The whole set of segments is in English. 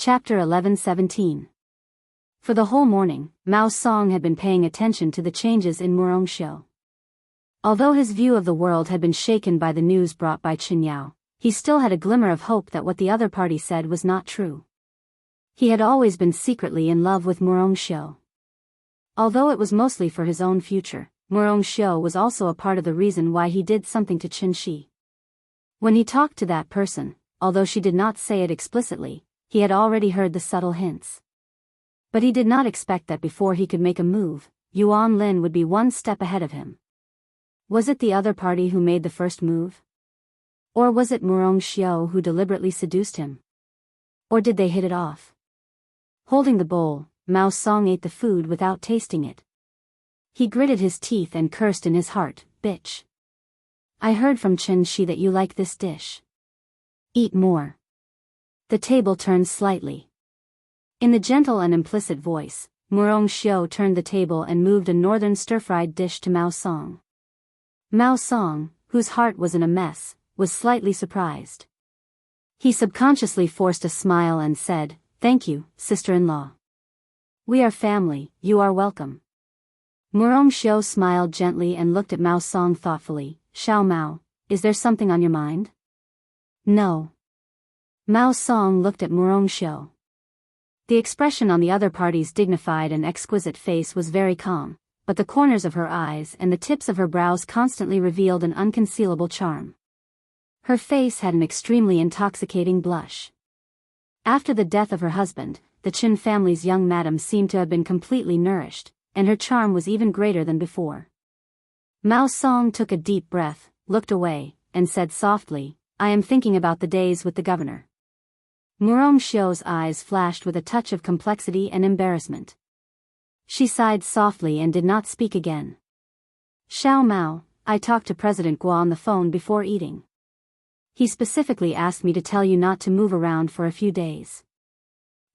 Chapter 11:17. For the whole morning, Mao Song had been paying attention to the changes in Murongxiu. Although his view of the world had been shaken by the news brought by Qin Yao, he still had a glimmer of hope that what the other party said was not true. He had always been secretly in love with Murongxiu. Although it was mostly for his own future, Murongxiu was also a part of the reason why he did something to Qin Shi. When he talked to that person, although she did not say it explicitly, he had already heard the subtle hints. But he did not expect that before he could make a move, Yuan Lin would be one step ahead of him. Was it the other party who made the first move? Or was it Murongxiu who deliberately seduced him? Or did they hit it off? Holding the bowl, Mao Song ate the food without tasting it. He gritted his teeth and cursed in his heart, "Bitch. I heard from Qin Shi that you like this dish. Eat more." The table turned slightly. In the gentle and implicit voice, Murongxiu turned the table and moved a northern stir-fried dish to Mao Song. Mao Song, whose heart was in a mess, was slightly surprised. He subconsciously forced a smile and said, "Thank you, sister-in-law. We are family, you are welcome." Murongxiu smiled gently and looked at Mao Song thoughtfully. "Xiao Mao, is there something on your mind?" "No." Mao Song looked at Murongxiu. The expression on the other party's dignified and exquisite face was very calm, but the corners of her eyes and the tips of her brows constantly revealed an unconcealable charm. Her face had an extremely intoxicating blush. After the death of her husband, the Qin family's young madam seemed to have been completely nourished, and her charm was even greater than before. Mao Song took a deep breath, looked away, and said softly, "I am thinking about the days with the governor." Murongxiu's eyes flashed with a touch of complexity and embarrassment. She sighed softly and did not speak again. "Xiao Mao, I talked to President Guo on the phone before eating. He specifically asked me to tell you not to move around for a few days.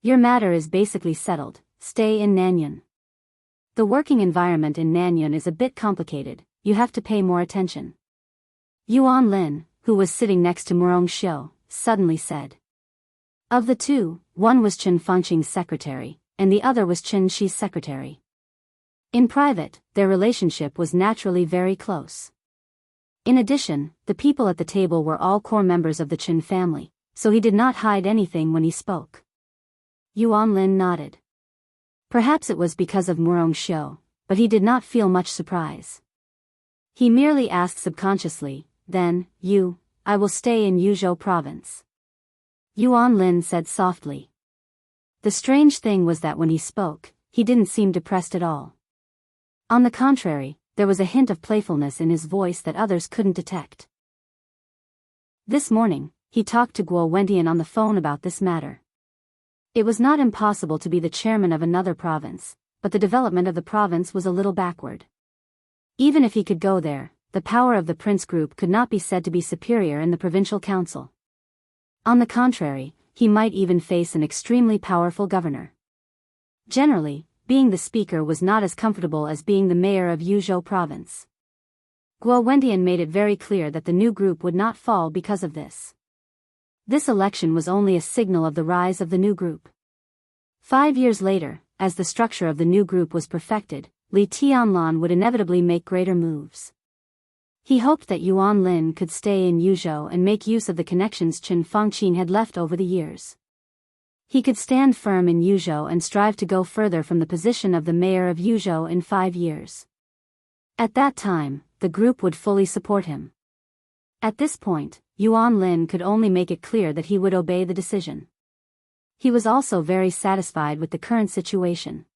Your matter is basically settled, stay in Nanyuan. The working environment in Nanyuan is a bit complicated, you have to pay more attention." Yuan Lin, who was sitting next to Murongxiu, suddenly said. Of the two, one was Qin Fangqing's secretary, and the other was Qin Shi's secretary. In private, their relationship was naturally very close. In addition, the people at the table were all core members of the Qin family, so he did not hide anything when he spoke. Yuan Lin nodded. Perhaps it was because of Murongxiu, but he did not feel much surprise. He merely asked subconsciously, "Then, I will stay in Yuzhou province." Yuan Lin said softly. The strange thing was that when he spoke, he didn't seem depressed at all. On the contrary, there was a hint of playfulness in his voice that others couldn't detect. This morning, he talked to Guo Wentian on the phone about this matter. It was not impossible to be the chairman of another province, but the development of the province was a little backward. Even if he could go there, the power of the prince group could not be said to be superior in the provincial council. On the contrary, he might even face an extremely powerful governor. Generally, being the speaker was not as comfortable as being the mayor of Yuzhou province. Guo Wentian made it very clear that the new group would not fall because of this. This election was only a signal of the rise of the new group. 5 years later, as the structure of the new group was perfected, Li Tianlan would inevitably make greater moves. He hoped that Yuan Lin could stay in Yuzhou and make use of the connections Qin Fangqing had left over the years. He could stand firm in Yuzhou and strive to go further from the position of the mayor of Yuzhou in 5 years. At that time, the group would fully support him. At this point, Yuan Lin could only make it clear that he would obey the decision. He was also very satisfied with the current situation.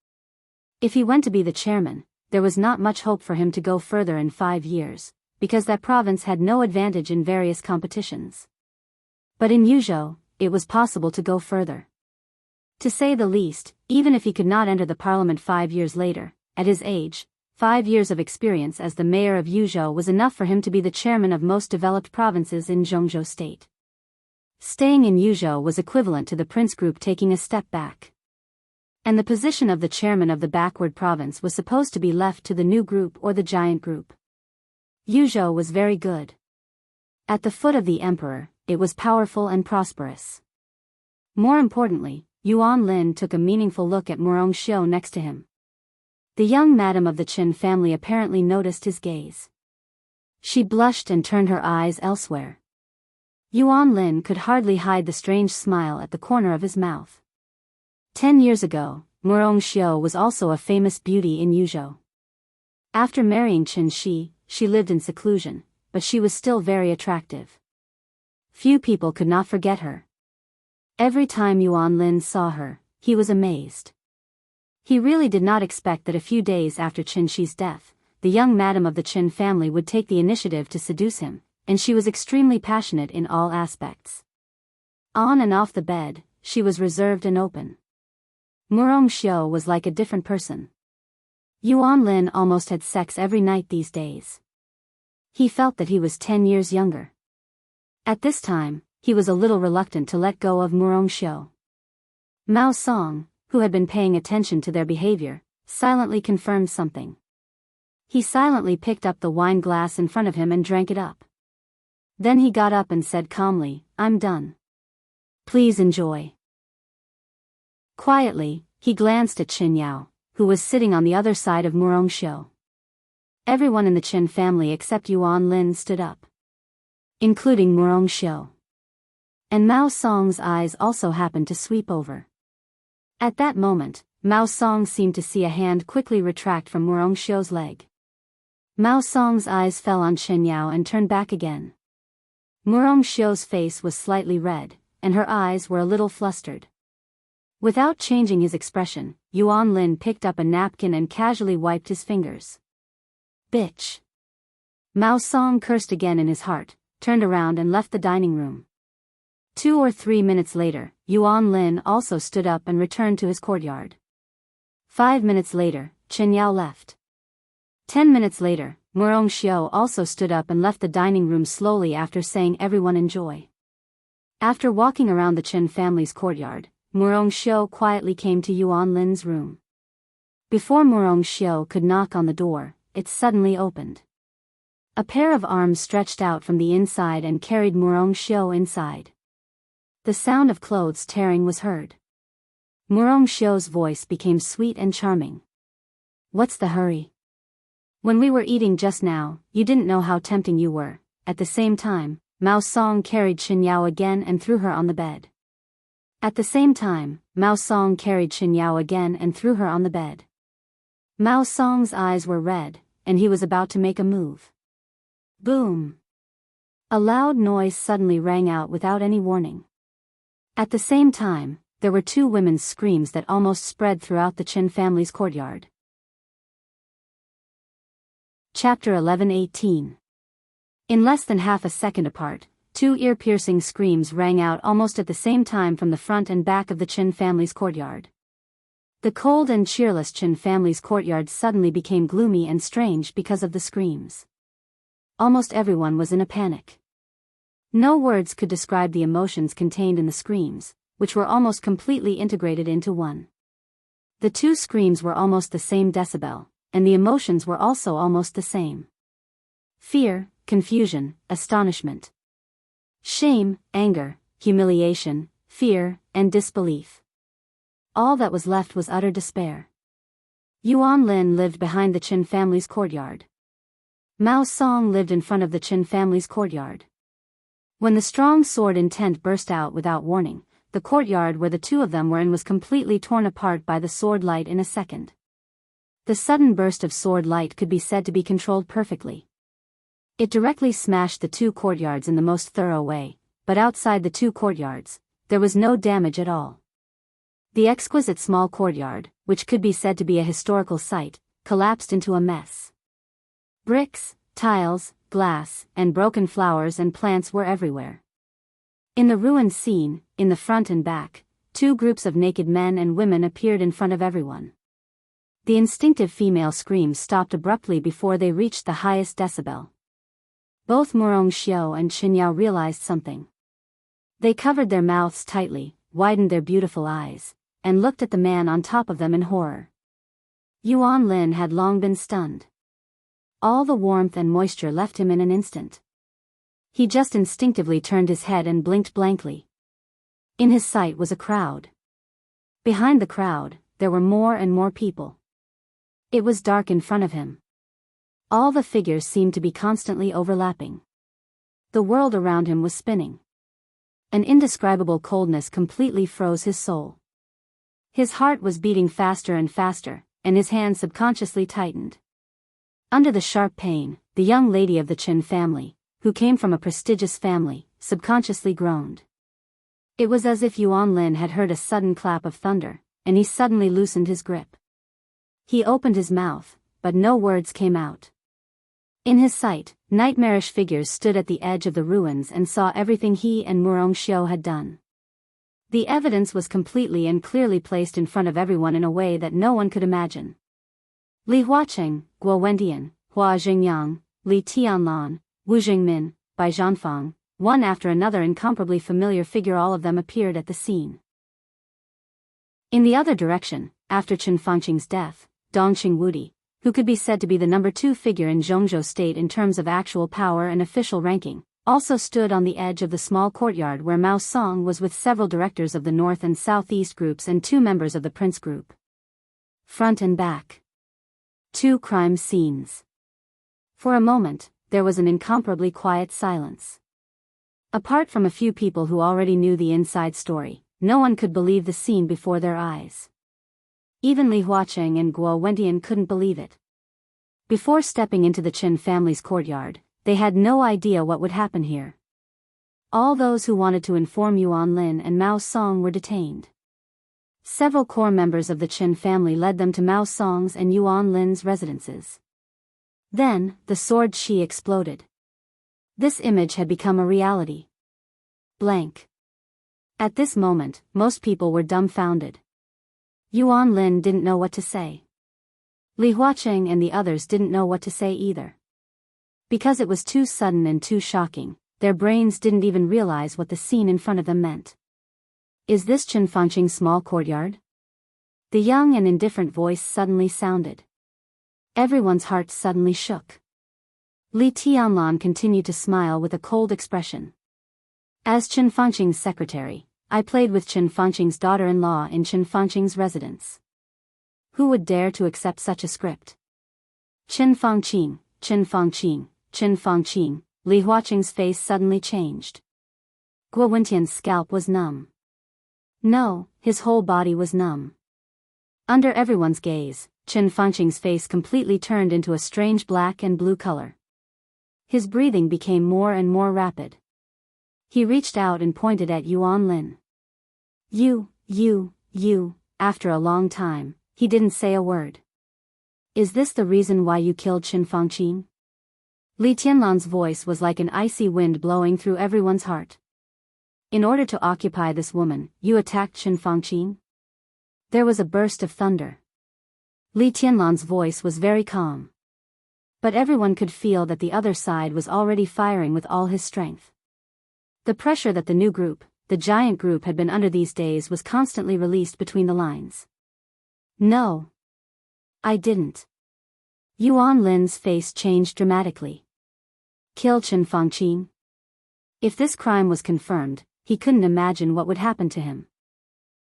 If he went to be the chairman, there was not much hope for him to go further in 5 years, because that province had no advantage in various competitions. But in Yuzhou, it was possible to go further. To say the least, even if he could not enter the parliament 5 years later, at his age, 5 years of experience as the mayor of Yuzhou was enough for him to be the chairman of most developed provinces in Zhongzhou state. Staying in Yuzhou was equivalent to the prince group taking a step back. And the position of the chairman of the backward province was supposed to be left to the new group or the giant group. Yuzhou was very good. At the foot of the emperor, it was powerful and prosperous. More importantly, Yuan Lin took a meaningful look at Wuxia next to him. The young madam of the Qin family apparently noticed his gaze. She blushed and turned her eyes elsewhere. Yuan Lin could hardly hide the strange smile at the corner of his mouth. 10 years ago, Wuxia was also a famous beauty in Yuzhou. After marrying Qin Shi, she lived in seclusion, but she was still very attractive. Few people could not forget her. Every time Yuan Lin saw her, he was amazed. He really did not expect that a few days after Qin Shi's death, the young madam of the Qin family would take the initiative to seduce him, and she was extremely passionate in all aspects. On and off the bed, she was reserved and open. Wuxia was like a different person. Yuan Lin almost had sex every night these days. He felt that he was 10 years younger. At this time, he was a little reluctant to let go of Wuxia. Mao Song, who had been paying attention to their behavior, silently confirmed something. He silently picked up the wine glass in front of him and drank it up. Then he got up and said calmly, "I'm done. Please enjoy." Quietly, he glanced at Qin Yao, who was sitting on the other side of Wuxia. Everyone in the Qin family except Yuan Lin stood up, including Wuxia. And Mao Song's eyes also happened to sweep over. At that moment, Mao Song seemed to see a hand quickly retract from Wuxia's leg. Mao Song's eyes fell on Qin Yao and turned back again. Wuxia's face was slightly red, and her eyes were a little flustered. Without changing his expression, Yuan Lin picked up a napkin and casually wiped his fingers. "Bitch." Mao Song cursed again in his heart, turned around and left the dining room. 2 or 3 minutes later, Yuan Lin also stood up and returned to his courtyard. 5 minutes later, Qin Yao left. 10 minutes later, Wuxia also stood up and left the dining room slowly after saying everyone enjoy. After walking around the Qin family's courtyard, Wuxia quietly came to Yuan Lin's room. Before Wuxia could knock on the door, it suddenly opened. A pair of arms stretched out from the inside and carried Wuxia inside. The sound of clothes tearing was heard. Wuxia's voice became sweet and charming. "What's the hurry? When we were eating just now, you didn't know how tempting you were." At the same time, Mao Song carried Qin Yao again and threw her on the bed. At the same time, Mao Song carried Qin Yao again and threw her on the bed. Mao Song's eyes were red, and he was about to make a move. Boom! A loud noise suddenly rang out without any warning. At the same time, there were 2 women's screams that almost spread throughout the Qin family's courtyard. Chapter 11:18. In less than half a second apart, 2 ear-piercing screams rang out almost at the same time from the front and back of the Qin family's courtyard. The cold and cheerless Qin family's courtyard suddenly became gloomy and strange because of the screams. Almost everyone was in a panic. No words could describe the emotions contained in the screams, which were almost completely integrated into one. The 2 screams were almost the same decibel, and the emotions were also almost the same. Fear, confusion, astonishment. Shame, anger, humiliation, fear, and disbelief. All that was left was utter despair. Yuan Lin lived behind the Qin family's courtyard. Mao Song lived in front of the Qin family's courtyard. When the strong sword intent burst out without warning, the courtyard where the 2 of them were in was completely torn apart by the sword light in a second. The sudden burst of sword light could be said to be controlled perfectly. It directly smashed the 2 courtyards in the most thorough way, but outside the 2 courtyards, there was no damage at all. The exquisite small courtyard, which could be said to be a historical site, collapsed into a mess. Bricks, tiles, glass, and broken flowers and plants were everywhere. In the ruined scene, in the front and back, 2 groups of naked men and women appeared in front of everyone. The instinctive female screams stopped abruptly before they reached the highest decibel. Both Wuxia and Qin Yao realized something. They covered their mouths tightly, widened their beautiful eyes, and looked at the man on top of them in horror. Yuan Lin had long been stunned. All the warmth and moisture left him in an instant. He just instinctively turned his head and blinked blankly. In his sight was a crowd. Behind the crowd, there were more and more people. It was dark in front of him. All the figures seemed to be constantly overlapping. The world around him was spinning. An indescribable coldness completely froze his soul. His heart was beating faster and faster, and his hands subconsciously tightened. Under the sharp pain, the young lady of the Qin family, who came from a prestigious family, subconsciously groaned. It was as if Yuan Lin had heard a sudden clap of thunder, and he suddenly loosened his grip. He opened his mouth, but no words came out. In his sight, nightmarish figures stood at the edge of the ruins and saw everything he and Murongxiu had done. The evidence was completely and clearly placed in front of everyone in a way that no one could imagine. Li Huaqing, Guo Wendian, Hua Jingyang, Li Tianlan, Wu Jingmin, Bai Zhanfang, one after another incomparably familiar figure, all of them appeared at the scene. In the other direction, after Qin Fangqing's death, Dongqing Wudi, who could be said to be the number 2 figure in Zhongzhou state in terms of actual power and official ranking, also stood on the edge of the small courtyard where Mao Song was with several directors of the North and Southeast groups and 2 members of the Prince group. Front and back. 2 crime scenes. For a moment, there was an incomparably quiet silence. Apart from a few people who already knew the inside story, no one could believe the scene before their eyes. Even Li Huaqing and Guo Wendian couldn't believe it. Before stepping into the Qin family's courtyard, they had no idea what would happen here. All those who wanted to inform Yuan Lin and Mao Song were detained. Several core members of the Qin family led them to Mao Song's and Yuan Lin's residences. Then, the sword Qi exploded. This image had become a reality. Blank. At this moment, most people were dumbfounded. Yuan Lin didn't know what to say. Li Huaqing and the others didn't know what to say either. Because it was too sudden and too shocking, their brains didn't even realize what the scene in front of them meant. Is this Qin Fangqing's small courtyard? The young and indifferent voice suddenly sounded. Everyone's heart suddenly shook. Li Tianlan continued to smile with a cold expression. As Qin Fangqing's secretary, I played with Qin Fangqing's daughter-in-law in Qin Fangqing's residence. Who would dare to accept such a script? Qin Fangqing, Qin Fangqing, Qin Fangqing. Li Huaqing's face suddenly changed. Guo Wendian's scalp was numb. No, his whole body was numb. Under everyone's gaze, Qin Fangqing's face completely turned into a strange black and blue color. His breathing became more and more rapid. He reached out and pointed at Yuan Lin. You, after a long time, he didn't say a word. Is this the reason why you killed Qin Fangqing? Li Tianlan's voice was like an icy wind blowing through everyone's heart. In order to occupy this woman, you attacked Qin Fangqing? There was a burst of thunder. Li Tianlan's voice was very calm. But everyone could feel that the other side was already firing with all his strength. The pressure that the new group, the giant group, had been under these days was constantly released between the lines. No. I didn't. Yuan Lin's face changed dramatically. Kill Qin Fangqing? If this crime was confirmed, he couldn't imagine what would happen to him.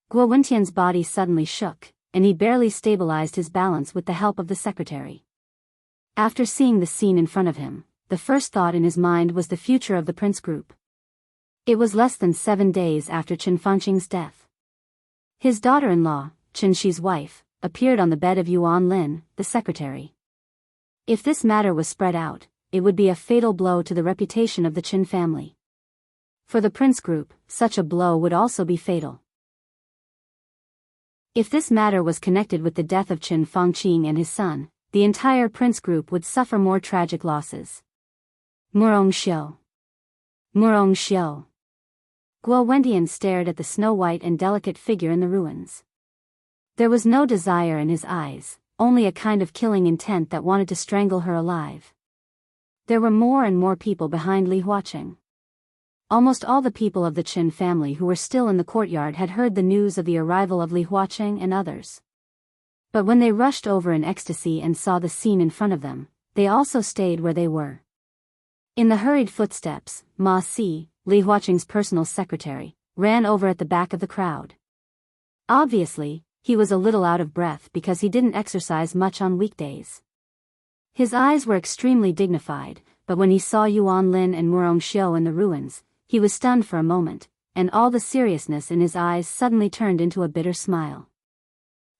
Guo Wendian's body suddenly shook, and he barely stabilized his balance with the help of the secretary. After seeing the scene in front of him, the first thought in his mind was the future of the Prince group. It was less than 7 days after Qin Fangqing's death. His daughter-in-law, Qin Shi's wife, appeared on the bed of Yuan Lin, the secretary. If this matter was spread out, it would be a fatal blow to the reputation of the Qin family. For the Prince group, such a blow would also be fatal. If this matter was connected with the death of Qin Fangqing and his son, the entire Prince group would suffer more tragic losses. Murongxiu. Murongxiu. Guo Wendian stared at the snow-white and delicate figure in the ruins. There was no desire in his eyes, only a kind of killing intent that wanted to strangle her alive. There were more and more people behind Li Huaqing. Almost all the people of the Qin family who were still in the courtyard had heard the news of the arrival of Li Huaqing and others. But when they rushed over in ecstasy and saw the scene in front of them, they also stayed where they were. In the hurried footsteps, Ma Si, Li Huaqing's personal secretary, ran over at the back of the crowd. Obviously, he was a little out of breath because he didn't exercise much on weekdays. His eyes were extremely dignified, but when he saw Yuan Lin and Murong Xiu in the ruins, he was stunned for a moment, and all the seriousness in his eyes suddenly turned into a bitter smile.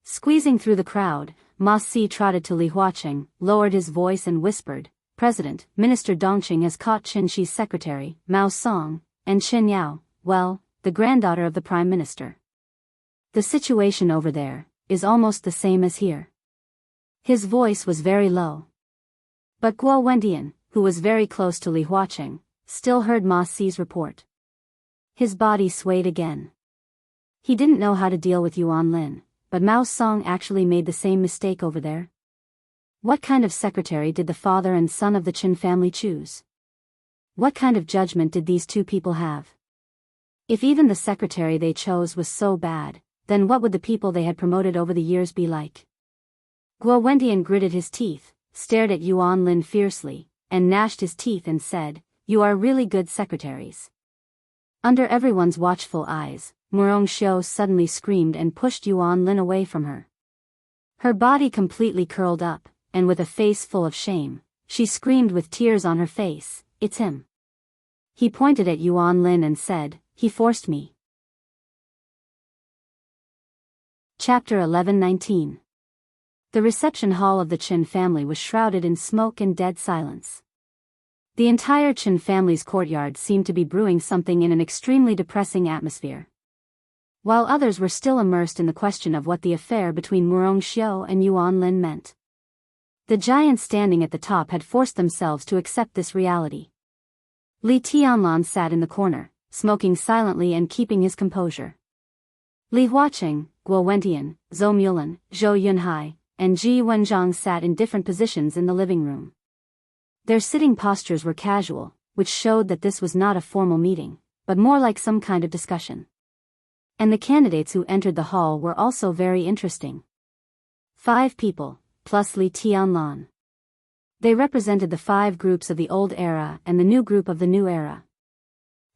Squeezing through the crowd, Ma Si trotted to Li Huaqing, lowered his voice and whispered, "President, Minister Dongqing has caught Qin Shi's secretary, Mao Song, and Qin Yao, well, the granddaughter of the Prime Minister. The situation over there is almost the same as here." His voice was very low. But Guo Wendian, who was very close to Li Huaqing, still heard Ma Si's report. His body swayed again. He didn't know how to deal with Yuan Lin, but Mao Song actually made the same mistake over there. What kind of secretary did the father and son of the Qin family choose? What kind of judgment did these two people have? If even the secretary they chose was so bad, then what would the people they had promoted over the years be like? Guo Wendian gritted his teeth, stared at Yuan Lin fiercely, and gnashed his teeth and said, "You are really good secretaries." Under everyone's watchful eyes, Murong Xiu suddenly screamed and pushed Yuan Lin away from her. Her body completely curled up, and with a face full of shame, she screamed with tears on her face, "It's him." He pointed at Yuan Lin and said, "He forced me." Chapter 11:19. The reception hall of the Qin family was shrouded in smoke and dead silence. The entire Qin family's courtyard seemed to be brewing something in an extremely depressing atmosphere. While others were still immersed in the question of what the affair between Murong Xiu and Yuan Lin meant. The giants standing at the top had forced themselves to accept this reality. Li Tianlan sat in the corner, smoking silently and keeping his composure. Li Huaqing, Guo Wendian, Zhou Mulan, Zhou Yunhai, and Ji Wenzhang sat in different positions in the living room. Their sitting postures were casual, which showed that this was not a formal meeting, but more like some kind of discussion. And the candidates who entered the hall were also very interesting. 5 people, plus Li Tianlan. They represented the 5 groups of the old era and the new group of the new era.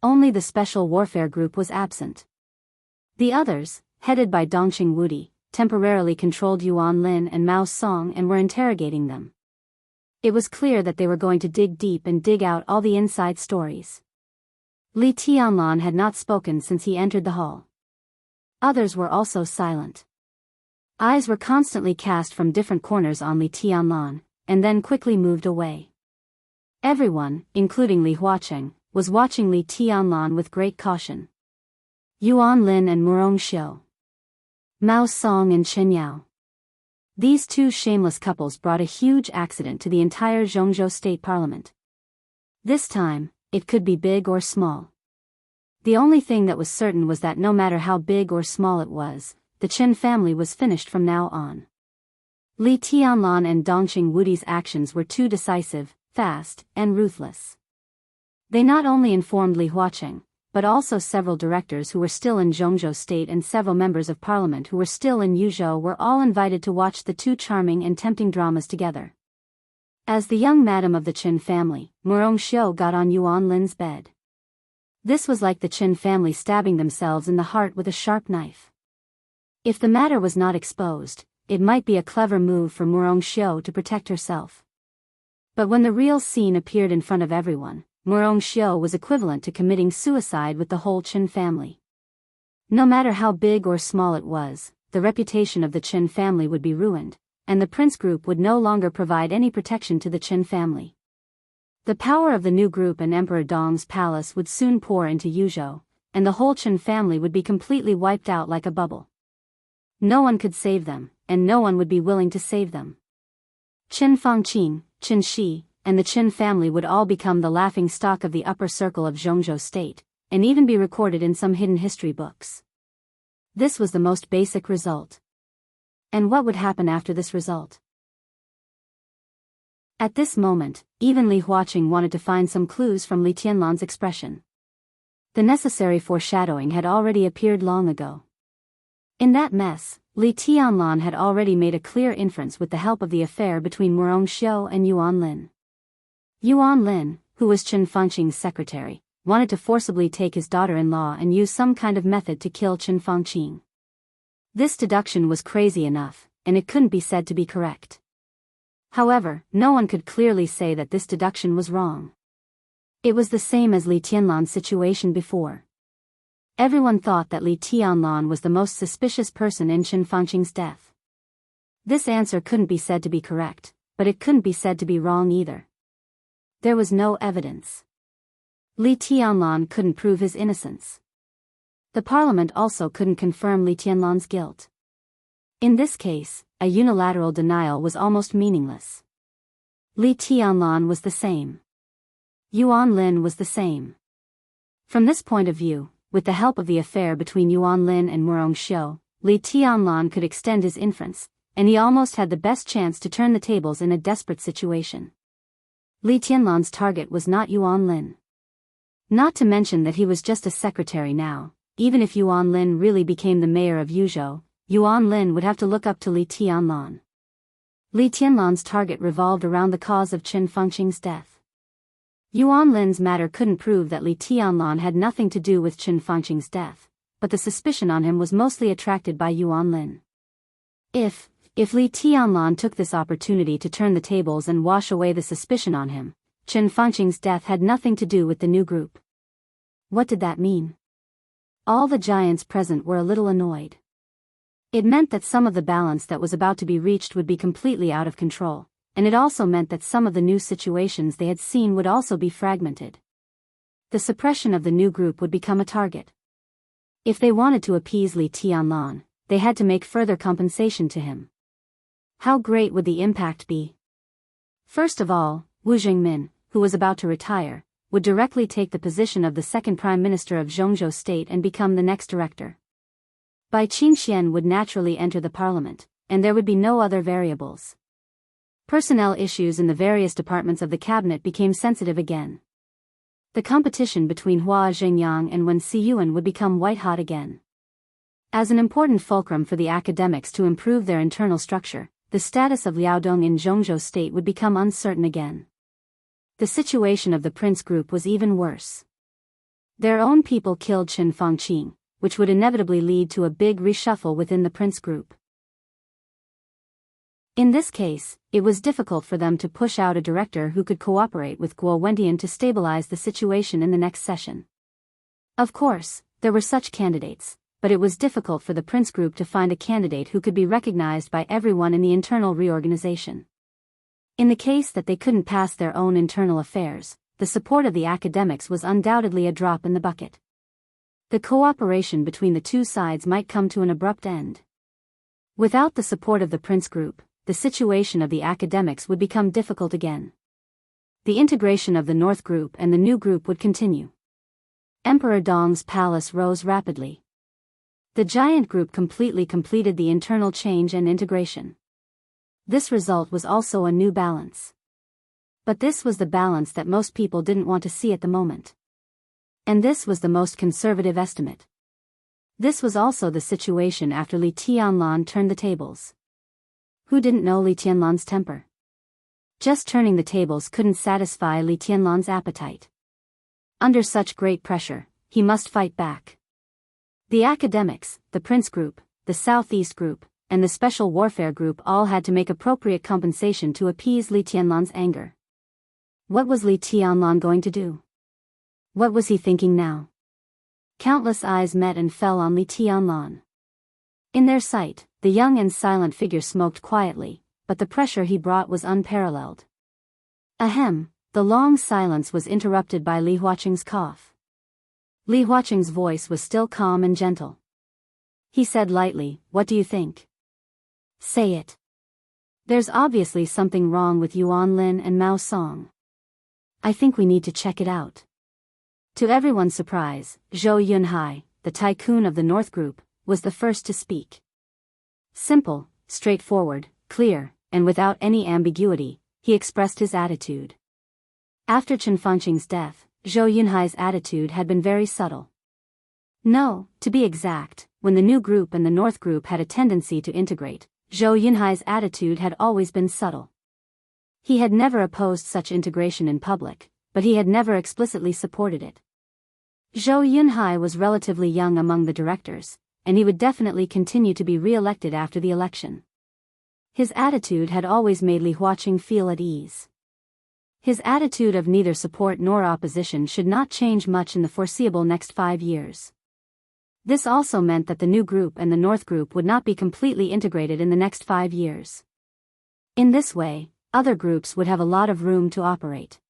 Only the special warfare group was absent. The others, headed by Dongqing Wudi, temporarily controlled Yuan Lin and Mao Song and were interrogating them. It was clear that they were going to dig deep and dig out all the inside stories. Li Tianlan had not spoken since he entered the hall. Others were also silent. Eyes were constantly cast from different corners on Li Tianlan, and then quickly moved away. Everyone, including Li Huaqing, was watching Li Tianlan with great caution. Yuan Lin and Murong Xiu. Mao Song and Qin Yao. These 2 shameless couples brought a huge accident to the entire Jianghu state parliament. This time, it could be big or small. The only thing that was certain was that no matter how big or small it was, the Qin family was finished from now on. Li Tianlan and Dongqing Wudi's actions were too decisive, fast, and ruthless. They not only informed Li Huaqing, but also several directors who were still in Jianghu state and several members of parliament who were still in Yuzhou were all invited to watch the 2 charming and tempting dramas together. As the young madam of the Qin family, Murong Xiu got on Yuan Lin's bed. This was like the Qin family stabbing themselves in the heart with a sharp knife. If the matter was not exposed, it might be a clever move for Murong Xiu to protect herself. But when the real scene appeared in front of everyone, Murong Xiu was equivalent to committing suicide with the whole Qin family. No matter how big or small it was, the reputation of the Qin family would be ruined, and the prince group would no longer provide any protection to the Qin family. The power of the new group and Emperor Dong's palace would soon pour into Yuzhou, and the whole Qin family would be completely wiped out like a bubble. No one could save them, and no one would be willing to save them. Qin Fangqing, Qin Shi, and the Qin family would all become the laughing stock of the upper circle of Jianghu state, and even be recorded in some hidden history books. This was the most basic result. And what would happen after this result? At this moment, even Li Huaqing wanted to find some clues from Li Tianlan's expression. The necessary foreshadowing had already appeared long ago. In that mess, Li Tianlan had already made a clear inference with the help of the affair between Murong Xiu and Yuan Lin. Yuan Lin, who was Qin Fangqing's secretary, wanted to forcibly take his daughter-in-law and use some kind of method to kill Qin Fangqing. This deduction was crazy enough, and it couldn't be said to be correct. However, no one could clearly say that this deduction was wrong. It was the same as Li Tianlan's situation before. Everyone thought that Li Tianlan was the most suspicious person in Qin Fangqing's death. This answer couldn't be said to be correct, but it couldn't be said to be wrong either. There was no evidence. Li Tianlan couldn't prove his innocence. The parliament also couldn't confirm Li Tianlan's guilt. In this case, a unilateral denial was almost meaningless. Li Tianlan was the same. Yuan Lin was the same. From this point of view, with the help of the affair between Yuan Lin and Murong Xiu, Li Tianlan could extend his inference, and he almost had the best chance to turn the tables in a desperate situation. Li Tianlan's target was not Yuan Lin. Not to mention that he was just a secretary now. Even if Yuan Lin really became the mayor of Yuzhou, Yuan Lin would have to look up to Li Tianlan. Li Tianlan's target revolved around the cause of Qin Fangqing's death. Yuan Lin's matter couldn't prove that Li Tianlan had nothing to do with Qin Fangqing's death, but the suspicion on him was mostly attracted by Yuan Lin. If Li Tianlan took this opportunity to turn the tables and wash away the suspicion on him, Qin Fangqing's death had nothing to do with the new group. What did that mean? All the giants present were a little annoyed. It meant that some of the balance that was about to be reached would be completely out of control, and it also meant that some of the new situations they had seen would also be fragmented. The suppression of the new group would become a target. If they wanted to appease Li Tianlan, they had to make further compensation to him. How great would the impact be? First of all, Wu Jingmin, who was about to retire, would directly take the position of the second prime minister of Zhongzhou state and become the next director. Bai Qingxian would naturally enter the parliament, and there would be no other variables. Personnel issues in the various departments of the cabinet became sensitive again. The competition between Hua Xingyang and Wen Siyuan would become white-hot again. As an important fulcrum for the academics to improve their internal structure, the status of Liaodong in Zhongzhou state would become uncertain again. The situation of the prince group was even worse. Their own people killed Qin Fangqing, which would inevitably lead to a big reshuffle within the prince group. In this case, it was difficult for them to push out a director who could cooperate with Guo Wendian to stabilize the situation in the next session. Of course, there were such candidates, but it was difficult for the prince group to find a candidate who could be recognized by everyone in the internal reorganization. In the case that they couldn't pass their own internal affairs, the support of the academics was undoubtedly a drop in the bucket. The cooperation between the two sides might come to an abrupt end. Without the support of the prince group, the situation of the academics would become difficult again. The integration of the North Group and the new group would continue. Emperor Dong's palace rose rapidly. The giant group completely completed the internal change and integration. This result was also a new balance. But this was the balance that most people didn't want to see at the moment. And this was the most conservative estimate. This was also the situation after Li Tianlan turned the tables. Who didn't know Li Tianlan's temper? Just turning the tables couldn't satisfy Li Tianlan's appetite. Under such great pressure, he must fight back. The academics, the Prince Group, the Southeast Group, and the Special Warfare Group all had to make appropriate compensation to appease Li Tianlan's anger. What was Li Tianlan going to do? What was he thinking now? Countless eyes met and fell on Li Tianlan. In their sight, the young and silent figure smoked quietly, but the pressure he brought was unparalleled. Ahem, the long silence was interrupted by Li Huaqing's cough. Li Huaqing's voice was still calm and gentle. He said lightly, "What do you think?" "Say it." "There's obviously something wrong with Yuan Lin and Mao Song. I think we need to check it out." To everyone's surprise, Zhou Yunhai, the tycoon of the North Group, was the first to speak. Simple, straightforward, clear, and without any ambiguity, he expressed his attitude. After Qin Fangqing's death, Zhou Yunhai's attitude had been very subtle. No, to be exact, when the new group and the North Group had a tendency to integrate, Zhou Yunhai's attitude had always been subtle. He had never opposed such integration in public, but he had never explicitly supported it. Zhou Yunhai was relatively young among the directors, and he would definitely continue to be re-elected after the election. His attitude had always made Li Huaqing feel at ease. His attitude of neither support nor opposition should not change much in the foreseeable next 5 years. This also meant that the new group and the North group would not be completely integrated in the next 5 years. In this way, other groups would have a lot of room to operate.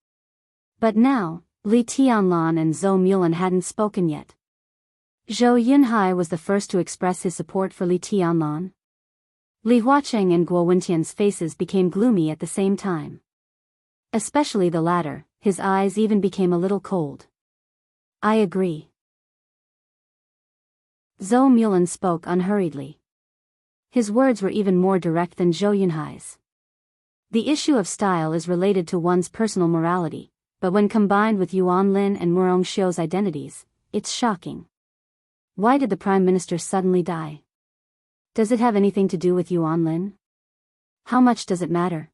But now, Li Tianlan and Zhou Mulan hadn't spoken yet. Zhou Yunhai was the first to express his support for Li Tianlan. Li Huaqing and Guo Wentian's faces became gloomy at the same time. Especially the latter, his eyes even became a little cold. I agree. Zhou Mulan spoke unhurriedly. His words were even more direct than Zhou Yunhai's. The issue of style is related to one's personal morality, but when combined with Yuan Lin and Murong Xiu's identities, it's shocking. Why did the Prime Minister suddenly die? Does it have anything to do with Yuan Lin? How much does it matter?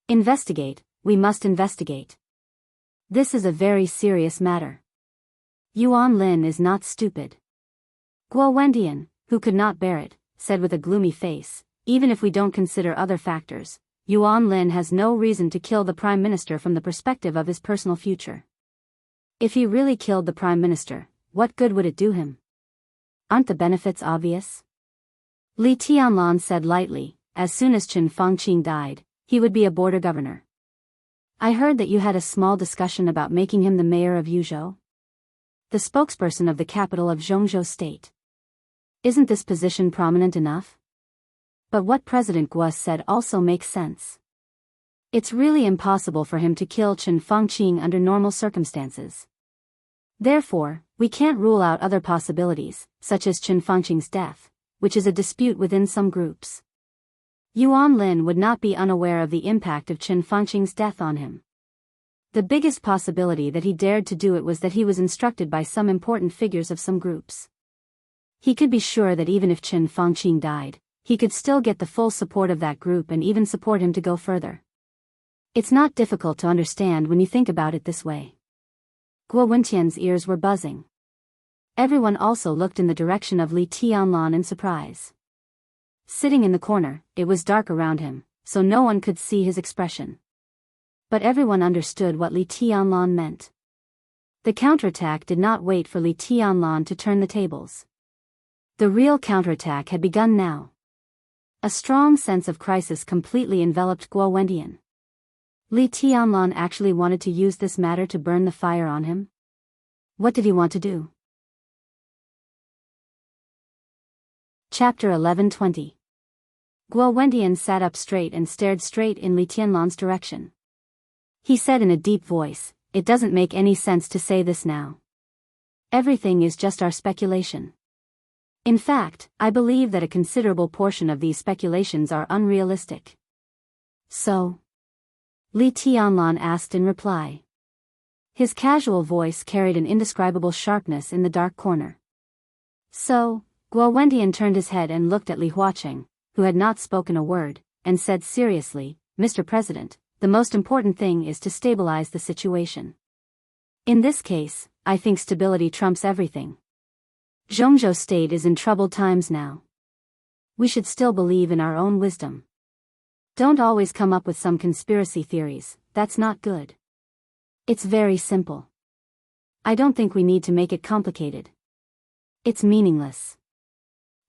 Investigate, we must investigate. This is a very serious matter. Yuan Lin is not stupid. Guo Wendian, who could not bear it, said with a gloomy face, even if we don't consider other factors, Yuan Lin has no reason to kill the Prime Minister from the perspective of his personal future. If he really killed the Prime Minister, what good would it do him? Aren't the benefits obvious? Li Tianlan said lightly, as soon as Chen Fangqing died, he would be a border governor. I heard that you had a small discussion about making him the mayor of Yuzhou, the spokesperson of the capital of Zhongzhou state. Isn't this position prominent enough? But what President Guo said also makes sense. It's really impossible for him to kill Chen Fangqing under normal circumstances. Therefore, we can't rule out other possibilities, such as Chen Fangqing's death, which is a dispute within some groups. Yuan Lin would not be unaware of the impact of Chen Fangqing's death on him. The biggest possibility that he dared to do it was that he was instructed by some important figures of some groups. He could be sure that even if Chen Fangqing died, he could still get the full support of that group and even support him to go further. It's not difficult to understand when you think about it this way. Guo Wentian's ears were buzzing. Everyone also looked in the direction of Li Tianlan in surprise. Sitting in the corner, it was dark around him, so no one could see his expression. But everyone understood what Li Tianlan meant. The counterattack did not wait for Li Tianlan to turn the tables. The real counterattack had begun now. A strong sense of crisis completely enveloped Guo Wendian. Li Tianlan actually wanted to use this matter to burn the fire on him? What did he want to do? Chapter 11:20. Guo Wendian sat up straight and stared straight in Li Tianlan's direction. He said in a deep voice, "It doesn't make any sense to say this now. Everything is just our speculation. In fact, I believe that a considerable portion of these speculations are unrealistic." So? Li Tianlan asked in reply. His casual voice carried an indescribable sharpness in the dark corner. So, Guo Wendian turned his head and looked at Li Huaqing, who had not spoken a word, and said seriously, "Mr. President, the most important thing is to stabilize the situation. In this case, I think stability trumps everything. Zhongzhou state is in troubled times now. We should still believe in our own wisdom. Don't always come up with some conspiracy theories, that's not good. It's very simple. I don't think we need to make it complicated. It's meaningless."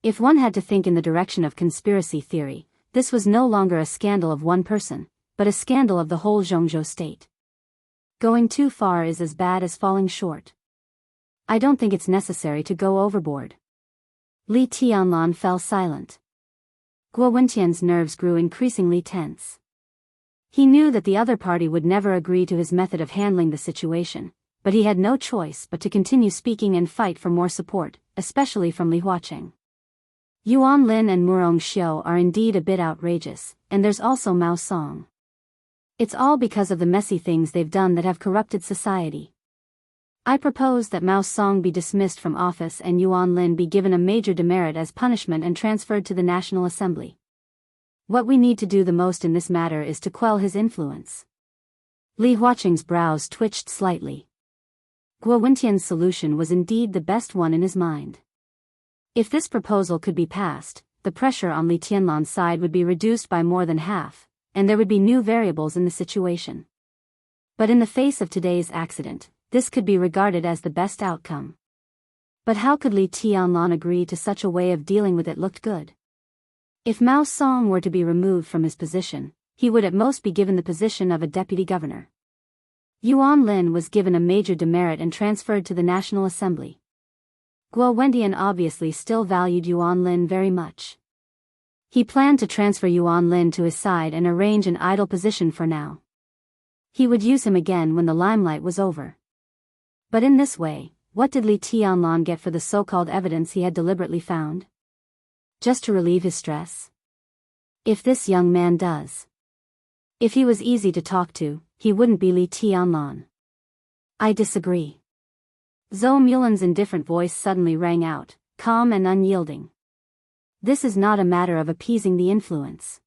If one had to think in the direction of conspiracy theory, this was no longer a scandal of one person, but a scandal of the whole Zhongzhou state. Going too far is as bad as falling short. I don't think it's necessary to go overboard. Li Tianlan fell silent. Guo Wentian's nerves grew increasingly tense. He knew that the other party would never agree to his method of handling the situation, but he had no choice but to continue speaking and fight for more support, especially from Li Huaqing. Yuan Lin and Murong Xiu are indeed a bit outrageous, and there's also Mao Song. It's all because of the messy things they've done that have corrupted society. I propose that Mao Song be dismissed from office and Yuan Lin be given a major demerit as punishment and transferred to the National Assembly. What we need to do the most in this matter is to quell his influence. Li Huaqing's brows twitched slightly. Guo Wentian's solution was indeed the best one in his mind. If this proposal could be passed, the pressure on Li Tianlan's side would be reduced by more than half, and there would be new variables in the situation. But in the face of today's accident, this could be regarded as the best outcome. But how could Li Tianlan agree to such a way of dealing with it looked good? If Mao Song were to be removed from his position, he would at most be given the position of a deputy governor. Yuan Lin was given a major demerit and transferred to the National Assembly. Guo Wendian obviously still valued Yuan Lin very much. He planned to transfer Yuan Lin to his side and arrange an idle position for now. He would use him again when the limelight was over. But in this way, what did Li Tianlan get for the so-called evidence he had deliberately found? Just to relieve his stress? If this young man does. If he was easy to talk to, he wouldn't be Li Tianlan. I disagree. Zhou Mulan's indifferent voice suddenly rang out, calm and unyielding. This is not a matter of appeasing the influence.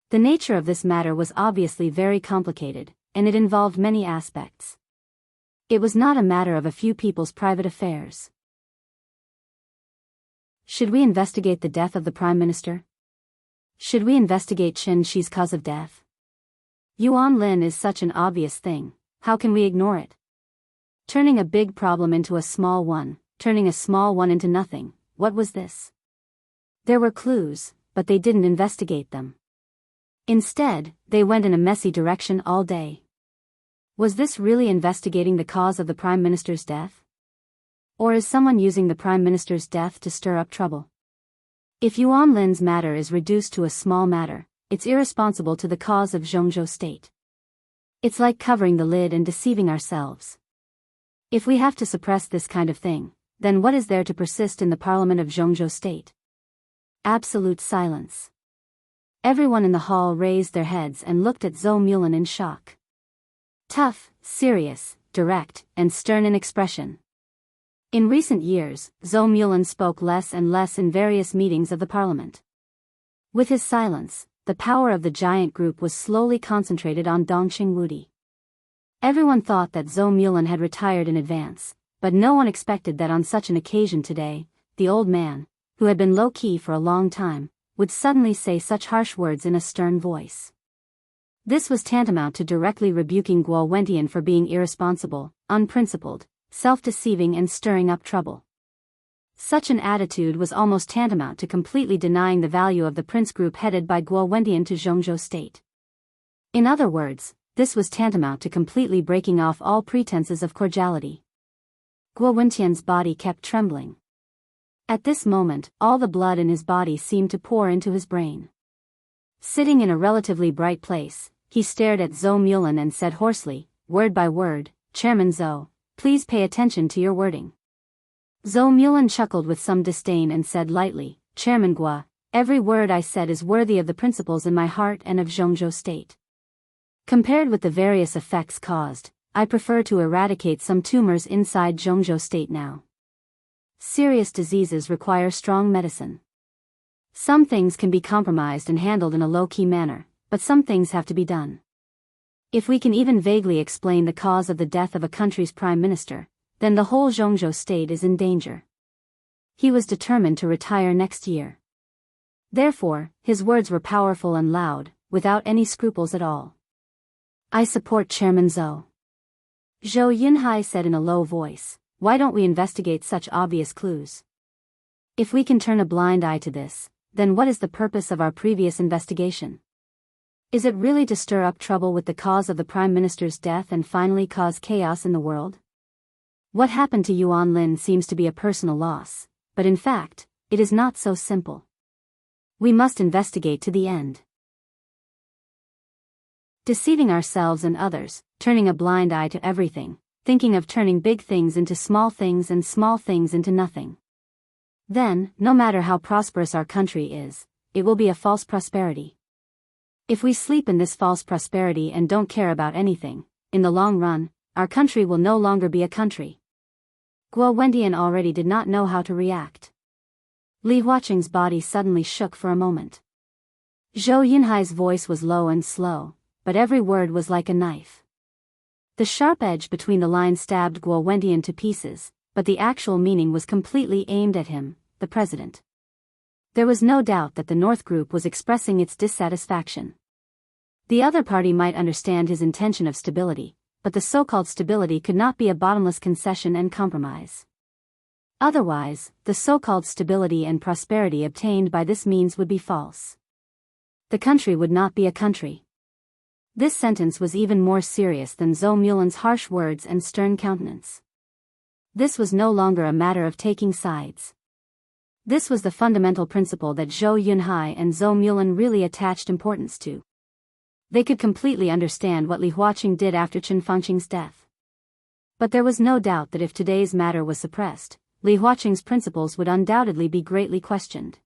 The nature of this matter was obviously very complicated, and it involved many aspects. It was not a matter of a few people's private affairs. Should we investigate the death of the Prime Minister? Should we investigate Chen Shi's cause of death? Yuan Lin is such an obvious thing, how can we ignore it? Turning a big problem into a small one, turning a small one into nothing, what was this? There were clues, but they didn't investigate them. Instead, they went in a messy direction all day. Was this really investigating the cause of the Prime Minister's death? Or is someone using the Prime Minister's death to stir up trouble? If Yuan Lin's matter is reduced to a small matter, it's irresponsible to the cause of Jianghu state. It's like covering the lid and deceiving ourselves. If we have to suppress this kind of thing, then what is there to persist in the parliament of Jianghu state? Absolute silence. Everyone in the hall raised their heads and looked at Zhou Mulan in shock. Tough, serious, direct, and stern in expression. In recent years, Zhou Mulan spoke less and less in various meetings of the parliament. With his silence, the power of the giant group was slowly concentrated on Dongqing Wudi. Everyone thought that Zhou Mulan had retired in advance, but no one expected that on such an occasion today, the old man, who had been low-key for a long time, would suddenly say such harsh words in a stern voice. This was tantamount to directly rebuking Guo Wendian for being irresponsible, unprincipled, self-deceiving and stirring up trouble. Such an attitude was almost tantamount to completely denying the value of the prince group headed by Guo Wendian to Jianghu state. In other words, this was tantamount to completely breaking off all pretenses of cordiality. Guo Wendian's body kept trembling. At this moment, all the blood in his body seemed to pour into his brain. Sitting in a relatively bright place, he stared at Zhou Mulan and said hoarsely, word by word, Chairman Zhou, please pay attention to your wording. Zhou Mulan chuckled with some disdain and said lightly, Chairman Guo, every word I said is worthy of the principles in my heart and of Jianghu state. Compared with the various effects caused, I prefer to eradicate some tumors inside Jianghu state now. Serious diseases require strong medicine. Some things can be compromised and handled in a low-key manner, but some things have to be done. If we can even vaguely explain the cause of the death of a country's prime minister, then the whole Jianghu state is in danger. He was determined to retire next year. Therefore, his words were powerful and loud, without any scruples at all. I support Chairman Zhou. Zhou Yunhai said in a low voice, why don't we investigate such obvious clues? If we can turn a blind eye to this, then what is the purpose of our previous investigation? Is it really to stir up trouble with the cause of the Prime Minister's death and finally cause chaos in the world? What happened to Yuan Lin seems to be a personal loss, but in fact, it is not so simple. We must investigate to the end. Deceiving ourselves and others, turning a blind eye to everything, thinking of turning big things into small things and small things into nothing. Then, no matter how prosperous our country is, it will be a false prosperity. If we sleep in this false prosperity and don't care about anything, in the long run, our country will no longer be a country. Guo Wendian already did not know how to react. Li Huaqing's body suddenly shook for a moment. Zhou Yunhai's voice was low and slow, but every word was like a knife. The sharp edge between the lines stabbed Guo Wendian to pieces, but the actual meaning was completely aimed at him, the president. There was no doubt that the North Group was expressing its dissatisfaction. The other party might understand his intention of stability, but the so-called stability could not be a bottomless concession and compromise. Otherwise, the so-called stability and prosperity obtained by this means would be false. The country would not be a country. This sentence was even more serious than Zhou Mulan's harsh words and stern countenance. This was no longer a matter of taking sides. This was the fundamental principle that Zhou Yunhai and Zhou Mulan really attached importance to. They could completely understand what Li Huaqing did after Chen Fangqing's death. But there was no doubt that if today's matter was suppressed, Li Huaqing's principles would undoubtedly be greatly questioned.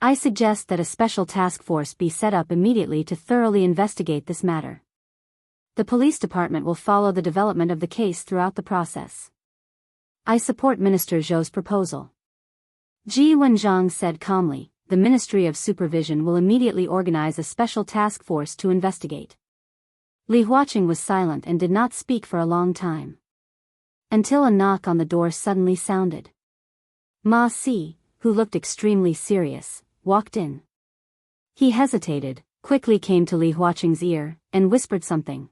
I suggest that a special task force be set up immediately to thoroughly investigate this matter. The police department will follow the development of the case throughout the process. I support Minister Zhou's proposal. Ji Wenjiang said calmly. The Ministry of Supervision will immediately organize a special task force to investigate. Li Huaqing was silent and did not speak for a long time. Until a knock on the door suddenly sounded. Ma Si, who looked extremely serious, walked in. He hesitated, quickly came to Li Huaqing's ear, and whispered something.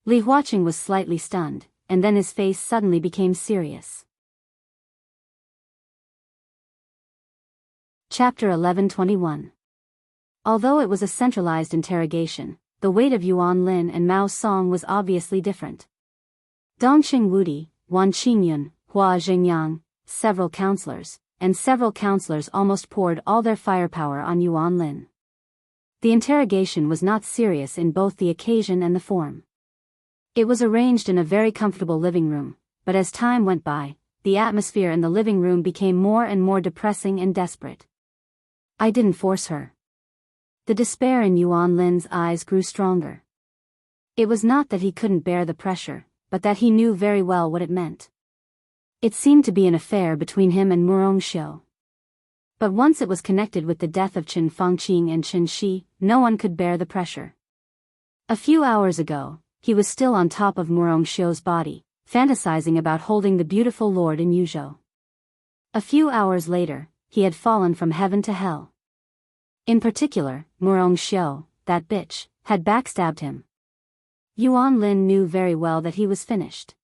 Li Huaqing was slightly stunned, and then his face suddenly became serious. Chapter 11:21. Although it was a centralized interrogation, the weight of Yuan Lin and Mao Song was obviously different. Dongqing Wudi, Wan Qingyun, Hua Zhengyang, several counselors almost poured all their firepower on Yuan Lin. The interrogation was not serious in both the occasion and the form. It was arranged in a very comfortable living room, but as time went by, the atmosphere in the living room became more and more depressing and desperate. I didn't force her. The despair in Yuan Lin's eyes grew stronger. It was not that he couldn't bear the pressure, but that he knew very well what it meant. It seemed to be an affair between him and Murongxiu. But once it was connected with the death of Chen Fangqing and Chen Shi, no one could bear the pressure. A few hours ago, he was still on top of Murongxiu's body, fantasizing about holding the beautiful lord in Yuzhou. A few hours later, he had fallen from heaven to hell. In particular, Murongxiu, that bitch, had backstabbed him. Yuan Lin knew very well that he was finished.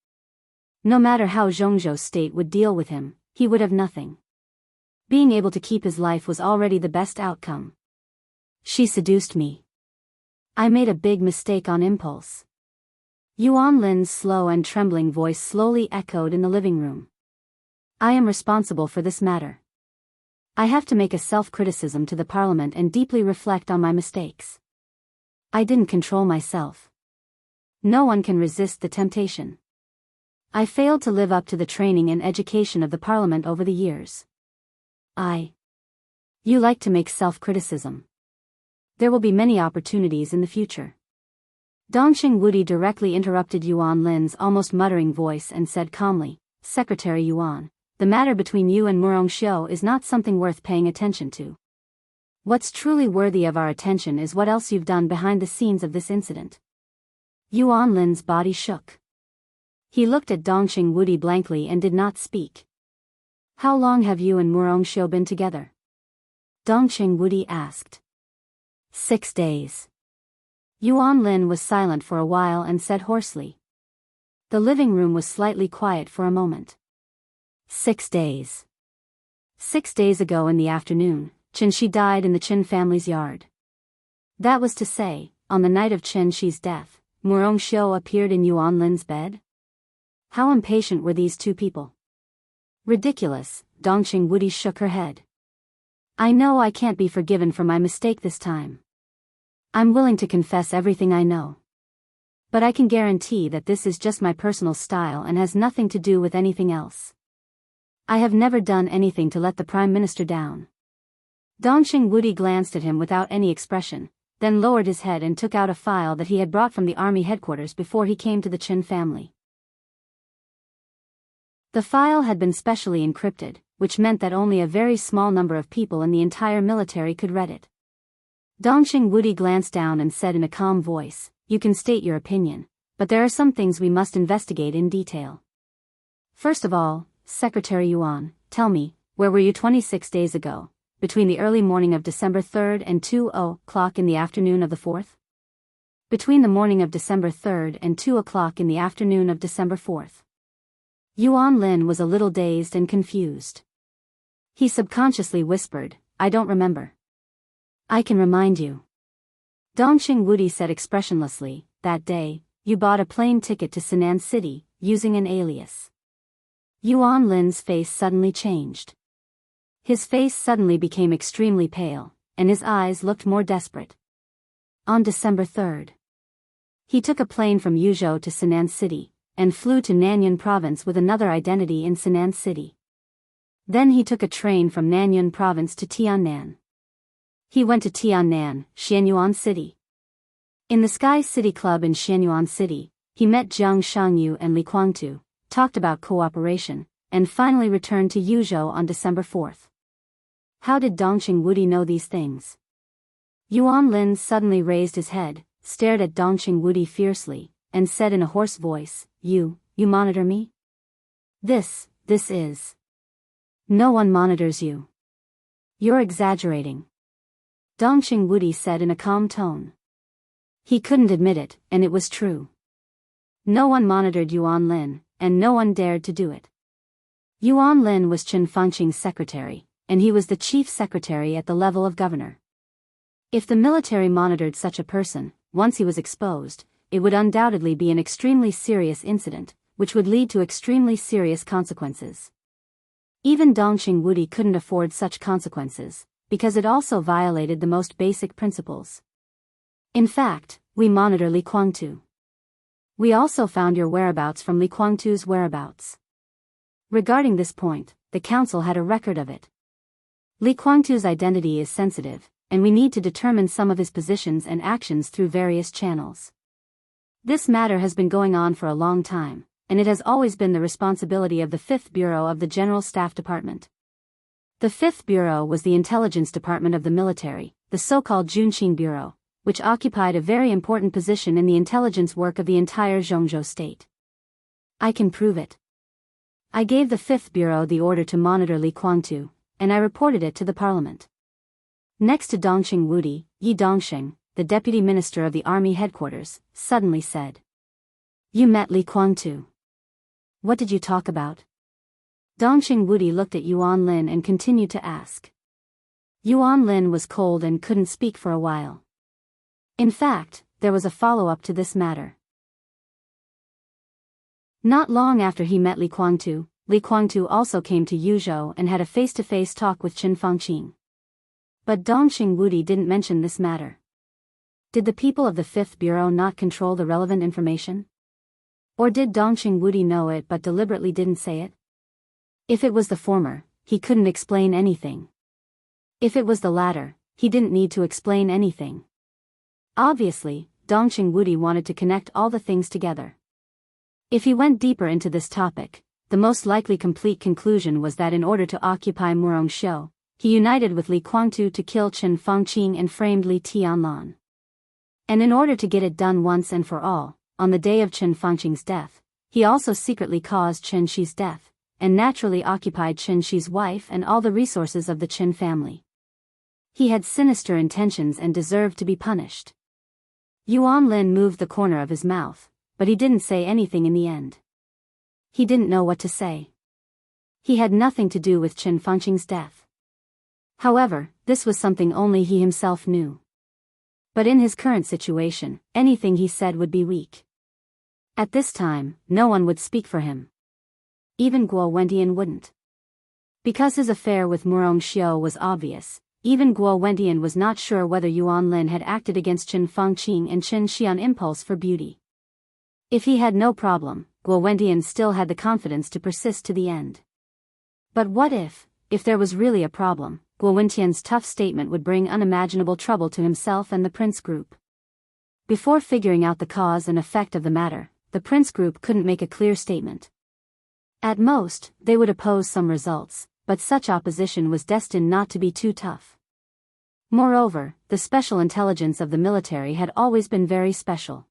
No matter how Zhongzhou's state would deal with him, he would have nothing. Being able to keep his life was already the best outcome. She seduced me. I made a big mistake on impulse. Yuan Lin's slow and trembling voice slowly echoed in the living room. I am responsible for this matter. I have to make a self-criticism to the parliament and deeply reflect on my mistakes. I didn't control myself. No one can resist the temptation. I failed to live up to the training and education of the parliament over the years. You like to make self-criticism. There will be many opportunities in the future. Dongqing Wudi directly interrupted Yuan Lin's almost muttering voice and said calmly, Secretary Yuan, the matter between you and Murongxiu is not something worth paying attention to. What's truly worthy of our attention is what else you've done behind the scenes of this incident. Yuan Lin's body shook. He looked at Dongqing Wudi blankly and did not speak. How long have you and Murongxiu been together? Dongqing Wudi asked. 6 days. Yuan Lin was silent for a while and said hoarsely. The living room was slightly quiet for a moment. 6 days. 6 days ago in the afternoon, Chen Shi died in the Qin family's yard. That was to say, on the night of Chen Shi's death, Murongxiu appeared in Yuan Lin's bed? How impatient were these two people? Ridiculous, Dongqing Wudi shook her head. I know I can't be forgiven for my mistake this time. I'm willing to confess everything I know. But I can guarantee that this is just my personal style and has nothing to do with anything else. I have never done anything to let the Prime Minister down. Dongqing Wudi glanced at him without any expression, then lowered his head and took out a file that he had brought from the army headquarters before he came to the Qin family. The file had been specially encrypted, which meant that only a very small number of people in the entire military could read it. Dongqing Wudi glanced down and said in a calm voice, You can state your opinion, but there are some things we must investigate in detail. First of all, Secretary Yuan, tell me, Where were you 26 days ago, between the early morning of December 3rd and 2:00 in the afternoon of the 4th? Between the morning of December 3rd and 2:00 in the afternoon of December 4th. Yuan Lin was a little dazed and confused. He subconsciously whispered, I don't remember. I can remind you. Dongxing Wudi said expressionlessly, that day, you bought a plane ticket to Sinan City, using an alias. Yuan Lin's face suddenly changed. His face suddenly became extremely pale, and his eyes looked more desperate. On December 3rd. He took a plane from Yuzhou to Sinan City, and flew to Nanyuan province with another identity in Sinan City. Then he took a train from Nanyuan province to Tiannan. He went to Tiannan, Xianyuan City. In the Sky City Club in Xianyuan City, he met Jiang Shangyu and Li Guangtu, talked about cooperation, and finally returned to Yuzhou on December 4th. How did Dongxing Wudi know these things? Yuan Lin suddenly raised his head, stared at Dongxing Wudi fiercely, and said in a hoarse voice, You monitor me? This is. No one monitors you. You're exaggerating. Dongxing Wudi said in a calm tone. He couldn't admit it, and it was true. No one monitored Yuan Lin, and no one dared to do it. Yuan Lin was Chen Fangqing's secretary, and he was the chief secretary at the level of governor. If the military monitored such a person, once he was exposed, it would undoubtedly be an extremely serious incident, which would lead to extremely serious consequences. Even Dongxing Wudi couldn't afford such consequences, because it also violated the most basic principles. In fact, we monitor Li Guangtu. We also found your whereabouts from Li Guangtu's whereabouts. Regarding this point, the council had a record of it. Li Guangtu's identity is sensitive, and we need to determine some of his positions and actions through various channels. This matter has been going on for a long time, and it has always been the responsibility of the 5th Bureau of the General Staff Department. The 5th Bureau was the intelligence department of the military, the so-called Junqing Bureau, which occupied a very important position in the intelligence work of the entire Zhongzhou state. I can prove it. I gave the 5th Bureau the order to monitor Li Guangtu, and I reported it to the parliament. Next to Dongxing Wudi, Yi Dongxing, the deputy minister of the army headquarters, suddenly said, You met Li Guangtu. What did you talk about? Dongxing Wudi looked at Yuan Lin and continued to ask. Yuan Lin was cold and couldn't speak for a while. In fact, there was a follow-up to this matter. Not long after he met Li Guangtu also came to Yuzhou and had a face-to-face talk with Chen Fangqing. But Dongxing Wudi didn't mention this matter. Did the people of the 5th Bureau not control the relevant information? Or did Dongxing Wudi know it but deliberately didn't say it? If it was the former, he couldn't explain anything. If it was the latter, he didn't need to explain anything. Obviously, Dongxing Wudi wanted to connect all the things together. If he went deeper into this topic, the most likely complete conclusion was that in order to occupy Murongxiu, he united with Li Guangtu to kill Chen Fangqing and framed Li Tianlan. And in order to get it done once and for all, on the day of Chen Fangqing's death, he also secretly caused Chen Shi's death, and naturally occupied Chen Shi's wife and all the resources of the Chen family. He had sinister intentions and deserved to be punished. Yuan Lin moved the corner of his mouth, but he didn't say anything in the end. He didn't know what to say. He had nothing to do with Chen Fangqing's death. However, this was something only he himself knew. But in his current situation, anything he said would be weak. At this time, no one would speak for him. Even Guo Wendian wouldn't. Because his affair with Murongxiu was obvious, even Guo Wendian was not sure whether Yuan Lin had acted against Chen Fangqing and Chen Shi on impulse for beauty. If he had no problem, Guo Wendian still had the confidence to persist to the end. But what if there was really a problem, Guo Wendian's tough statement would bring unimaginable trouble to himself and the Prince Group. Before figuring out the cause and effect of the matter, the Prince Group couldn't make a clear statement. At most, they would oppose some results, but such opposition was destined not to be too tough. Moreover, the special intelligence of the military had always been very special.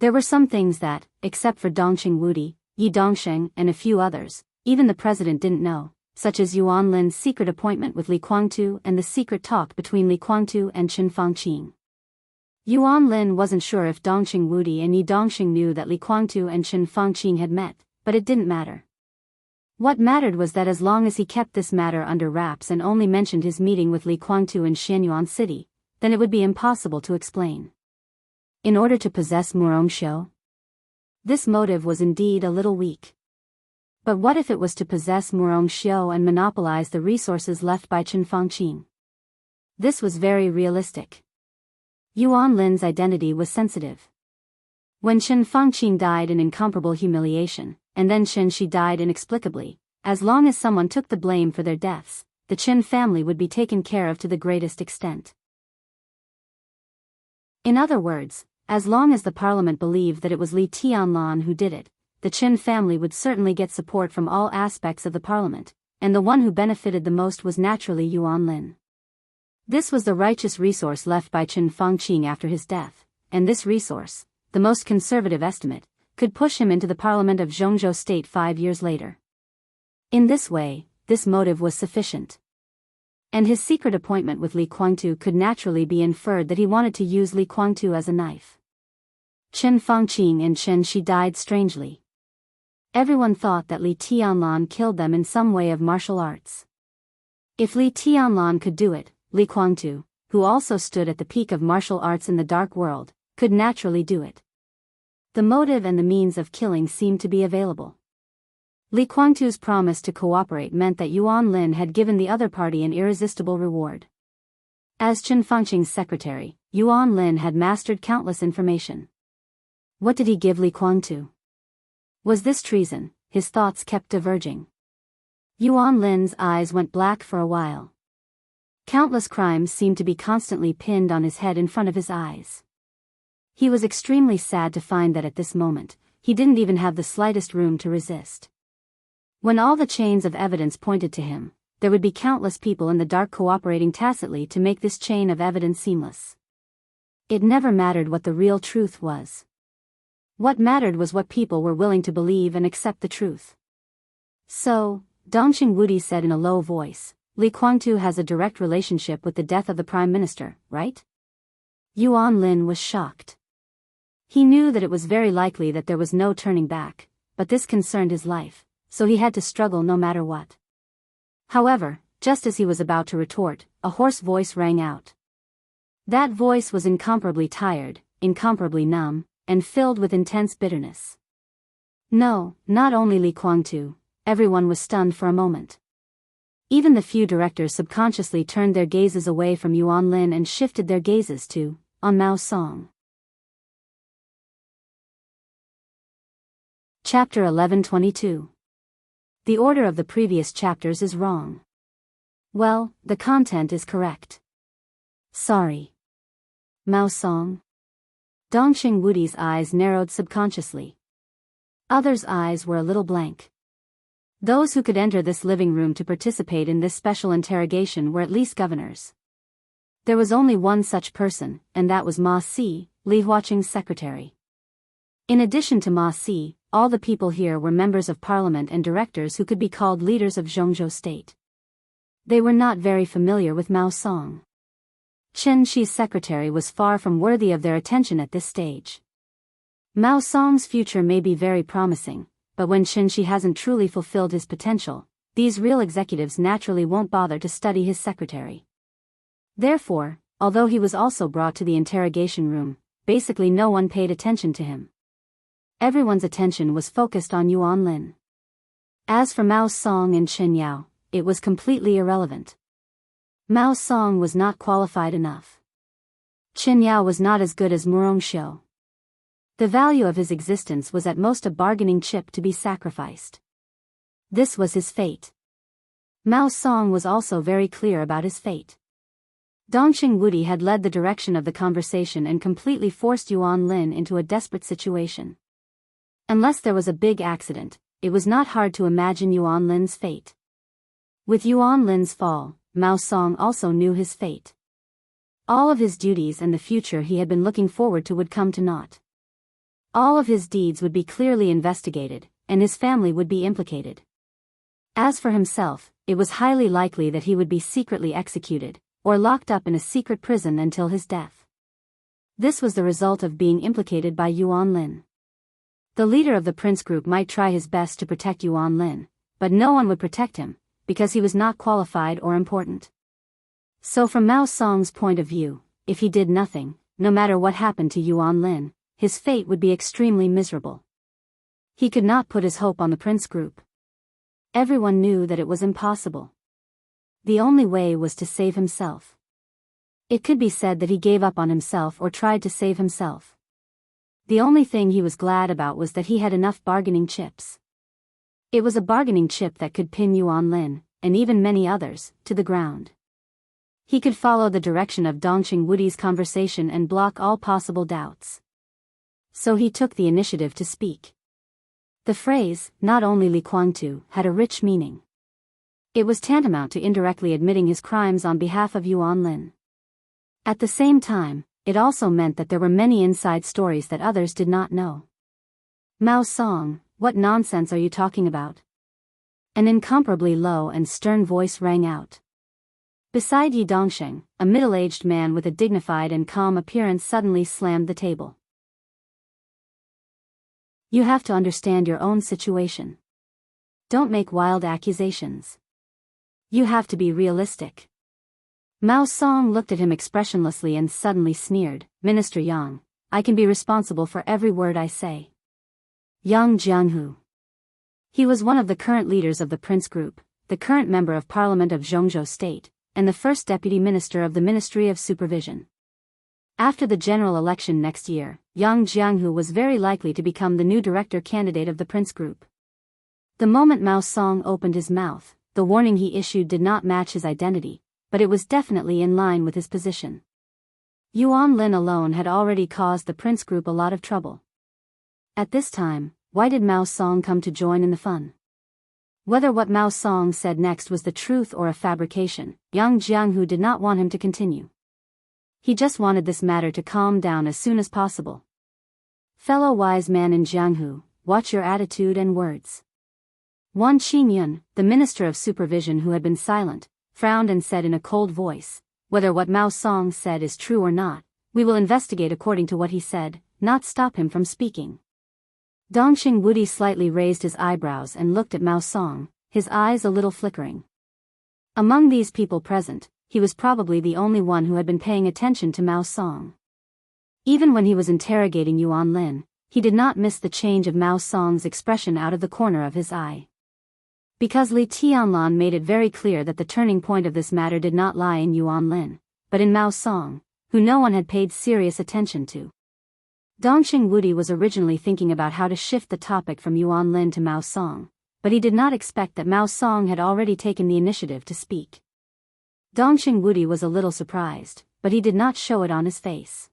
There were some things that, except for Dongxing Wudi, Yi Dongxing and a few others, even the president didn't know, such as Yuan Lin's secret appointment with Li Guangtu and the secret talk between Li Guangtu and Qin Fangqing. Yuan Lin wasn't sure if Dongqing Wudi and Yi Dongxing knew that Li Guangtu and Qin Fangqing had met, but it didn't matter. What mattered was that as long as he kept this matter under wraps and only mentioned his meeting with Li Guangtu in Xianyuan City, then it would be impossible to explain. In order to possess Murongxiu? This motive was indeed a little weak. But what if it was to possess Murongxiu and monopolize the resources left by Qin Fangqing? This was very realistic. Yuan Lin's identity was sensitive. When Qin Fangqing died in incomparable humiliation, and then Qin Shi died inexplicably, as long as someone took the blame for their deaths, the Qin family would be taken care of to the greatest extent. In other words, as long as the parliament believed that it was Li Tianlan who did it, the Qin family would certainly get support from all aspects of the parliament, and the one who benefited the most was naturally Yuan Lin. This was the righteous resource left by Qin Fangqing after his death, and this resource, the most conservative estimate, could push him into the parliament of Jianghu state 5 years later. In this way, this motive was sufficient. And his secret appointment with Li Guangtu could naturally be inferred that he wanted to use Li Guangtu as a knife. Qin Fangqing and Qin Shi died strangely. Everyone thought that Li Tianlan killed them in some way of martial arts. If Li Tianlan could do it, Li Guangtu, who also stood at the peak of martial arts in the dark world, could naturally do it. The motive and the means of killing seemed to be available. Li Guangtu's promise to cooperate meant that Yuan Lin had given the other party an irresistible reward. As Qin Fangqing's secretary, Yuan Lin had mastered countless information. What did he give Li Guangtu? Was this treason? His thoughts kept diverging. Yuan Lin's eyes went black for a while. Countless crimes seemed to be constantly pinned on his head in front of his eyes. He was extremely sad to find that at this moment, he didn't even have the slightest room to resist. When all the chains of evidence pointed to him, there would be countless people in the dark cooperating tacitly to make this chain of evidence seamless. It never mattered what the real truth was. What mattered was what people were willing to believe and accept the truth. So, Dongqing Wudi said in a low voice, Li Guangtu has a direct relationship with the death of the Prime Minister, right? Yuan Lin was shocked. He knew that it was very likely that there was no turning back, but this concerned his life, so he had to struggle no matter what. However, just as he was about to retort, a hoarse voice rang out. That voice was incomparably tired, incomparably numb, and filled with intense bitterness. No, not only Li Guangtu, everyone was stunned for a moment. Even the few directors subconsciously turned their gazes away from Yuan Lin and shifted their gazes to, on Mao Song. Chapter 1122. The order of the previous chapters is wrong. Well, the content is correct. Sorry. Mao Song. Dongqing Wudi's eyes narrowed subconsciously. Others' eyes were a little blank. Those who could enter this living room to participate in this special interrogation were at least governors. There was only one such person, and that was Ma Si, Li Huaqing's secretary. In addition to Ma Si, all the people here were members of parliament and directors who could be called leaders of Jianghu state. They were not very familiar with Mao Song. Qin Shi's secretary was far from worthy of their attention at this stage. Mao Song's future may be very promising, but when Qin Shi hasn't truly fulfilled his potential, these real executives naturally won't bother to study his secretary. Therefore, although he was also brought to the interrogation room, basically no one paid attention to him. Everyone's attention was focused on Yuan Lin. As for Mao Song and Chen Yao, it was completely irrelevant. Mao Song was not qualified enough. Chen Yao was not as good as Murongxiu. The value of his existence was at most a bargaining chip to be sacrificed. This was his fate. Mao Song was also very clear about his fate. Dongqing Wudi had led the direction of the conversation and completely forced Yuan Lin into a desperate situation. Unless there was a big accident, it was not hard to imagine Yuan Lin's fate. With Yuan Lin's fall, Mao Song also knew his fate. All of his duties and the future he had been looking forward to would come to naught. All of his deeds would be clearly investigated, and his family would be implicated. As for himself, it was highly likely that he would be secretly executed, or locked up in a secret prison until his death. This was the result of being implicated by Yuan Lin. The leader of the prince group might try his best to protect Yuan Lin, but no one would protect him, because he was not qualified or important. So from Mao Song's point of view, if he did nothing, no matter what happened to Yuan Lin, his fate would be extremely miserable. He could not put his hope on the prince group. Everyone knew that it was impossible. The only way was to save himself. It could be said that he gave up on himself or tried to save himself. The only thing he was glad about was that he had enough bargaining chips. It was a bargaining chip that could pin Yuan Lin, and even many others, to the ground. He could follow the direction of Dongqing Wudi's conversation and block all possible doubts. So he took the initiative to speak. The phrase, not only Li Kuangtu, had a rich meaning. It was tantamount to indirectly admitting his crimes on behalf of Yuan Lin. At the same time, it also meant that there were many inside stories that others did not know. Mao Song, what nonsense are you talking about? An incomparably low and stern voice rang out. Beside Yi Dongsheng, a middle-aged man with a dignified and calm appearance suddenly slammed the table. You have to understand your own situation. Don't make wild accusations. You have to be realistic. Mao Song looked at him expressionlessly and suddenly sneered, Minister Yang, I can be responsible for every word I say. Yang Jianghu. He was one of the current leaders of the Prince Group, the current member of Parliament of Zhongzhou State, and the first deputy minister of the Ministry of Supervision. After the general election next year, Yang Jianghu was very likely to become the new director candidate of the Prince Group. The moment Mao Song opened his mouth, the warning he issued did not match his identity, but it was definitely in line with his position. Yuan Lin alone had already caused the Prince Group a lot of trouble. At this time, why did Mao Song come to join in the fun? Whether what Mao Song said next was the truth or a fabrication, Yang Jianghu did not want him to continue. He just wanted this matter to calm down as soon as possible. Fellow wise man in Jianghu, watch your attitude and words. Wan Qingyun, the Minister of Supervision who had been silent, frowned and said in a cold voice, whether what Mao Song said is true or not, we will investigate according to what he said, not stop him from speaking. Dongqing Wudi slightly raised his eyebrows and looked at Mao Song, his eyes a little flickering. Among these people present, he was probably the only one who had been paying attention to Mao Song. Even when he was interrogating Yuan Lin, he did not miss the change of Mao Song's expression out of the corner of his eye. Because Li Tianlan made it very clear that the turning point of this matter did not lie in Yuan Lin, but in Mao Song, who no one had paid serious attention to. Dongqing Wudi was originally thinking about how to shift the topic from Yuan Lin to Mao Song, but he did not expect that Mao Song had already taken the initiative to speak. Dongqing Wudi was a little surprised, but he did not show it on his face.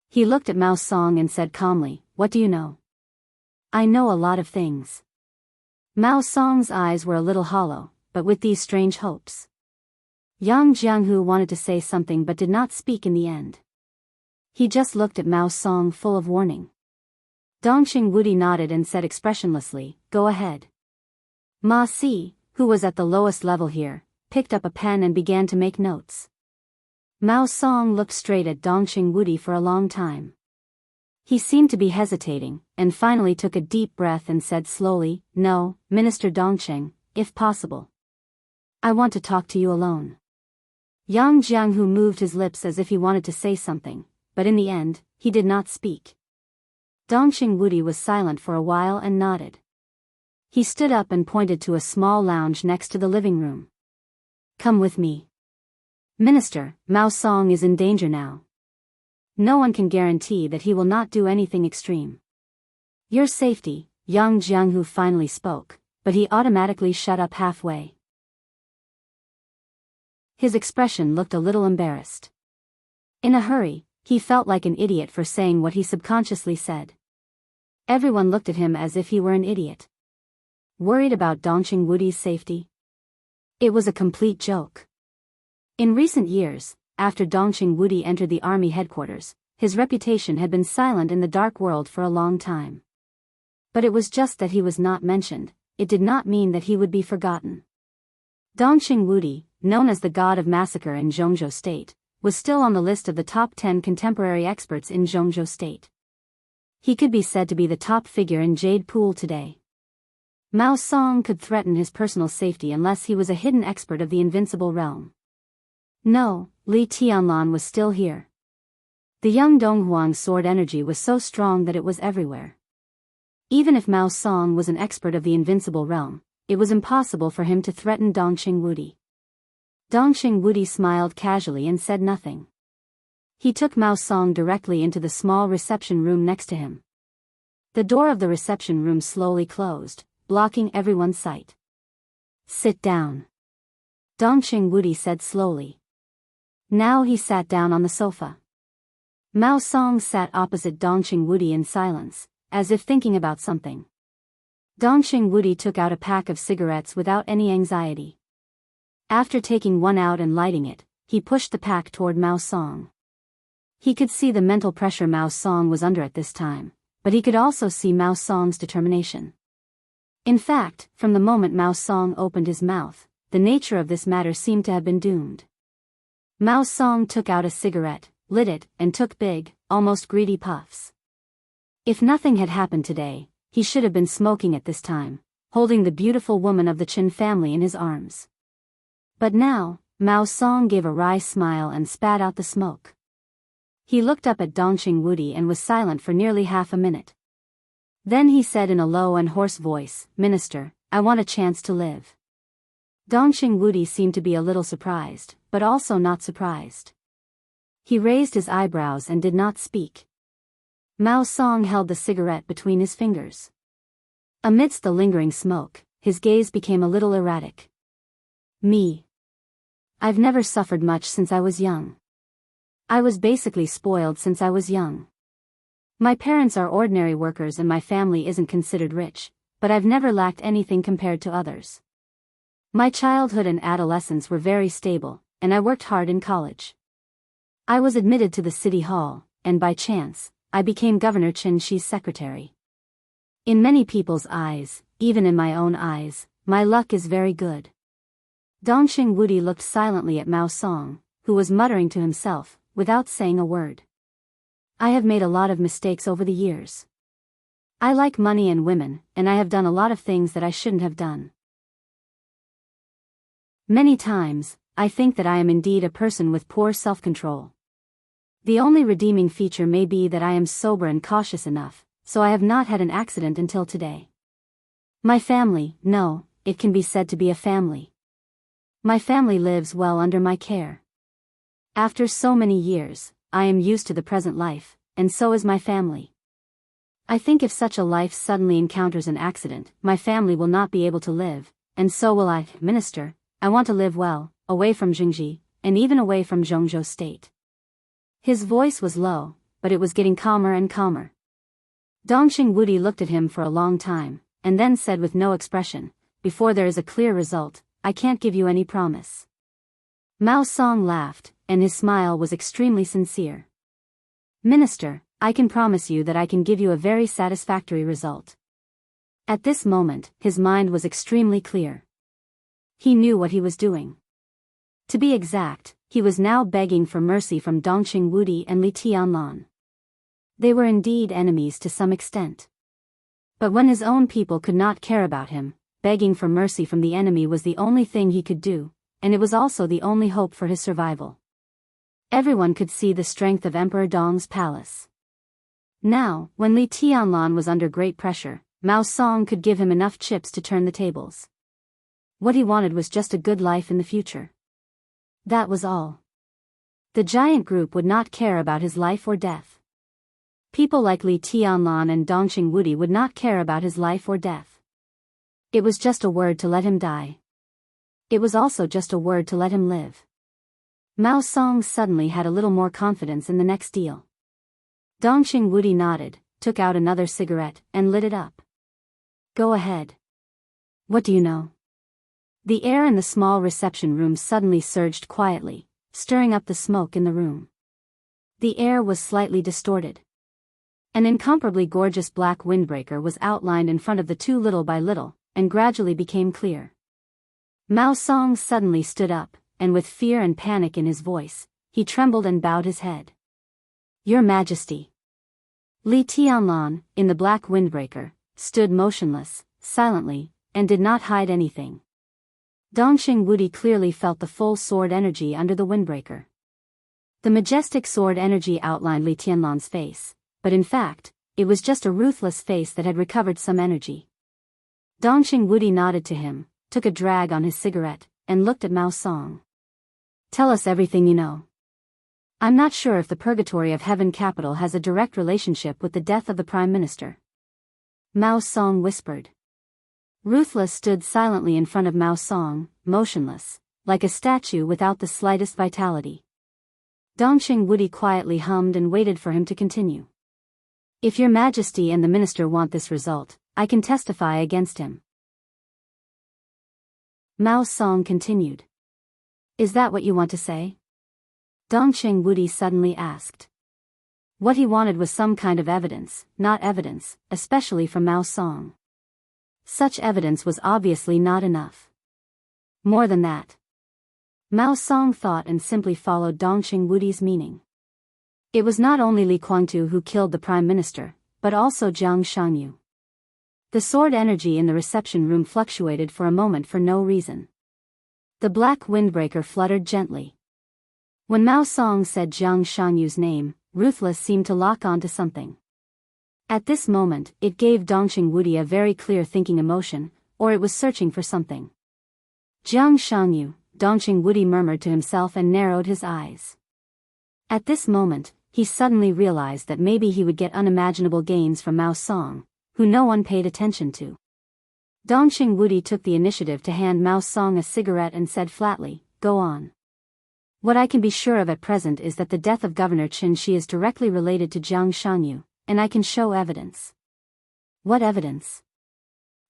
He looked at Mao Song and said calmly, what do you know? I know a lot of things. Mao Song's eyes were a little hollow, but with these strange hopes. Yang Jianghu wanted to say something but did not speak in the end. He just looked at Mao Song full of warning. Dongqing Wudi nodded and said expressionlessly, go ahead. Ma Si, who was at the lowest level here, picked up a pen and began to make notes. Mao Song looked straight at Dongqing Wudi for a long time. He seemed to be hesitating, and finally took a deep breath and said slowly, no, Minister Dongqing, if possible. I want to talk to you alone. Yang Jianghu moved his lips as if he wanted to say something, but in the end, he did not speak. Dongqing Wudi was silent for a while and nodded. He stood up and pointed to a small lounge next to the living room. Come with me. Minister, Mao Song is in danger now. No one can guarantee that he will not do anything extreme. Your safety, Yang Jianghu finally spoke, but he automatically shut up halfway. His expression looked a little embarrassed. In a hurry, he felt like an idiot for saying what he subconsciously said. Everyone looked at him as if he were an idiot. Worried about Dongqing Wudi's safety? It was a complete joke. In recent years, after Dongqing Wudi entered the army headquarters, his reputation had been silent in the dark world for a long time. But it was just that he was not mentioned, it did not mean that he would be forgotten. Dongqing Wudi, known as the god of massacre in Jianghu State, was still on the list of the top 10 contemporary experts in Jianghu State. He could be said to be the top figure in Jade Pool today. Mao Song could threaten his personal safety unless he was a hidden expert of the invincible realm. No, Li Tianlan was still here. The young Donghuang's sword energy was so strong that it was everywhere. Even if Mao Song was an expert of the invincible realm, it was impossible for him to threaten Dongqing Wudi. Dongqing Wudi smiled casually and said nothing. He took Mao Song directly into the small reception room next to him. The door of the reception room slowly closed, blocking everyone's sight. Sit down, Dongqing Wudi said slowly. Now he sat down on the sofa. Mao Song sat opposite Dongqing Wudi in silence, as if thinking about something. Dongqing Wudi took out a pack of cigarettes without any anxiety. After taking one out and lighting it, he pushed the pack toward Mao Song. He could see the mental pressure Mao Song was under at this time, but he could also see Mao Song's determination. In fact, from the moment Mao Song opened his mouth, the nature of this matter seemed to have been doomed. Mao Song took out a cigarette, lit it, and took big, almost greedy puffs. If nothing had happened today, he should have been smoking at this time, holding the beautiful woman of the Qin family in his arms. But now, Mao Song gave a wry smile and spat out the smoke. He looked up at Dongqing Wudi and was silent for nearly half a minute. Then he said in a low and hoarse voice, "Minister, I want a chance to live." Dongqing Wudi seemed to be a little surprised, but also not surprised. He raised his eyebrows and did not speak. Mao Song held the cigarette between his fingers. Amidst the lingering smoke, his gaze became a little erratic. Me. I've never suffered much since I was young. I was basically spoiled since I was young. My parents are ordinary workers and my family isn't considered rich, but I've never lacked anything compared to others. My childhood and adolescence were very stable, and I worked hard in college. I was admitted to the city hall, and by chance, I became Governor Qin Shi's secretary. In many people's eyes, even in my own eyes, my luck is very good. Dongqing Wudi looked silently at Mao Song, who was muttering to himself, without saying a word. I have made a lot of mistakes over the years. I like money and women, and I have done a lot of things that I shouldn't have done. Many times, I think that I am indeed a person with poor self-control. The only redeeming feature may be that I am sober and cautious enough, so I have not had an accident until today. My family, no, it can be said to be a family. My family lives well under my care. After so many years, I am used to the present life, and so is my family. I think if such a life suddenly encounters an accident, my family will not be able to live, and so will I. Minister, I want to live well, away from Jianghu, and even away from Jianghu State. His voice was low, but it was getting calmer and calmer. Dongqing Wudi looked at him for a long time, and then said with no expression, "Before there is a clear result, I can't give you any promise." Mao Song laughed, and his smile was extremely sincere. "Minister, I can promise you that I can give you a very satisfactory result." At this moment, his mind was extremely clear. He knew what he was doing. To be exact, he was now begging for mercy from Dongqing Wudi and Li Tianlan. They were indeed enemies to some extent. But when his own people could not care about him, begging for mercy from the enemy was the only thing he could do, and it was also the only hope for his survival. Everyone could see the strength of Emperor Dong's palace. Now, when Li Tianlan was under great pressure, Mao Song could give him enough chips to turn the tables. What he wanted was just a good life in the future. That was all. The giant group would not care about his life or death. People like Li Tianlan and Dongqing Wudi would not care about his life or death. It was just a word to let him die. It was also just a word to let him live. Mao Song suddenly had a little more confidence in the next deal. Dongqing Wudi nodded, took out another cigarette, and lit it up. "Go ahead. What do you know?" The air in the small reception room suddenly surged quietly, stirring up the smoke in the room. The air was slightly distorted. An incomparably gorgeous black windbreaker was outlined in front of the two little by little, and gradually became clear. Mao Song suddenly stood up, and with fear and panic in his voice, he trembled and bowed his head. Your Majesty. Li Tianlan, in the black windbreaker, stood motionless, silently, and did not hide anything. Dongxing Wudi clearly felt the full sword energy under the windbreaker. The majestic sword energy outlined Li Tianlan's face, but in fact, it was just a ruthless face that had recovered some energy. Dongxing Wudi nodded to him, took a drag on his cigarette, and looked at Mao Song. Tell us everything you know. I'm not sure if the Purgatory of Heaven capital has a direct relationship with the death of the Prime Minister. Mao Song whispered. Ruthless stood silently in front of Mao Song, motionless, like a statue without the slightest vitality. Dongxing Wudi quietly hummed and waited for him to continue. If Your Majesty and the Minister want this result, I can testify against him. Mao Song continued. Is that what you want to say? Dongxing Wudi suddenly asked. What he wanted was some kind of evidence, not evidence, especially from Mao Song. Such evidence was obviously not enough. More than that. Mao Song thought and simply followed Dongxing Wudi's meaning. It was not only Li Guangtu who killed the Prime Minister, but also Jiang Shangyu. The sword energy in the reception room fluctuated for a moment for no reason. The black windbreaker fluttered gently. When Mao Song said Jiang Shangyu's name, Ruthless seemed to lock on to something. At this moment, it gave Dongxing Wudi a very clear thinking emotion, or it was searching for something. Jiang Shangyu, Dongxing Wudi murmured to himself and narrowed his eyes. At this moment, he suddenly realized that maybe he would get unimaginable gains from Mao Song, who no one paid attention to. Dongxing Wudi took the initiative to hand Mao Song a cigarette and said flatly, Go on. What I can be sure of at present is that the death of Governor Qin Shi is directly related to Jiang Shangyu, and I can show evidence. What evidence?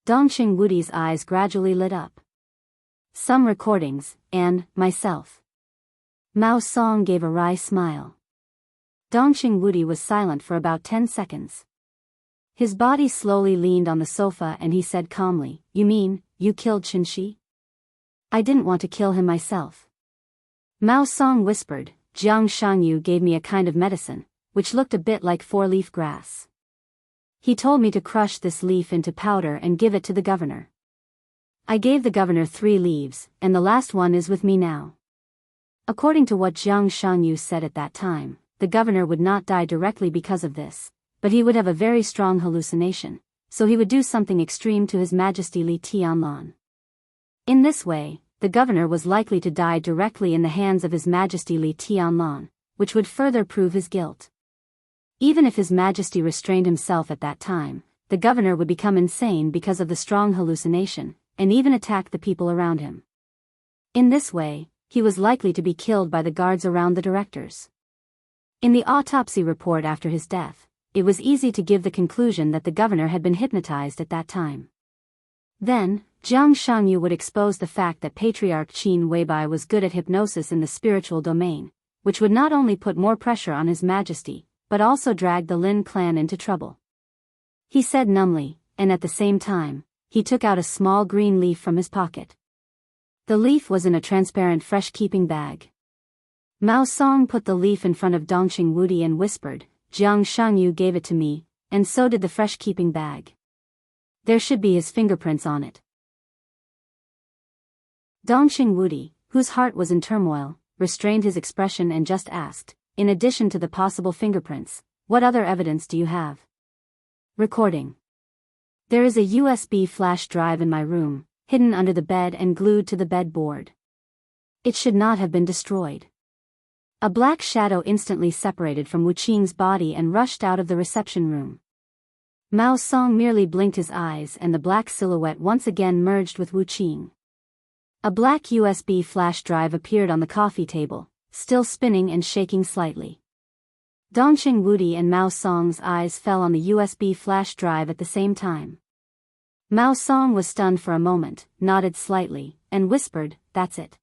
Dongxing Wudi's eyes gradually lit up. Some recordings, and myself. Mao Song gave a wry smile. Dongxing Wudi was silent for about 10 seconds. His body slowly leaned on the sofa and he said calmly, You mean, you killed Qin Shi? I didn't want to kill him myself. Mao Song whispered, Jiang Shangyu gave me a kind of medicine, which looked a bit like four-leaf grass. He told me to crush this leaf into powder and give it to the governor. I gave the governor 3 leaves, and the last one is with me now. According to what Jiang Shangyu said at that time, the governor would not die directly because of this, but he would have a very strong hallucination, so he would do something extreme to His Majesty Li Tianlan. In this way, the governor was likely to die directly in the hands of His Majesty Li Tianlan, which would further prove his guilt. Even if His Majesty restrained himself at that time, the governor would become insane because of the strong hallucination, and even attack the people around him. In this way, he was likely to be killed by the guards around the directors. In the autopsy report after his death, it was easy to give the conclusion that the governor had been hypnotized at that time. Then, Jiang Shangyu would expose the fact that Patriarch Qin Weibai was good at hypnosis in the spiritual domain, which would not only put more pressure on His Majesty, but also drag the Lin clan into trouble. He said numbly, and at the same time, he took out a small green leaf from his pocket. The leaf was in a transparent fresh-keeping bag. Mao Song put the leaf in front of Dongxing Wudi and whispered, Jiang Shangyu gave it to me, and so did the fresh-keeping bag. There should be his fingerprints on it. Dongxing Wudi, whose heart was in turmoil, restrained his expression and just asked, in addition to the possible fingerprints, what other evidence do you have? Recording. There is a USB flash drive in my room, hidden under the bed and glued to the bed board. It should not have been destroyed. A black shadow instantly separated from Wu Qing's body and rushed out of the reception room. Mao Song merely blinked his eyes and the black silhouette once again merged with Wu Qing. A black USB flash drive appeared on the coffee table, still spinning and shaking slightly. Dongxing Wudi and Mao Song's eyes fell on the USB flash drive at the same time. Mao Song was stunned for a moment, nodded slightly, and whispered, That's it.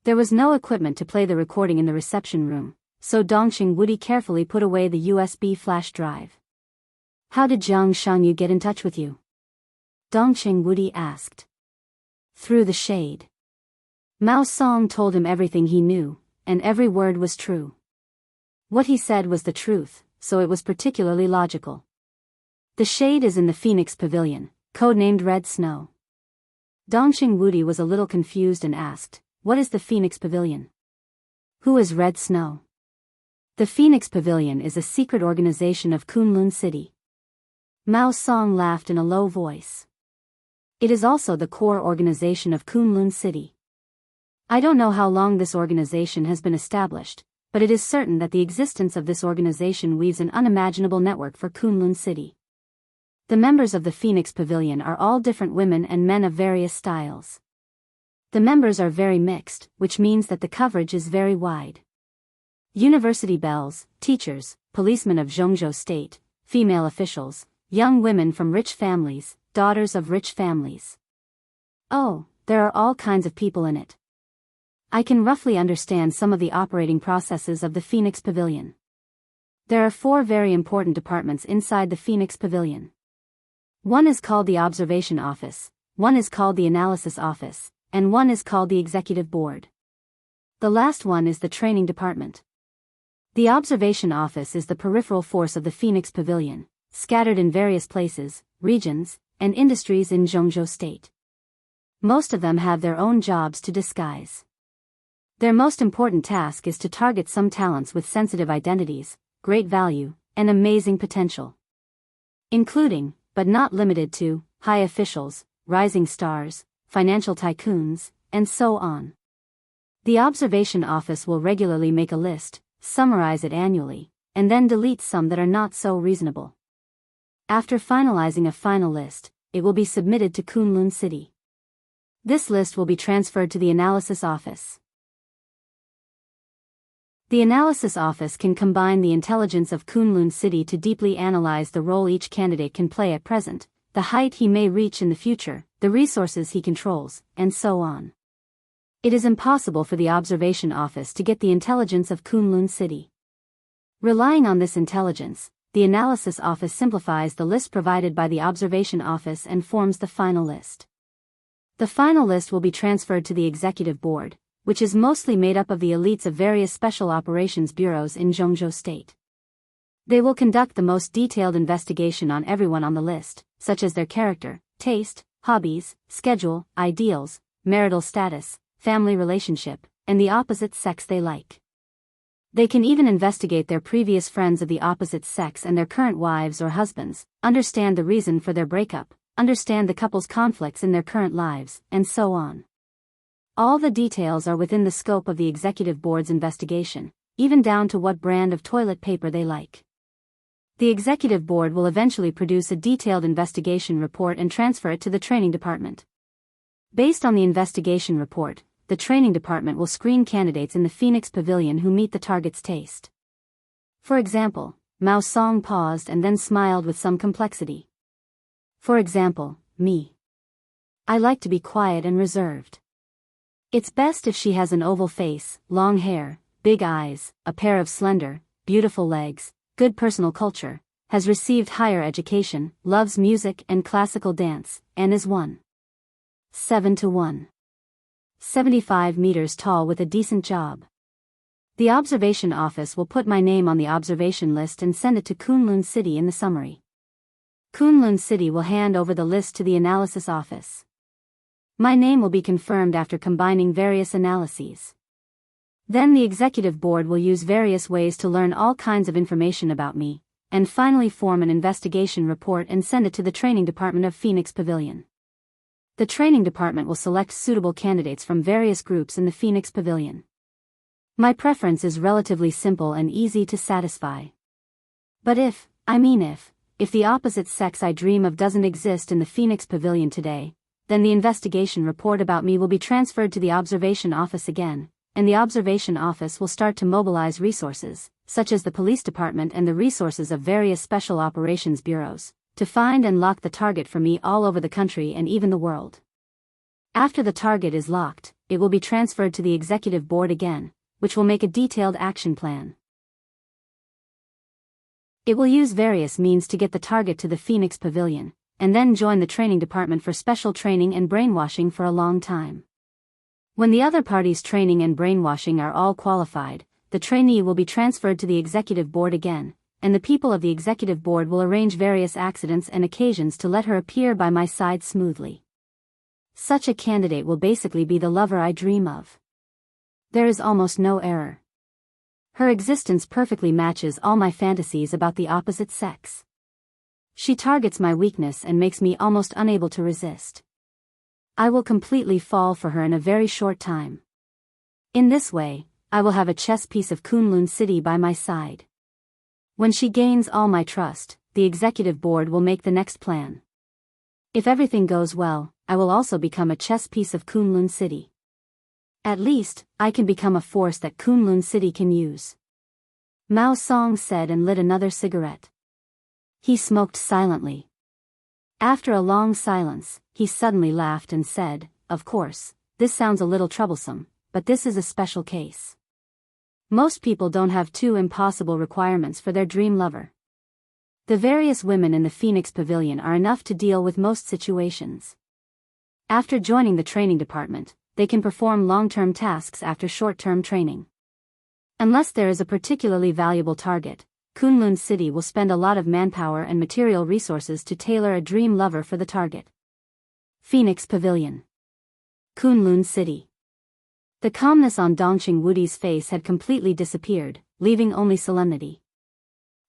There was no equipment to play the recording in the reception room, so Dongxing Wudi carefully put away the USB flash drive. How did Jiang Shangyu get in touch with you? Dongxing Wudi asked. through the shade. Mao Song told him everything he knew, and every word was true. What he said was the truth, so it was particularly logical. The shade is in the Phoenix Pavilion, codenamed Red Snow. Dongxing Wudi was a little confused and asked, "What is the Phoenix Pavilion? Who is Red Snow?" The Phoenix Pavilion is a secret organization of Kunlun City. Mao Song laughed in a low voice. It is also the core organization of Kunlun City. I don't know how long this organization has been established, but it is certain that the existence of this organization weaves an unimaginable network for Kunlun City. The members of the Phoenix Pavilion are all different women and men of various styles. The members are very mixed, which means that the coverage is very wide. University belles, teachers, policemen of Jianghu State, female officials, young women from rich families, daughters of rich families. Oh, there are all kinds of people in it. I can roughly understand some of the operating processes of the Phoenix Pavilion. There are 4 very important departments inside the Phoenix Pavilion. One is called the Observation Office, one is called the Analysis Office, and one is called the Executive Board. The last one is the Training Department. The Observation Office is the peripheral force of the Phoenix Pavilion, scattered in various places, regions, and industries in Jianghu State. Most of them have their own jobs to disguise. Their most important task is to target some talents with sensitive identities, great value, and amazing potential. Including, but not limited to, high officials, rising stars, financial tycoons, and so on. The Observation Office will regularly make a list, summarize it annually, and then delete some that are not so reasonable. After finalizing a final list, it will be submitted to Kunlun City. This list will be transferred to the Analysis Office. The Analysis Office can combine the intelligence of Kunlun City to deeply analyze the role each candidate can play at present, the height he may reach in the future, the resources he controls, and so on. It is impossible for the Observation Office to get the intelligence of Kunlun City. Relying on this intelligence, the Analysis Office simplifies the list provided by the Observation Office and forms the final list. The final list will be transferred to the Executive Board, which is mostly made up of the elites of various special operations bureaus in Jianghu State. They will conduct the most detailed investigation on everyone on the list, such as their character, taste, hobbies, schedule, ideals, marital status, family relationship, and the opposite sex they like. They can even investigate their previous friends of the opposite sex and their current wives or husbands, understand the reason for their breakup, understand the couple's conflicts in their current lives, and so on. All the details are within the scope of the Executive Board's investigation, even down to what brand of toilet paper they like. The Executive Board will eventually produce a detailed investigation report and transfer it to the Training Department. Based on the investigation report, the Training Department will screen candidates in the Phoenix Pavilion who meet the target's taste. For example, Mao Song paused and then smiled with some complexity. For example, me. I like to be quiet and reserved. It's best if she has an oval face, long hair, big eyes, a pair of slender, beautiful legs, good personal culture, has received higher education, loves music and classical dance, and is 1.7 to 1.75 meters tall with a decent job. The Observation Office will put my name on the observation list and send it to Kunlun City in the summary. Kunlun City will hand over the list to the Analysis Office. My name will be confirmed after combining various analyses. Then the Executive Board will use various ways to learn all kinds of information about me, and finally form an investigation report and send it to the Training Department of Phoenix Pavilion. The Training Department will select suitable candidates from various groups in the Phoenix Pavilion. My preference is relatively simple and easy to satisfy. But if the opposite sex I dream of doesn't exist in the Phoenix Pavilion today, then the investigation report about me will be transferred to the Observation Office again, and the Observation Office will start to mobilize resources, such as the police department and the resources of various special operations bureaus, to find and lock the target for me all over the country and even the world. After the target is locked, it will be transferred to the Executive Board again, which will make a detailed action plan. It will use various means to get the target to the Phoenix Pavilion, and then join the training department for special training and brainwashing for a long time. When the other party's training and brainwashing are all qualified, the trainee will be transferred to the executive board again, and the people of the executive board will arrange various accidents and occasions to let her appear by my side smoothly. Such a candidate will basically be the lover I dream of. There is almost no error. Her existence perfectly matches all my fantasies about the opposite sex. She targets my weakness and makes me almost unable to resist. I will completely fall for her in a very short time. In this way, I will have a chess piece of Kunlun City by my side. When she gains all my trust, the executive board will make the next plan. If everything goes well, I will also become a chess piece of Kunlun City. At least, I can become a force that Kunlun City can use. Mao Song said and lit another cigarette. He smoked silently. After a long silence, he suddenly laughed and said, "Of course, this sounds a little troublesome, but this is a special case. Most people don't have two impossible requirements for their dream lover. The various women in the Phoenix Pavilion are enough to deal with most situations. After joining the training department, they can perform long-term tasks after short-term training. Unless there is a particularly valuable target, Kunlun City will spend a lot of manpower and material resources to tailor a dream lover for the target." Phoenix Pavilion. Kunlun City. The calmness on Dongqing Wudi's face had completely disappeared, leaving only solemnity.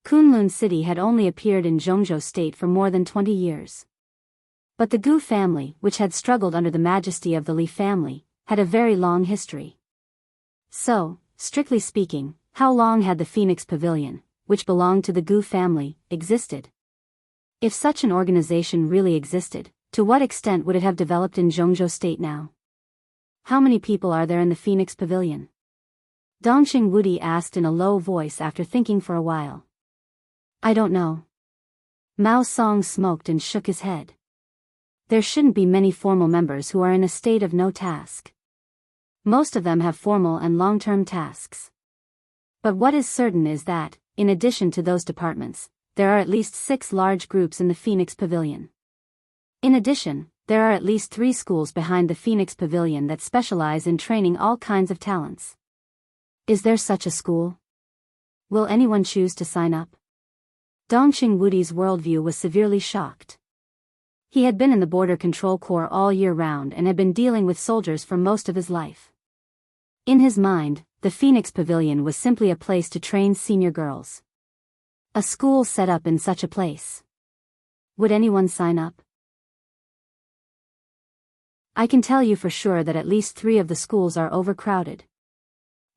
Kunlun City had only appeared in Jianghu State for more than 20 years. But the Gu family, which had struggled under the majesty of the Li family, had a very long history. So, strictly speaking, how long had the Phoenix Pavilion, which belonged to the Gu family, existed? If such an organization really existed, to what extent would it have developed in Jianghu State now? How many people are there in the Phoenix Pavilion? Dongqing Wudi asked in a low voice after thinking for a while. I don't know. Mao Song smoked and shook his head. There shouldn't be many formal members who are in a state of no task. Most of them have formal and long-term tasks. But what is certain is that, in addition to those departments, there are at least 6 large groups in the Phoenix Pavilion. In addition, there are at least 3 schools behind the Phoenix Pavilion that specialize in training all kinds of talents. Is there such a school? Will anyone choose to sign up? Dongqing Wudi's worldview was severely shocked. He had been in the Border Control Corps all year round and had been dealing with soldiers for most of his life. In his mind, the Phoenix Pavilion was simply a place to train senior girls. A school set up in such a place. Would anyone sign up? I can tell you for sure that at least 3 of the schools are overcrowded.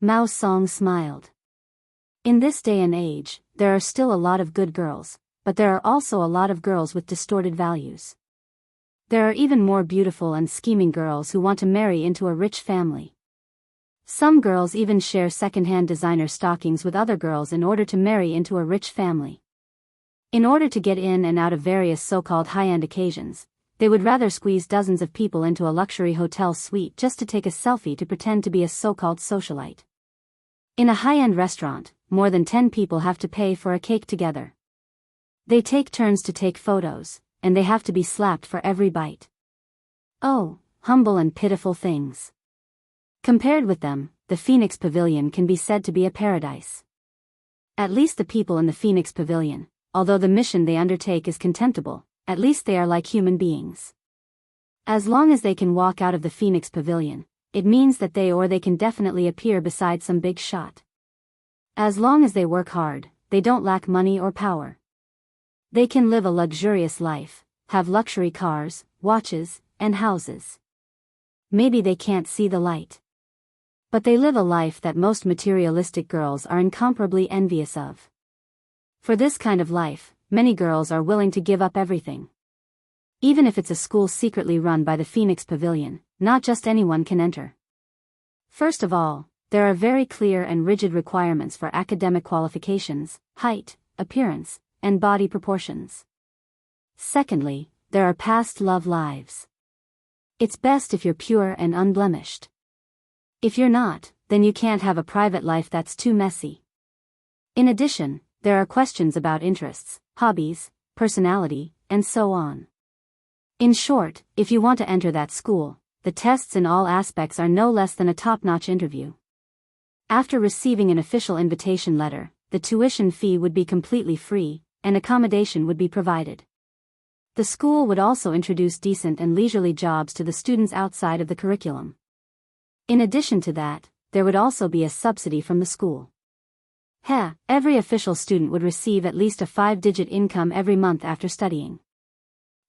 Mao Song smiled. In this day and age, there are still a lot of good girls, but there are also a lot of girls with distorted values. There are even more beautiful and scheming girls who want to marry into a rich family. Some girls even share second-hand designer stockings with other girls in order to marry into a rich family. In order to get in and out of various so-called high-end occasions, they would rather squeeze dozens of people into a luxury hotel suite just to take a selfie to pretend to be a so-called socialite. In a high-end restaurant, more than 10 people have to pay for a cake together. They take turns to take photos, and they have to be slapped for every bite. Oh, humble and pitiful things. Compared with them, the Phoenix Pavilion can be said to be a paradise. At least the people in the Phoenix Pavilion, although the mission they undertake is contemptible, at least they are like human beings. As long as they can walk out of the Phoenix Pavilion, it means that they can definitely appear beside some big shot. As long as they work hard, they don't lack money or power. They can live a luxurious life, have luxury cars, watches, and houses. Maybe they can't see the light. But they live a life that most materialistic girls are incomparably envious of. For this kind of life, many girls are willing to give up everything. Even if it's a school secretly run by the Phoenix Pavilion, not just anyone can enter. First of all, there are very clear and rigid requirements for academic qualifications, height, appearance, and body proportions. Secondly, there are past love lives. It's best if you're pure and unblemished. If you're not, then you can't have a private life that's too messy. In addition, there are questions about interests, hobbies, personality, and so on. In short, if you want to enter that school, the tests in all aspects are no less than a top-notch interview. After receiving an official invitation letter, the tuition fee would be completely free, and accommodation would be provided. The school would also introduce decent and leisurely jobs to the students outside of the curriculum. In addition to that, there would also be a subsidy from the school. Every official student would receive at least a 5-digit income every month after studying.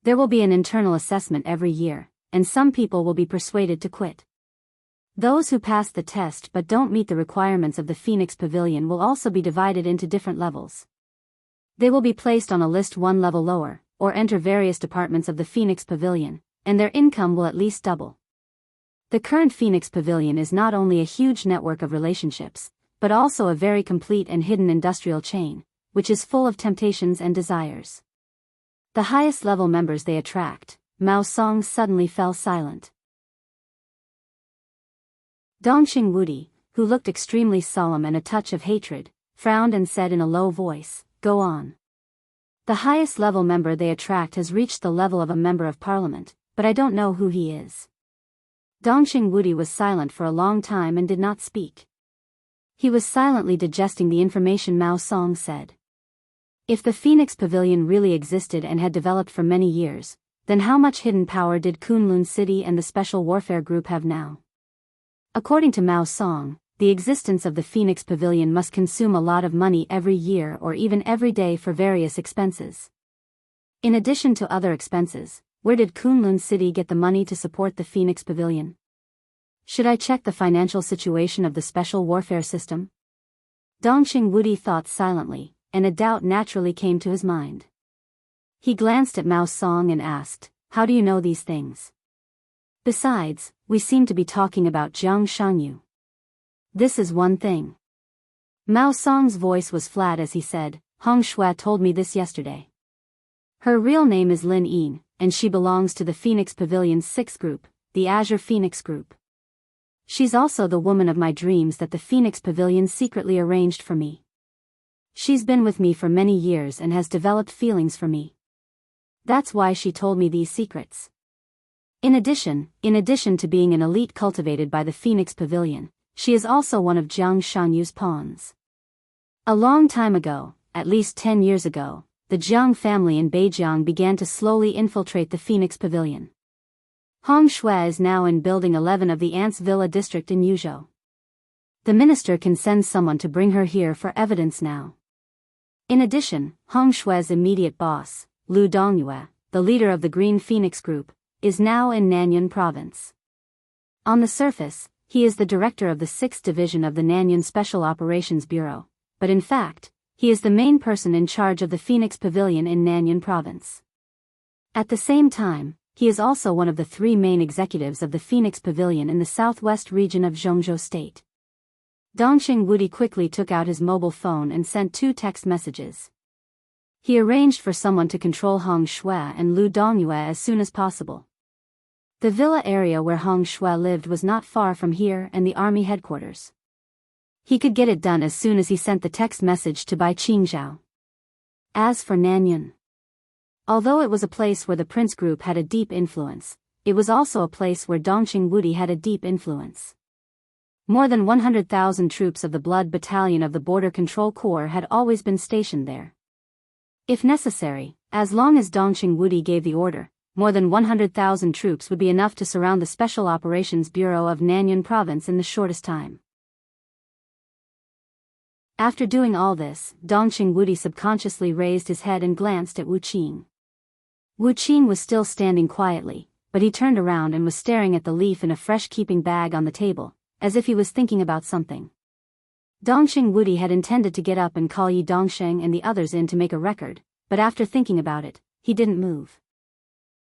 There will be an internal assessment every year, and some people will be persuaded to quit. Those who pass the test but don't meet the requirements of the Phoenix Pavilion will also be divided into different levels. They will be placed on a list one level lower, or enter various departments of the Phoenix Pavilion, and their income will at least double. The current Phoenix Pavilion is not only a huge network of relationships, but also a very complete and hidden industrial chain, which is full of temptations and desires. The highest level members they attract. Mao Song suddenly fell silent. Dongxing Wudi, who looked extremely solemn and a touch of hatred, frowned and said in a low voice, "Go on. The highest level member they attract has reached the level of a member of parliament, but I don't know who he is." Dongxing Wudi was silent for a long time and did not speak. He was silently digesting the information Mao Song said. If the Phoenix Pavilion really existed and had developed for many years, then how much hidden power did Kunlun City and the Special Warfare Group have now? According to Mao Song, the existence of the Phoenix Pavilion must consume a lot of money every year or even every day for various expenses. In addition to other expenses, where did Kunlun City get the money to support the Phoenix Pavilion? Should I check the financial situation of the Special Warfare System? Dongxing Wudi thought silently, and a doubt naturally came to his mind. He glanced at Mao Song and asked, "How do you know these things? Besides, we seem to be talking about Jianghu. This is one thing." Mao Song's voice was flat as he said, "Hong Shui told me this yesterday. Her real name is Lin Yin, and she belongs to the Phoenix Pavilion's 6th group, the Azure Phoenix Group. She's also the woman of my dreams that the Phoenix Pavilion secretly arranged for me. She's been with me for many years and has developed feelings for me. That's why she told me these secrets. In addition to being an elite cultivated by the Phoenix Pavilion, she is also one of Jiang Shanyu's pawns. A long time ago, at least 10 years ago, the Jiang family in Beijiang began to slowly infiltrate the Phoenix Pavilion. Hong Shui is now in Building 11 of the Ants Villa district in Yuzhou. The minister can send someone to bring her here for evidence now. In addition, Hong Shui's immediate boss, Lu Dongyue, the leader of the Green Phoenix Group, is now in Nanyuan Province. On the surface, he is the director of the 6th Division of the Nanyuan Special Operations Bureau, but in fact, he is the main person in charge of the Phoenix Pavilion in Nanyuan Province. At the same time, he is also one of the 3 main executives of the Phoenix Pavilion in the southwest region of Zhongzhou State. Dongxing Wudi quickly took out his mobile phone and sent 2 text messages. He arranged for someone to control Hong Shui and Lu Dongyue as soon as possible. The villa area where Hong Shui lived was not far from here and the army headquarters. He could get it done as soon as he sent the text message to Bai Qingzhao. As for Nanyuan, although it was a place where the Prince Group had a deep influence, it was also a place where Dongxing Wudi had a deep influence. More than 100,000 troops of the Blood Battalion of the Border Control Corps had always been stationed there. If necessary, as long as Dongxing Wudi gave the order, more than 100,000 troops would be enough to surround the Special Operations Bureau of Nanyuan Province in the shortest time. After doing all this, Dongxing Wudi subconsciously raised his head and glanced at Wu Qing. Wu Qing was still standing quietly, but he turned around and was staring at the leaf in a fresh keeping bag on the table, as if he was thinking about something. Dongxing Wudi had intended to get up and call Yi Dongsheng and the others in to make a record, but after thinking about it, he didn't move.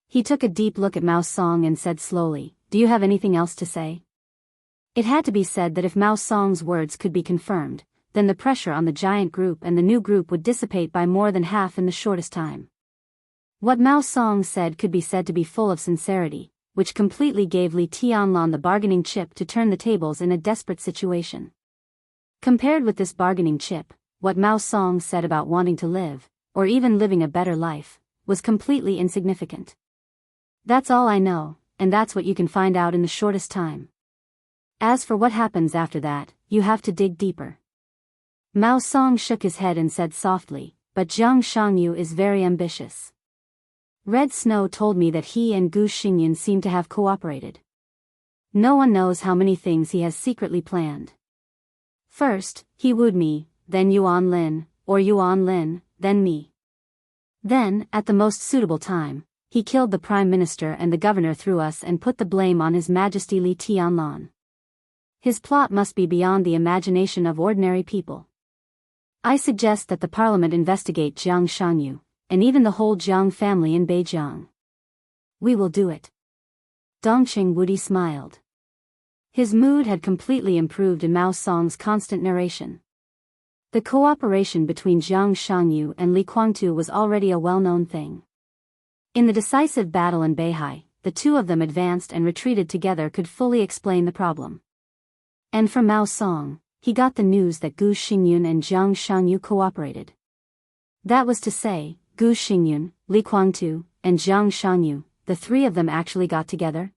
He took a deep look at Mao Song and said slowly, "Do you have anything else to say?" It had to be said that if Mao Song's words could be confirmed, then the pressure on the giant group and the new group would dissipate by more than half in the shortest time. What Mao Song said could be said to be full of sincerity, which completely gave Li Tianlan the bargaining chip to turn the tables in a desperate situation. Compared with this bargaining chip, what Mao Song said about wanting to live, or even living a better life, was completely insignificant. That's all I know, and that's what you can find out in the shortest time. As for what happens after that, you have to dig deeper. Mao Song shook his head and said softly, but Jiang Shangyu is very ambitious. Red Snow told me that he and Gu Xingyan seem to have cooperated. No one knows how many things he has secretly planned. First, he wooed me, then Yuan Lin, or Yuan Lin, then me. Then, at the most suitable time, he killed the Prime Minister and the Governor through us and put the blame on His Majesty Li Tianlan. His plot must be beyond the imagination of ordinary people. I suggest that the Parliament investigate Jiang Shangyu, and even the whole Jiang family in Beijiang. We will do it. Dongqing Wudi smiled. His mood had completely improved in Mao Song's constant narration. The cooperation between Jiang Shangyu and Li Guangtu was already a well-known thing. In the decisive battle in Beihai, the two of them advanced and retreated together could fully explain the problem. And from Mao Song, he got the news that Gu Xingyan and Jiang Shangyu cooperated. That was to say, Gu Xingyan, Li Guangtu, and Jiang Shangyu, the three of them actually got together?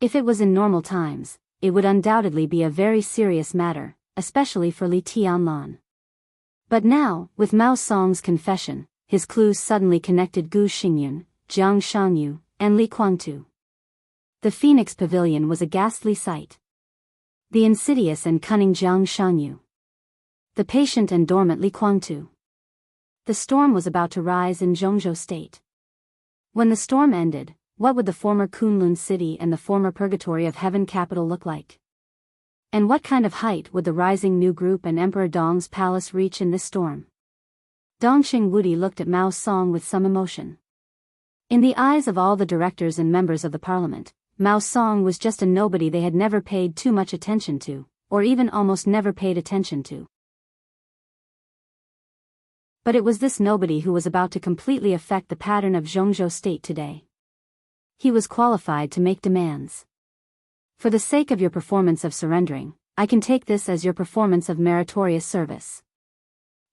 If it was in normal times, it would undoubtedly be a very serious matter, especially for Li Tianlan. But now, with Mao Song's confession, his clues suddenly connected Gu Xingyan, Jiang Shangyu, and Li Guangtu. The Phoenix Pavilion was a ghastly sight. The insidious and cunning Jiang Shangyu. The patient and dormant Li Guangtu. The storm was about to rise in Jianghu state. When the storm ended, what would the former Kunlun city and the former Purgatory of Heaven capital look like? And what kind of height would the rising new group and Emperor Dong's palace reach in this storm? Dongqing Wudi looked at Mao Song with some emotion. In the eyes of all the directors and members of the parliament, Mao Song was just a nobody they had never paid too much attention to, or even almost never paid attention to. But it was this nobody who was about to completely affect the pattern of Jianghu state today. He was qualified to make demands. For the sake of your performance of surrendering, I can take this as your performance of meritorious service.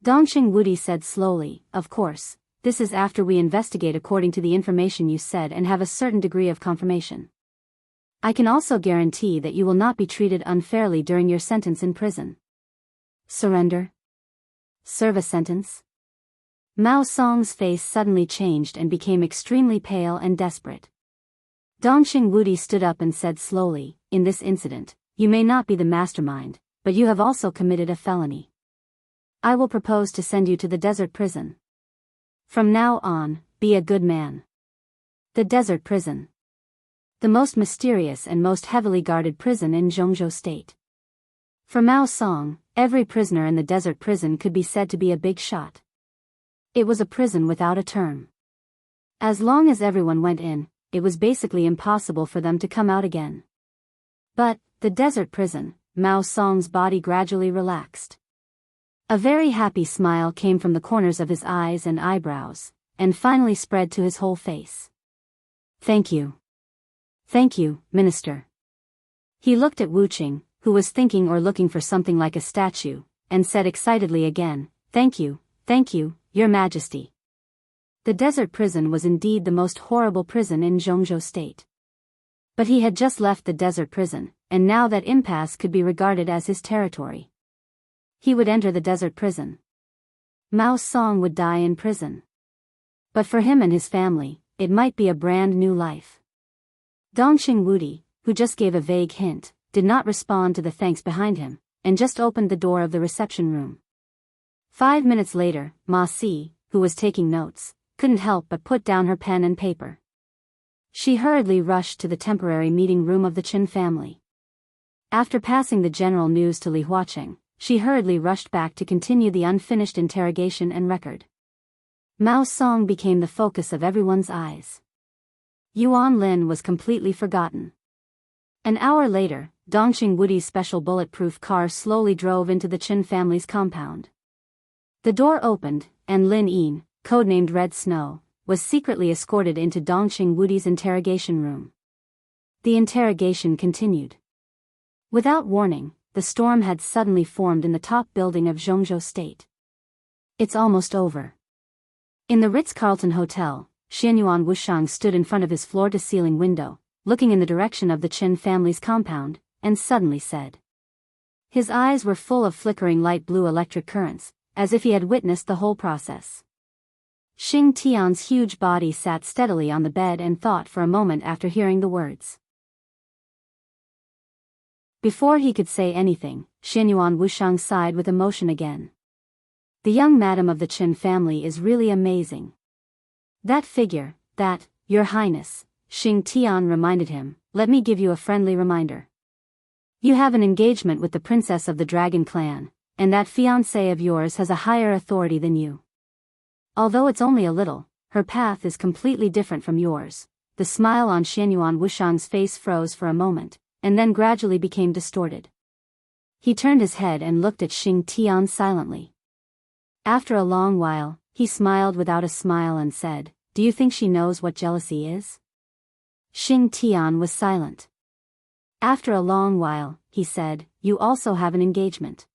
Dongqing Wudi said slowly, of course, this is after we investigate according to the information you said and have a certain degree of confirmation. I can also guarantee that you will not be treated unfairly during your sentence in prison. Surrender? Serve a sentence? Mao Song's face suddenly changed and became extremely pale and desperate. Dongqing Wudi stood up and said slowly, in this incident, you may not be the mastermind, but you have also committed a felony. I will propose to send you to the desert prison. From now on, be a good man. The desert prison. The most mysterious and most heavily guarded prison in Jianghu state. For Mao Song, every prisoner in the desert prison could be said to be a big shot. It was a prison without a term. As long as everyone went in, it was basically impossible for them to come out again. But, the desert prison, Mao Song's body gradually relaxed. A very happy smile came from the corners of his eyes and eyebrows, and finally spread to his whole face. Thank you. Thank you, Minister. He looked at Wu Qing, who was thinking or looking for something like a statue, and said excitedly again, thank you, Your Majesty. The desert prison was indeed the most horrible prison in Jianghu state. But he had just left the desert prison, and now that impasse could be regarded as his territory. He would enter the desert prison. Mao Song would die in prison. But for him and his family, it might be a brand new life. Dongqing Wudi, who just gave a vague hint, did not respond to the thanks behind him, and just opened the door of the reception room. 5 minutes later, Ma Si, who was taking notes, couldn't help but put down her pen and paper. She hurriedly rushed to the temporary meeting room of the Qin family. After passing the general news to Li Huaqing, she hurriedly rushed back to continue the unfinished interrogation and record. Mao Song became the focus of everyone's eyes. Yuan Lin was completely forgotten. An hour later, Dongqing Wudi's special bulletproof car slowly drove into the Qin family's compound. The door opened, and Lin Yin, codenamed Red Snow, was secretly escorted into Dongqing Wudi's interrogation room. The interrogation continued. Without warning, the storm had suddenly formed in the top building of Jianghu state. It's almost over. In the Ritz-Carlton Hotel, Xianyuan Wushang stood in front of his floor-to-ceiling window, looking in the direction of the Chen family's compound, and suddenly said. His eyes were full of flickering light blue electric currents, as if he had witnessed the whole process. Xing Tian's huge body sat steadily on the bed and thought for a moment after hearing the words. Before he could say anything, Xianyuan Wushang sighed with emotion again. The young madam of the Chen family is really amazing. That figure, that, Your Highness, Xing Tian reminded him, let me give you a friendly reminder. You have an engagement with the princess of the Dragon Clan, and that fiancé of yours has a higher authority than you. Although it's only a little, her path is completely different from yours. The smile on Xianyuan Wushang's face froze for a moment, and then gradually became distorted. He turned his head and looked at Xing Tian silently. After a long while, he smiled without a smile and said, Do you think she knows what jealousy is? Xing Tian was silent. After a long while, he said, You also have an engagement.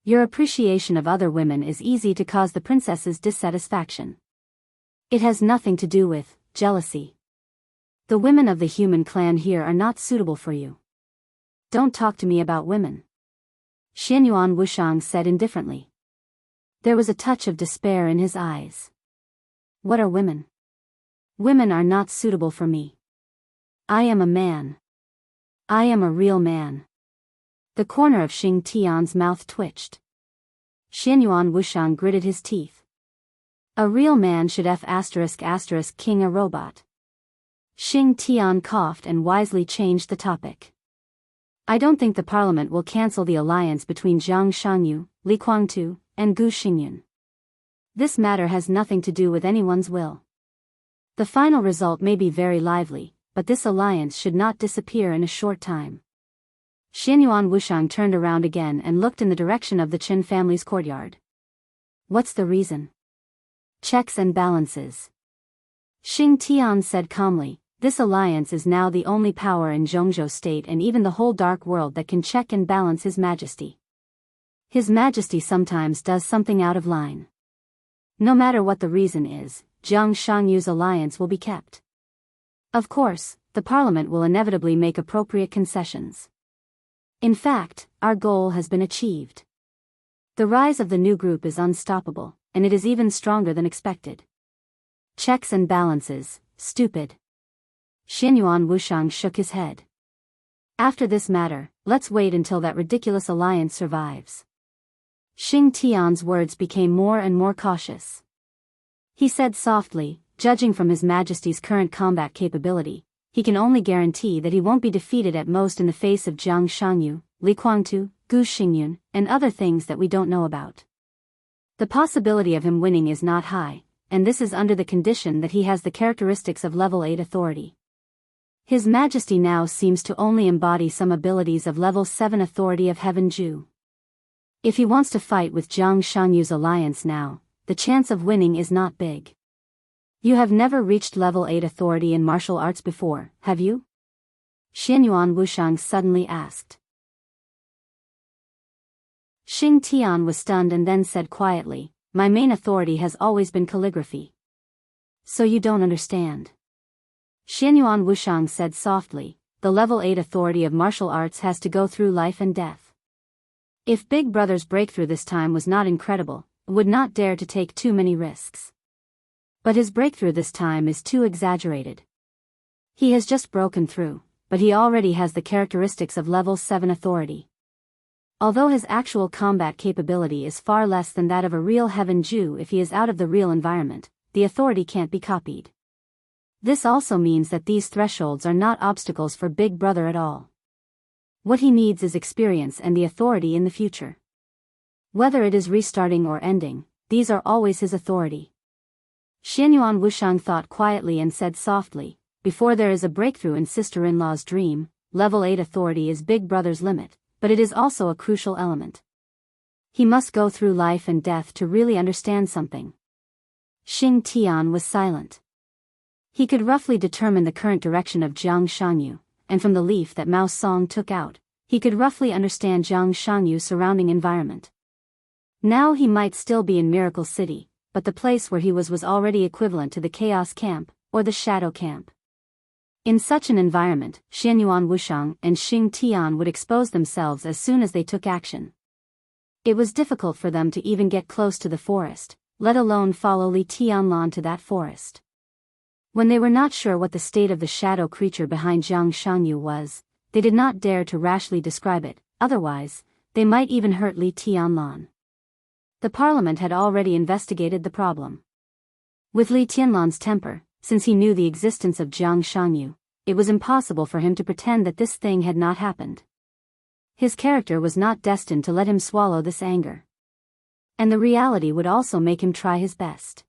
Your appreciation of other women is easy to cause the princess's dissatisfaction. It has nothing to do with jealousy. The women of the human clan here are not suitable for you. Don't talk to me about women. Xianyuan Wushang said indifferently. There was a touch of despair in his eyes. What are women? Women are not suitable for me. I am a man. I am a real man. The corner of Xing Tian's mouth twitched. Xianyuan Wushang gritted his teeth. A real man should king a robot. Xing Tian coughed and wisely changed the topic. I don't think the parliament will cancel the alliance between Jiang Shangyu, Li Guangtu, and Gu Xingyun. This matter has nothing to do with anyone's will. The final result may be very lively, but this alliance should not disappear in a short time. Xianyuan Wushang turned around again and looked in the direction of the Chen family's courtyard. What's the reason? Checks and balances. Xing Tian said calmly, this alliance is now the only power in Zhongzhou state and even the whole dark world that can check and balance His Majesty. His Majesty sometimes does something out of line. No matter what the reason is, Jiang Shangyu's alliance will be kept. Of course, the parliament will inevitably make appropriate concessions. In fact, our goal has been achieved. The rise of the new group is unstoppable, and it is even stronger than expected. Checks and balances, stupid. Xianyuan Wushang shook his head. After this matter, let's wait until that ridiculous alliance survives. Xing Tian's words became more and more cautious. He said softly, judging from His Majesty's current combat capability, he can only guarantee that he won't be defeated at most in the face of Jiang Shangyu, Li Guangtu, Gu Xingyun, and other things that we don't know about. The possibility of him winning is not high, and this is under the condition that he has the characteristics of level 8 authority. His Majesty now seems to only embody some abilities of level 7 authority of Heaven Ju. If he wants to fight with Jiang Shangyu's alliance now, the chance of winning is not big. You have never reached level 8 authority in martial arts before, have you? Xianyuan Wushang suddenly asked. Xing Tian was stunned and then said quietly, My main authority has always been calligraphy. So you don't understand. Xianyuan Wushang said softly, the level 8 authority of martial arts has to go through life and death. If Big Brother's breakthrough this time was not incredible, it would not dare to take too many risks. But his breakthrough this time is too exaggerated. He has just broken through, but he already has the characteristics of level 7 authority. Although his actual combat capability is far less than that of a real Heaven Ju if he is out of the real environment, the authority can't be copied. This also means that these thresholds are not obstacles for Big Brother at all. What he needs is experience and the authority in the future. Whether it is restarting or ending, these are always his authority. Xianyuan Wushang thought quietly and said softly, before there is a breakthrough in sister-in-law's dream, level 8 authority is Big Brother's limit, but it is also a crucial element. He must go through life and death to really understand something. Xing Tian was silent. He could roughly determine the current direction of Jiang Shangyu, and from the leaf that Mao Song took out, he could roughly understand Jiang Shangyu's surrounding environment. Now he might still be in Miracle City, but the place where he was already equivalent to the Chaos Camp, or the Shadow Camp. In such an environment, Xianyuan Wushang and Xing Tian would expose themselves as soon as they took action. It was difficult for them to even get close to the forest, let alone follow Li Tianlan to that forest. When they were not sure what the state of the shadow creature behind Jiang Shangyu was, they did not dare to rashly describe it, otherwise, they might even hurt Li Tianlan. The parliament had already investigated the problem. With Li Tianlan's temper, since he knew the existence of Jiang Shangyu, it was impossible for him to pretend that this thing had not happened. His character was not destined to let him swallow this anger. And the reality would also make him try his best.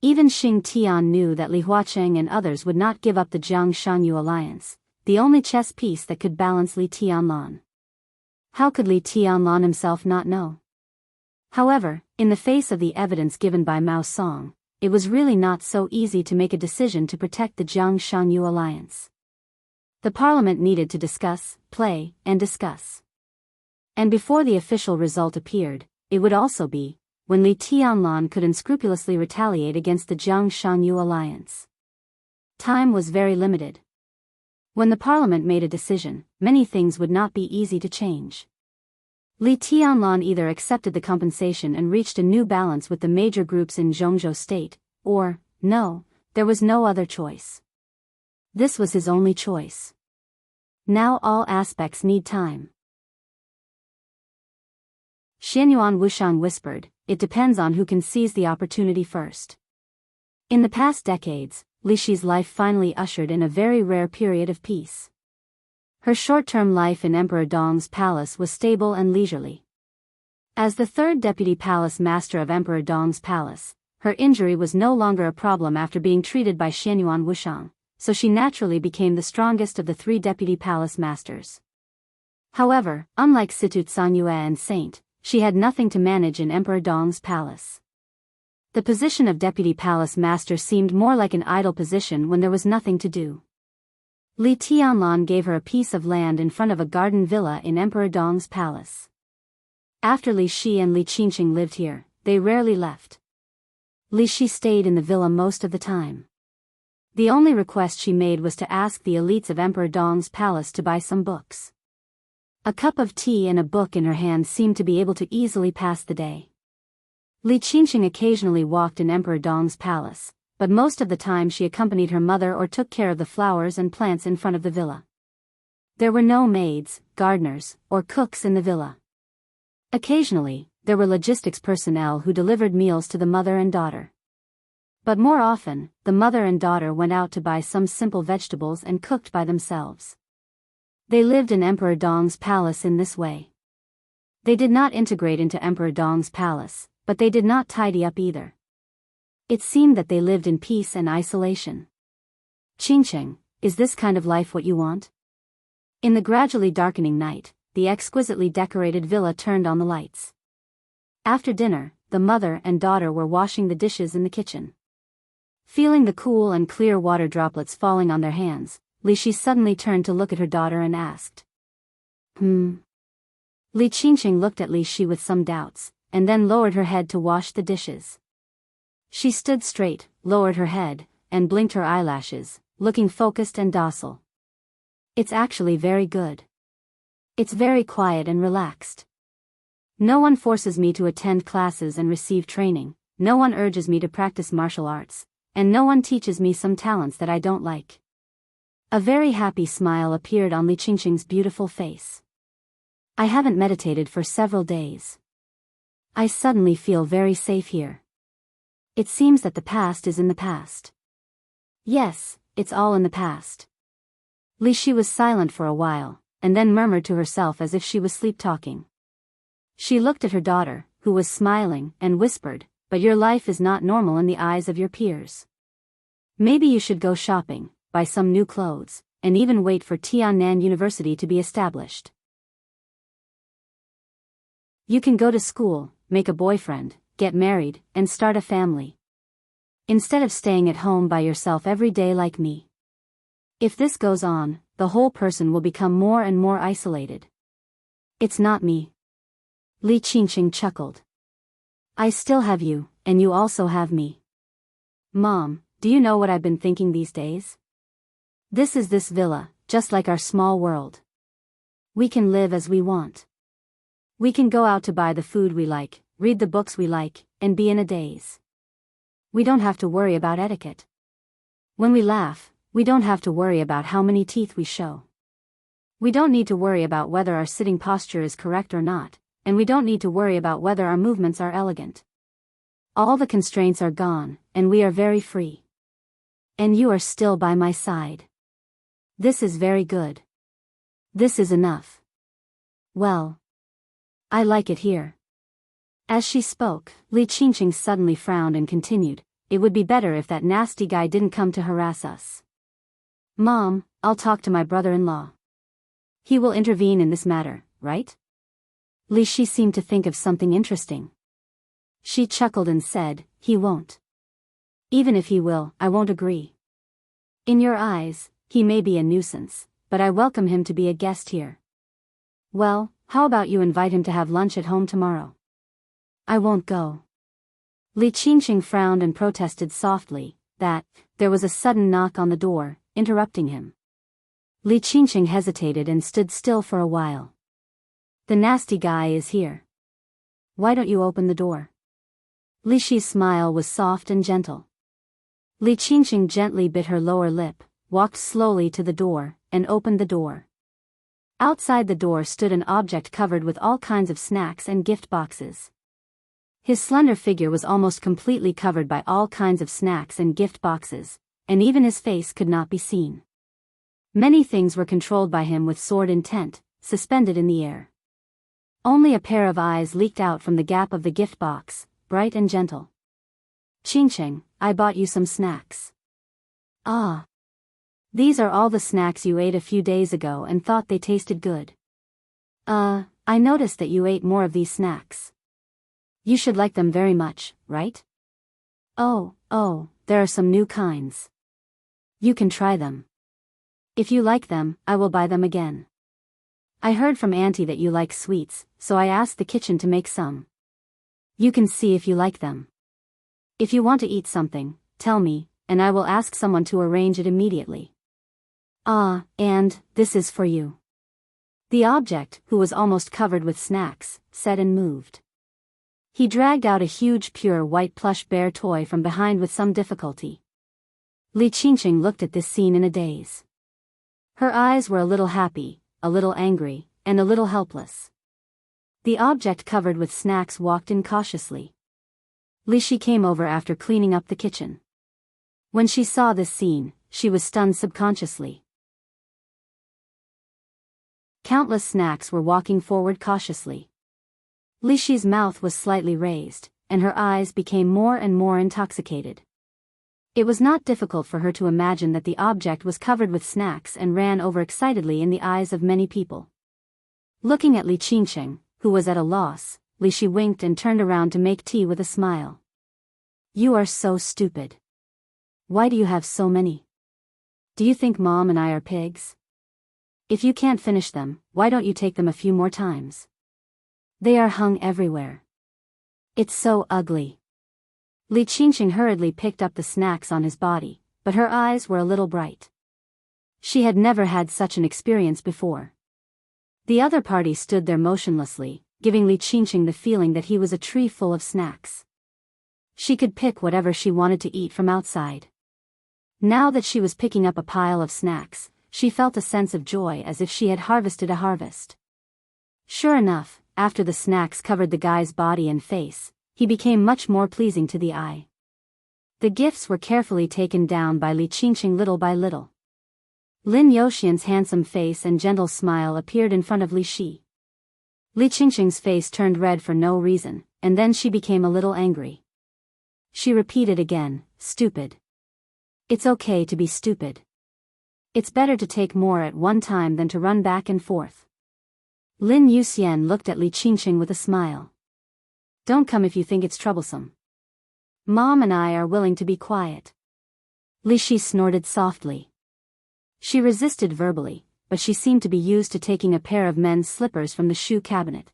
Even Xing Tian knew that Li Huacheng and others would not give up the Jiang Shangyu alliance, the only chess piece that could balance Li Tianlan. How could Li Tianlan himself not know? However, in the face of the evidence given by Mao Song, it was really not so easy to make a decision to protect the Jiang Shangyu alliance. The parliament needed to discuss, play, and discuss. And before the official result appeared, it would also be when Li Tianlan could unscrupulously retaliate against the Jiang Shangyu alliance. Time was very limited. When the parliament made a decision, many things would not be easy to change. Li Tianlan either accepted the compensation and reached a new balance with the major groups in Zhongzhou state, or, no, there was no other choice. This was his only choice. Now all aspects need time. Xianyuan Wushang whispered, "It depends on who can seize the opportunity first." In the past decades, Li Shi's life finally ushered in a very rare period of peace. Her short-term life in Emperor Dong's palace was stable and leisurely. As the third deputy palace master of Emperor Dong's palace, her injury was no longer a problem after being treated by Xianyuan Wushang, so she naturally became the strongest of the three deputy palace masters. However, unlike Situ Tsanyue and Saint, she had nothing to manage in Emperor Dong's palace. The position of deputy palace master seemed more like an idle position when there was nothing to do. Li Tianlan gave her a piece of land in front of a garden villa in Emperor Dong's palace. After Li Shi and Li Qingqing lived here, they rarely left. Li Shi stayed in the villa most of the time. The only request she made was to ask the elites of Emperor Dong's palace to buy some books. A cup of tea and a book in her hand seemed to be able to easily pass the day. Li Qingqing occasionally walked in Emperor Dong's palace, but most of the time she accompanied her mother or took care of the flowers and plants in front of the villa. There were no maids, gardeners, or cooks in the villa. Occasionally, there were logistics personnel who delivered meals to the mother and daughter. But more often, the mother and daughter went out to buy some simple vegetables and cooked by themselves. They lived in Emperor Dong's palace in this way. They did not integrate into Emperor Dong's palace, but they did not tidy up either. It seemed that they lived in peace and isolation. Qingqing, is this kind of life what you want? In the gradually darkening night, the exquisitely decorated villa turned on the lights. After dinner, the mother and daughter were washing the dishes in the kitchen. Feeling the cool and clear water droplets falling on their hands, Li Shi suddenly turned to look at her daughter and asked. Li Qingqing looked at Li Shi with some doubts, and then lowered her head to wash the dishes. She stood straight, lowered her head, and blinked her eyelashes, looking focused and docile. It's actually very good. It's very quiet and relaxed. No one forces me to attend classes and receive training, no one urges me to practice martial arts, and no one teaches me some talents that I don't like. A very happy smile appeared on Li Qingqing's beautiful face. I haven't meditated for several days. I suddenly feel very safe here. It seems that the past is in the past. Yes, it's all in the past. Li Shi was silent for a while, and then murmured to herself as if she was sleep-talking. She looked at her daughter, who was smiling, and whispered, "But your life is not normal in the eyes of your peers. Maybe you should go shopping, buy some new clothes, and even wait for Tiannan University to be established. You can go to school, make a boyfriend, get married, and start a family. Instead of staying at home by yourself every day like me. If this goes on, the whole person will become more and more isolated. It's not me." Li Qingqing chuckled. I still have you, and you also have me. Mom, do you know what I've been thinking these days? This is this villa, just like our small world. We can live as we want. We can go out to buy the food we like, read the books we like, and be in a daze. We don't have to worry about etiquette. When we laugh, we don't have to worry about how many teeth we show. We don't need to worry about whether our sitting posture is correct or not, and we don't need to worry about whether our movements are elegant. All the constraints are gone, and we are very free. And you are still by my side. This is very good. This is enough. Well, I like it here. As she spoke, Li Qingqing suddenly frowned and continued, "It would be better if that nasty guy didn't come to harass us. Mom, I'll talk to my brother-in-law. He will intervene in this matter, right?" Li Shi seemed to think of something interesting. She chuckled and said, "He won't. Even if he will, I won't agree. In your eyes, he may be a nuisance, but I welcome him to be a guest here. Well, how about you invite him to have lunch at home tomorrow?" "I won't go." Li Qingqing frowned and protested softly. There was a sudden knock on the door, interrupting him. Li Qingqing hesitated and stood still for a while. "The nasty guy is here. Why don't you open the door?" Li Shi's smile was soft and gentle. Li Qingqing gently bit her lower lip, walked slowly to the door, and opened the door. Outside the door stood an object covered with all kinds of snacks and gift boxes. His slender figure was almost completely covered by all kinds of snacks and gift boxes, and even his face could not be seen. Many things were controlled by him with sword intent, suspended in the air. Only a pair of eyes leaked out from the gap of the gift box, bright and gentle. "Qingqing, I bought you some snacks." "Ah. These are all the snacks you ate a few days ago and thought they tasted good." I noticed that you ate more of these snacks. You should like them very much, right?" Oh, there are some new kinds. You can try them. If you like them, I will buy them again. I heard from Auntie that you like sweets, so I asked the kitchen to make some. You can see if you like them. If you want to eat something, tell me, and I will ask someone to arrange it immediately. And this is for you." The object, who was almost covered with snacks, said and moved. He dragged out a huge pure white plush bear toy from behind with some difficulty. Li Qingqing looked at this scene in a daze. Her eyes were a little happy, a little angry, and a little helpless. The object covered with snacks walked in cautiously. Li Shi came over after cleaning up the kitchen. When she saw this scene, she was stunned subconsciously. Countless snacks were walking forward cautiously. Li Shi's mouth was slightly raised, and her eyes became more and more intoxicated. It was not difficult for her to imagine that the object was covered with snacks and ran over excitedly in the eyes of many people. Looking at Li Qingqing, who was at a loss, Li Shi winked and turned around to make tea with a smile. "You are so stupid. Why do you have so many? Do you think Mom and I are pigs? If you can't finish them, why don't you take them a few more times? They are hung everywhere. It's so ugly." Li Qingqing hurriedly picked up the snacks on his body, but her eyes were a little bright. She had never had such an experience before. The other party stood there motionlessly, giving Li Qingqing the feeling that he was a tree full of snacks. She could pick whatever she wanted to eat from outside. Now that she was picking up a pile of snacks, she felt a sense of joy as if she had harvested a harvest. Sure enough, after the snacks covered the guy's body and face, he became much more pleasing to the eye. The gifts were carefully taken down by Li Qingqing little by little. Lin Youxian's handsome face and gentle smile appeared in front of Li Shi. Li Qingqing's face turned red for no reason, and then she became a little angry. She repeated again, "Stupid. It's okay to be stupid. It's better to take more at one time than to run back and forth." Lin Youxian looked at Li Qingqing with a smile. "Don't come if you think it's troublesome. Mom and I are willing to be quiet." Li Shi snorted softly. She resisted verbally, but she seemed to be used to taking a pair of men's slippers from the shoe cabinet.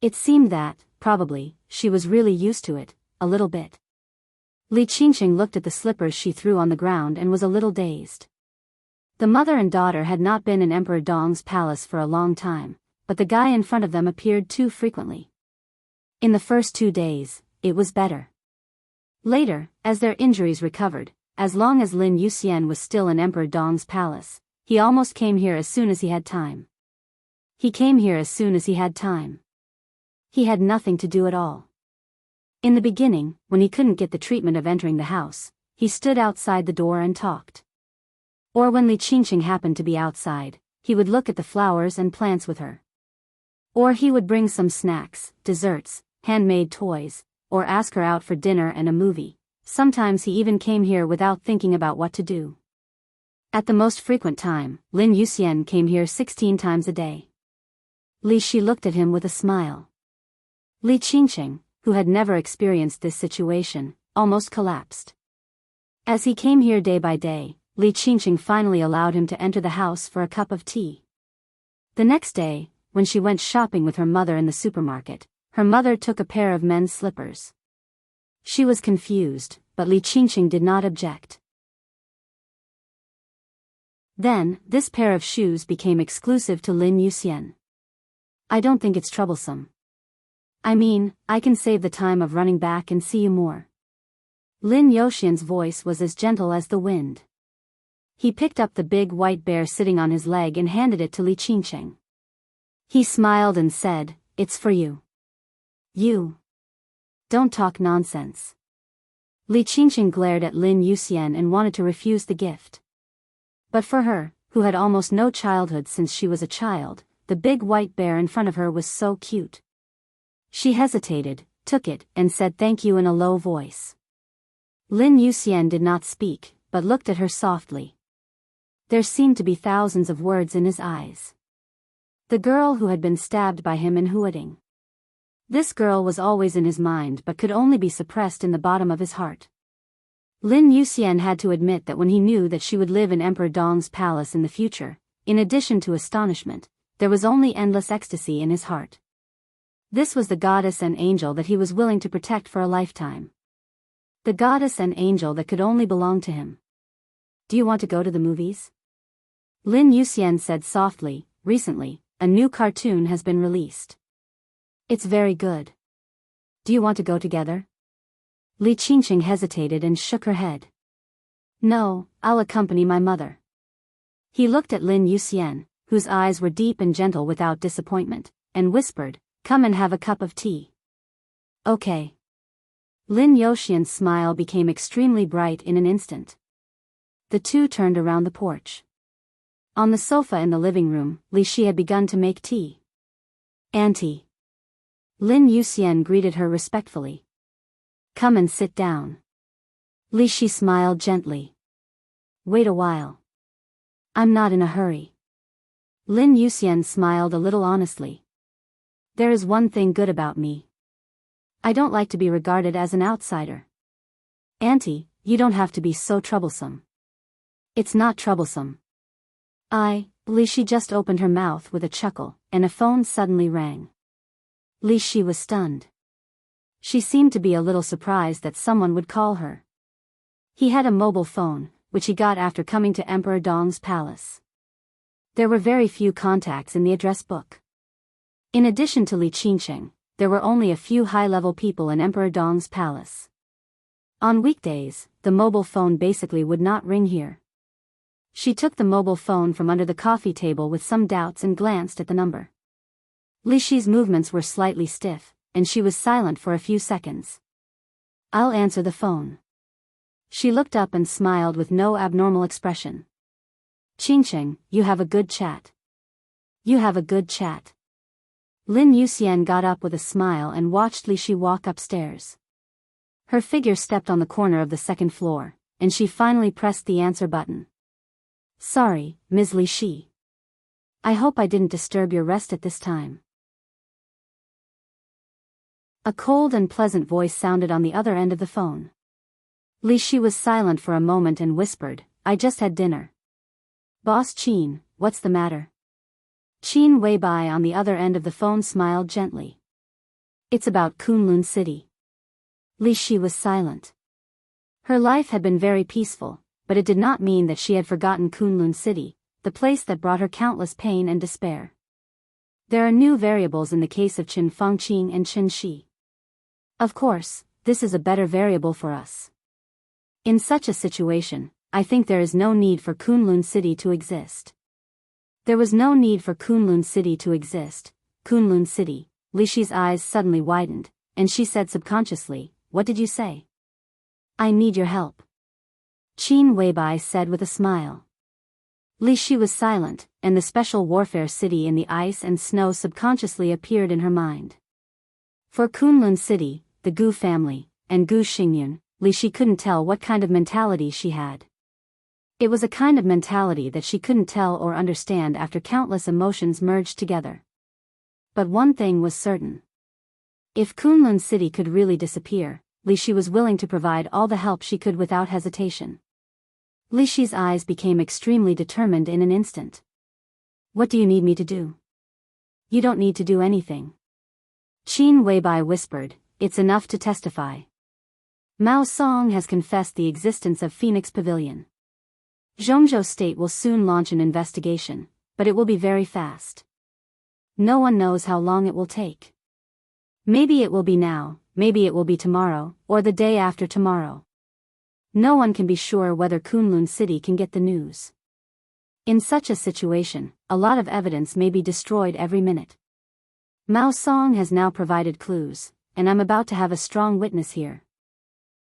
It seemed that, probably, she was really used to it, a little bit. Li Qingqing looked at the slippers she threw on the ground and was a little dazed. The mother and daughter had not been in Emperor Dong's palace for a long time, but the guy in front of them appeared too frequently. In the first 2 days, it was better. Later, as their injuries recovered, as long as Lin Yuxian was still in Emperor Dong's palace, he almost came here as soon as he had time. He came here as soon as he had time. He had nothing to do at all. In the beginning, when he couldn't get the treatment of entering the house, he stood outside the door and talked. Or when Li Qingqing happened to be outside, he would look at the flowers and plants with her. Or he would bring some snacks, desserts, handmade toys, or ask her out for dinner and a movie. Sometimes he even came here without thinking about what to do. At the most frequent time, Lin Yuxian came here 16 times a day. Li Shi looked at him with a smile. Li Qingqing, who had never experienced this situation, almost collapsed. As he came here day by day, Li Qingqing finally allowed him to enter the house for a cup of tea. The next day, when she went shopping with her mother in the supermarket, her mother took a pair of men's slippers. She was confused, but Li Qingqing did not object. Then, this pair of shoes became exclusive to Lin Yuxian. I don't think it's troublesome. I mean, I can save the time of running back and see you more. Lin Yuxian's voice was as gentle as the wind. He picked up the big white bear sitting on his leg and handed it to Li Qingqing. He smiled and said, "It's for you." You. Don't talk nonsense. Li Qingqing glared at Lin Yuxian and wanted to refuse the gift. But for her, who had almost no childhood since she was a child, the big white bear in front of her was so cute. She hesitated, took it, and said thank you in a low voice. Lin Yuxian did not speak, but looked at her softly. There seemed to be thousands of words in his eyes. The girl who had been stabbed by him in Huading. This girl was always in his mind but could only be suppressed in the bottom of his heart. Lin Yuxian had to admit that when he knew that she would live in Emperor Dong's palace in the future, in addition to astonishment, there was only endless ecstasy in his heart. This was the goddess and angel that he was willing to protect for a lifetime. The goddess and angel that could only belong to him. Do you want to go to the movies? Lin Yuxian said softly, recently, a new cartoon has been released. It's very good. Do you want to go together? Li Qingqing hesitated and shook her head. No, I'll accompany my mother. He looked at Lin Yuxian, whose eyes were deep and gentle without disappointment, and whispered, "Come and have a cup of tea." Okay. Lin Yuxian's smile became extremely bright in an instant. The two turned around the porch. On the sofa in the living room, Li Shi had begun to make tea. Auntie. Lin Yuxian greeted her respectfully. Come and sit down. Li Shi smiled gently. Wait a while. I'm not in a hurry. Lin Yuxian smiled a little honestly. There is one thing good about me. I don't like to be regarded as an outsider. Auntie, you don't have to be so troublesome. It's not troublesome. Li Shi just opened her mouth with a chuckle, and a phone suddenly rang. Li Shi was stunned. She seemed to be a little surprised that someone would call her. He had a mobile phone, which he got after coming to Emperor Dong's palace. There were very few contacts in the address book. In addition to Li Qingqing, there were only a few high-level people in Emperor Dong's palace. On weekdays, the mobile phone basically would not ring here. She took the mobile phone from under the coffee table with some doubts and glanced at the number. Li Shi's movements were slightly stiff, and she was silent for a few seconds. I'll answer the phone. She looked up and smiled with no abnormal expression. Qingqing, you have a good chat. You have a good chat. Lin Yuxian got up with a smile and watched Li Shi walk upstairs. Her figure stepped on the corner of the second floor, and she finally pressed the answer button. Sorry, Ms. Li Shi. I hope I didn't disturb your rest at this time. A cold and pleasant voice sounded on the other end of the phone. Li Shi was silent for a moment and whispered, I just had dinner. Boss Qin, what's the matter? Qin Weibai on the other end of the phone smiled gently. It's about Kunlun City. Li Shi was silent. Her life had been very peaceful, but it did not mean that she had forgotten Kunlun City, the place that brought her countless pain and despair. There are new variables in the case of Qin Fangqing and Qin Shi. Of course, this is a better variable for us. In such a situation, I think there is no need for Kunlun City to exist. There was no need for Kunlun City to exist. Kunlun City. Li Shi's eyes suddenly widened, and she said subconsciously, "What did you say?" "I need your help," Qin Weibai said with a smile. Li Shi was silent, and the special warfare city in the ice and snow subconsciously appeared in her mind. For Kunlun City, the Gu family, and Gu Xingyun, Li Shi couldn't tell what kind of mentality she had. It was a kind of mentality that she couldn't tell or understand after countless emotions merged together. But one thing was certain. If Kunlun City could really disappear, Li Shi was willing to provide all the help she could without hesitation. Li Shi's eyes became extremely determined in an instant. "What do you need me to do?" "You don't need to do anything," Qin Weibai whispered, "it's enough to testify. Mao Song has confessed the existence of Phoenix Pavilion. Zhongzhou State will soon launch an investigation, but it will be very fast. No one knows how long it will take. Maybe it will be now, maybe it will be tomorrow, or the day after tomorrow. No one can be sure whether Kunlun City can get the news. In such a situation, a lot of evidence may be destroyed every minute. Mao Song has now provided clues, and I'm about to have a strong witness here.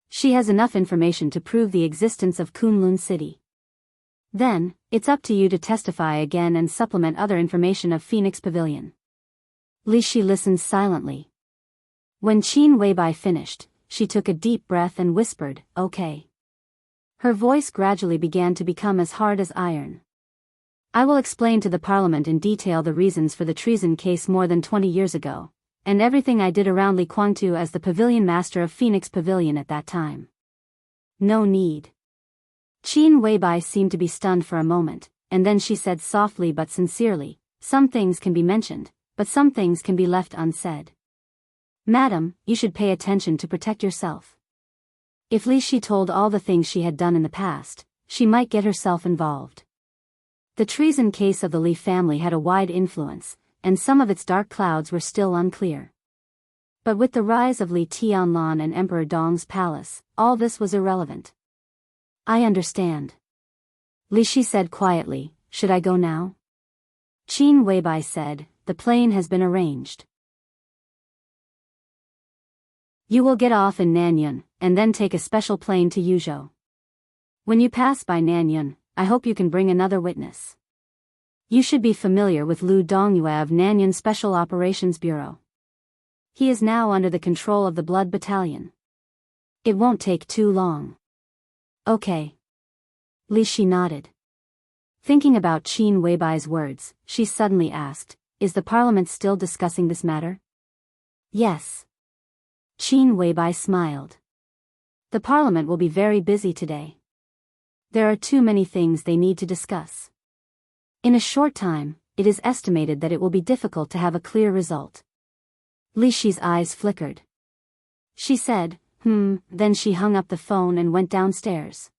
She has enough information to prove the existence of Kunlun City. Then, it's up to you to testify again and supplement other information of Phoenix Pavilion." Li Shi listened silently. When Qin Weibai finished, she took a deep breath and whispered, "Okay." Her voice gradually began to become as hard as iron. "I will explain to the Parliament in detail the reasons for the treason case more than 20 years ago, and everything I did around Li Guangtu as the pavilion master of Phoenix Pavilion at that time." "No need." Qin Weibai seemed to be stunned for a moment, and then she said softly but sincerely, "Some things can be mentioned, but some things can be left unsaid. Madam, you should pay attention to protect yourself." If Li Shi told all the things she had done in the past, she might get herself involved. The treason case of the Li family had a wide influence, and some of its dark clouds were still unclear. But with the rise of Li Tianlan and Emperor Dong's palace, all this was irrelevant. "I understand," Li Shi said quietly. "Should I go now?" Qin Weibai said, "The plane has been arranged. You will get off in Nanyun, and then take a special plane to Yuzhou. When you pass by Nanyun, I hope you can bring another witness. You should be familiar with Lu Dongyue of Nanyun Special Operations Bureau. He is now under the control of the Blood Battalion. It won't take too long." "Okay." Li Shi nodded. Thinking about Qin Weibai's words, she suddenly asked, "Is the Parliament still discussing this matter?" "Yes." Qin Weibai smiled. "The Parliament will be very busy today. There are too many things they need to discuss. In a short time, it is estimated that it will be difficult to have a clear result." Li Shi's eyes flickered. She said, then she hung up the phone and went downstairs.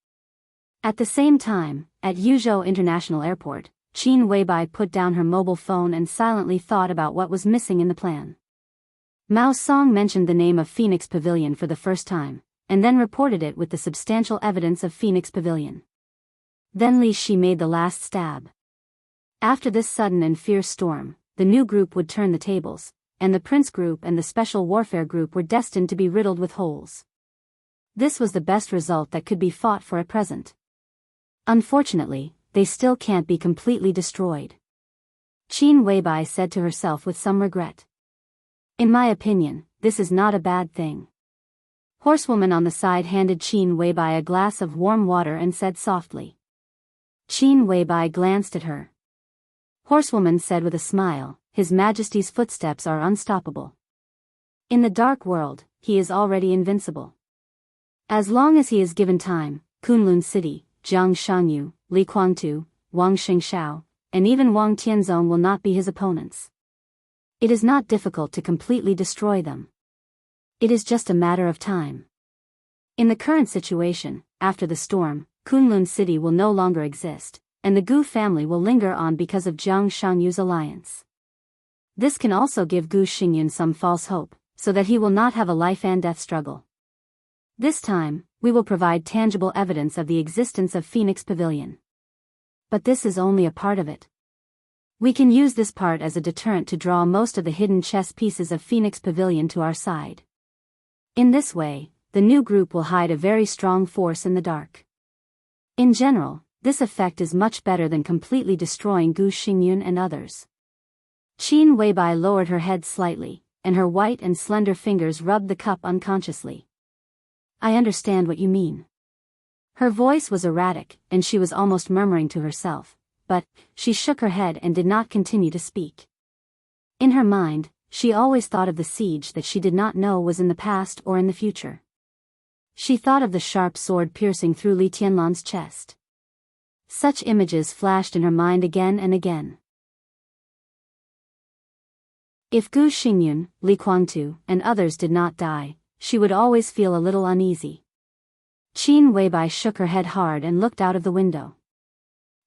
At the same time, at Yuzhou International Airport, Qin Weibai put down her mobile phone and silently thought about what was missing in the plan. Mao Song mentioned the name of Phoenix Pavilion for the first time, and then reported it with the substantial evidence of Phoenix Pavilion. Then Li Shi made the last stab. After this sudden and fierce storm, the new group would turn the tables, and the Prince Group and the Special Warfare Group were destined to be riddled with holes. This was the best result that could be fought for at present. Unfortunately, they still can't be completely destroyed. Qin Weibai said to herself with some regret. In my opinion, this is not a bad thing. Horsewoman on the side handed Qin Weibai a glass of warm water and said softly. Qin Weibai glanced at her. Horsewoman said with a smile, His Majesty's footsteps are unstoppable. In the dark world, he is already invincible. As long as he is given time, Kunlun City, Jiang Shangyu, Li Guangtu, Wang Xingxiao, and even Wang Tianzong will not be his opponents. It is not difficult to completely destroy them. It is just a matter of time. In the current situation, after the storm, Kunlun City will no longer exist, and the Gu family will linger on because of Jiang Shangyu's alliance. This can also give Gu Xingyun some false hope, so that he will not have a life and death struggle. This time, we will provide tangible evidence of the existence of Phoenix Pavilion. But this is only a part of it. We can use this part as a deterrent to draw most of the hidden chess pieces of Phoenix Pavilion to our side. In this way, the new group will hide a very strong force in the dark. In general, this effect is much better than completely destroying Gu Xingyun and others. Qin Weibai lowered her head slightly, and her white and slender fingers rubbed the cup unconsciously. I understand what you mean. Her voice was erratic, and she was almost murmuring to herself, but she shook her head and did not continue to speak. In her mind, she always thought of the siege that she did not know was in the past or in the future. She thought of the sharp sword piercing through Li Tianlan's chest. Such images flashed in her mind again and again. If Gu Xingyun, Li Guangtu, and others did not die, she would always feel a little uneasy. Qin Weibai shook her head hard and looked out of the window.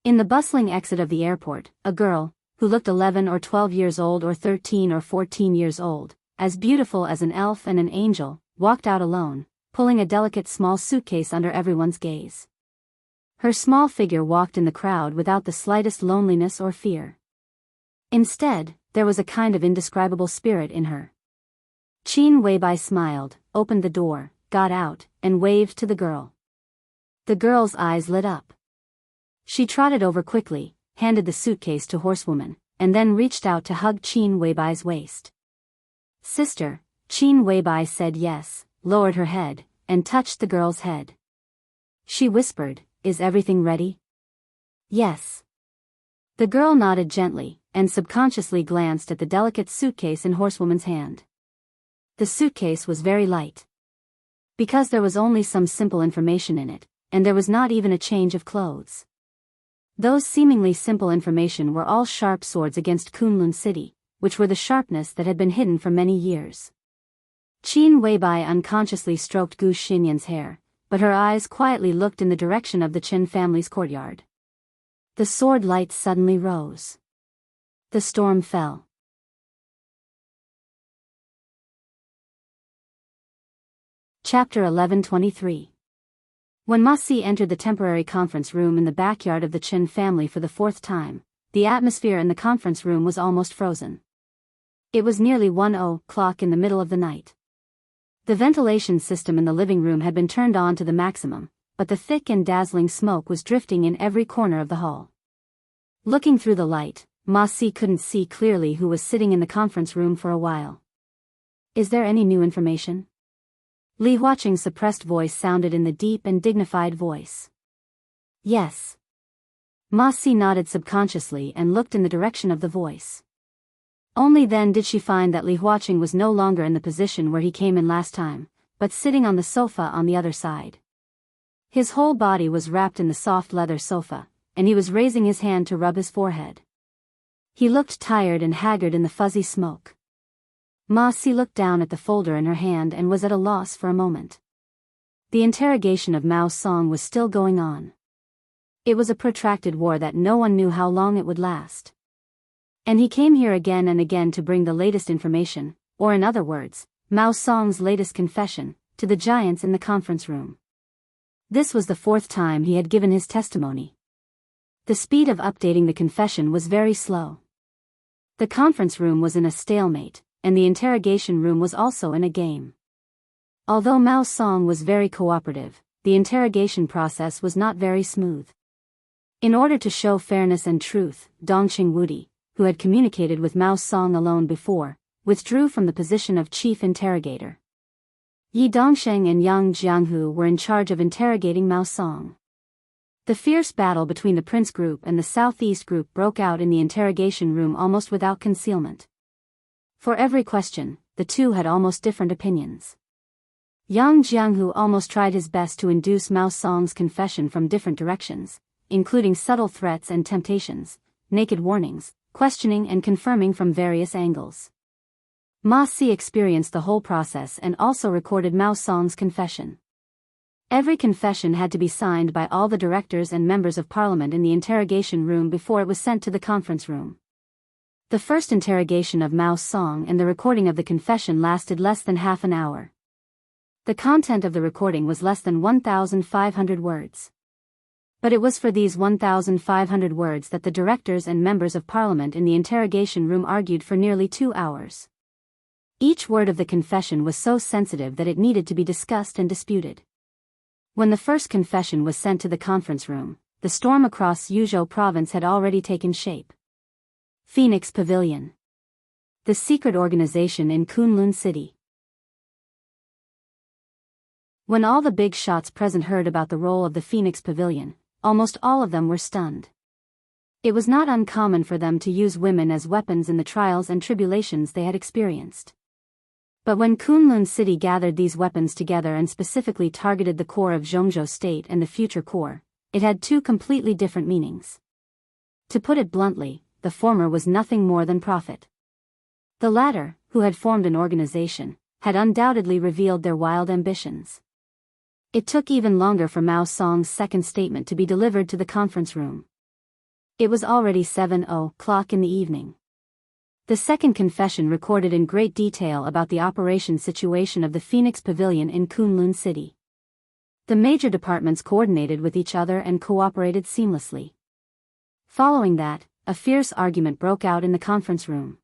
In the bustling exit of the airport, a girl, who looked 11 or 12 years old or 13 or 14 years old, as beautiful as an elf and an angel, walked out alone, pulling a delicate small suitcase under everyone's gaze. Her small figure walked in the crowd without the slightest loneliness or fear. Instead, there was a kind of indescribable spirit in her. Qin Weibai smiled, opened the door, got out, and waved to the girl. The girl's eyes lit up. She trotted over quickly, handed the suitcase to Horsewoman, and then reached out to hug Qin Weibai's waist. Sister, Qin Weibai said yes, lowered her head, and touched the girl's head. She whispered, "Is everything ready?" Yes. The girl nodded gently, and subconsciously glanced at the delicate suitcase in Horsewoman's hand. The suitcase was very light. Because there was only some simple information in it, and there was not even a change of clothes. Those seemingly simple information were all sharp swords against Kunlun City, which were the sharpness that had been hidden for many years. Qin Weibai unconsciously stroked Gu Xinyan's hair, but her eyes quietly looked in the direction of the Qin family's courtyard. The sword light suddenly rose. The storm fell. Chapter 1123. When Ma Si entered the temporary conference room in the backyard of the Qin family for the fourth time, the atmosphere in the conference room was almost frozen. It was nearly 1:00 in the middle of the night. The ventilation system in the living room had been turned on to the maximum, but the thick and dazzling smoke was drifting in every corner of the hall. Looking through the light, Ma Si couldn't see clearly who was sitting in the conference room for a while. Is there any new information? Li Huaqing's suppressed voice sounded in the deep and dignified voice. Yes. Ma Si nodded subconsciously and looked in the direction of the voice. Only then did she find that Li Huaqing was no longer in the position where he came in last time, but sitting on the sofa on the other side. His whole body was wrapped in the soft leather sofa, and he was raising his hand to rub his forehead. He looked tired and haggard in the fuzzy smoke. Ma Si looked down at the folder in her hand and was at a loss for a moment. The interrogation of Mao Song was still going on. It was a protracted war that no one knew how long it would last. And he came here again and again to bring the latest information, or in other words, Mao Song's latest confession, to the giants in the conference room. This was the fourth time he had given his testimony. The speed of updating the confession was very slow. The conference room was in a stalemate, and the interrogation room was also in a game. Although Mao Song was very cooperative, the interrogation process was not very smooth. In order to show fairness and truth, Dongqing Wudi, who had communicated with Mao Song alone before, withdrew from the position of chief interrogator. Yi Dongsheng and Yang Jianghu were in charge of interrogating Mao Song. The fierce battle between the Prince Group and the Southeast Group broke out in the interrogation room almost without concealment. For every question, the two had almost different opinions. Yang Jianghu almost tried his best to induce Mao Song's confession from different directions, including subtle threats and temptations, naked warnings, questioning and confirming from various angles. Ma Si experienced the whole process and also recorded Mao Song's confession. Every confession had to be signed by all the directors and members of parliament in the interrogation room before it was sent to the conference room. The first interrogation of Mao Song and the recording of the confession lasted less than half an hour. The content of the recording was less than 1,500 words. But it was for these 1,500 words that the directors and members of parliament in the interrogation room argued for nearly 2 hours. Each word of the confession was so sensitive that it needed to be discussed and disputed. When the first confession was sent to the conference room, the storm across Yuzhou province had already taken shape. Phoenix Pavilion. The secret organization in Kunlun City. When all the big shots present heard about the role of the Phoenix Pavilion, almost all of them were stunned. It was not uncommon for them to use women as weapons in the trials and tribulations they had experienced. But when Kunlun City gathered these weapons together and specifically targeted the core of Zhongzhou State and the future core, it had two completely different meanings. To put it bluntly, the former was nothing more than profit. The latter, who had formed an organization, had undoubtedly revealed their wild ambitions. It took even longer for Mao Song's second statement to be delivered to the conference room. It was already 7:00 in the evening. The second confession recorded in great detail about the operation situation of the Phoenix Pavilion in Kunlun City. The major departments coordinated with each other and cooperated seamlessly. Following that, a fierce argument broke out in the conference room.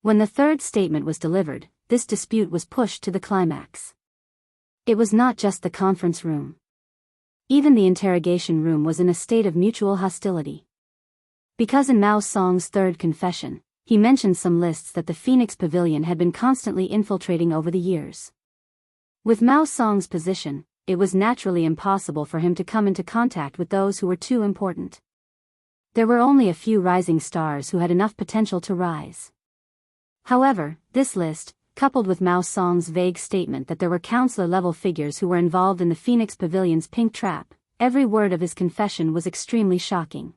When the third statement was delivered, this dispute was pushed to the climax. It was not just the conference room. Even the interrogation room was in a state of mutual hostility. Because in Mao Song's third confession, he mentioned some lists that the Phoenix Pavilion had been constantly infiltrating over the years. With Mao Song's position, it was naturally impossible for him to come into contact with those who were too important. There were only a few rising stars who had enough potential to rise. However, this list, coupled with Mao Song's vague statement that there were counselor-level figures who were involved in the Phoenix Pavilion's pink trap, every word of his confession was extremely shocking.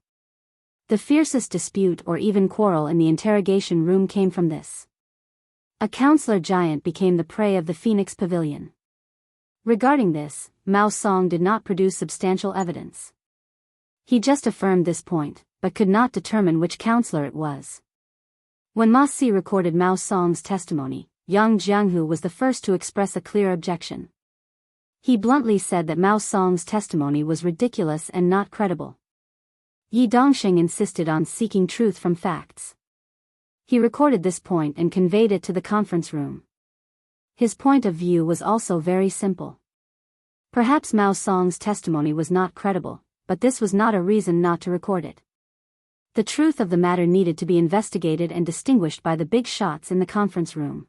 The fiercest dispute or even quarrel in the interrogation room came from this. A counselor giant became the prey of the Phoenix Pavilion. Regarding this, Mao Song did not produce substantial evidence. He just affirmed this point, but could not determine which counselor it was. When Ma Si recorded Mao Song's testimony, Jianghu was the first to express a clear objection. He bluntly said that Mao Song's testimony was ridiculous and not credible. Yi Dongxing insisted on seeking truth from facts. He recorded this point and conveyed it to the conference room. His point of view was also very simple. Perhaps Mao Song's testimony was not credible, but this was not a reason not to record it. The truth of the matter needed to be investigated and distinguished by the big shots in the conference room.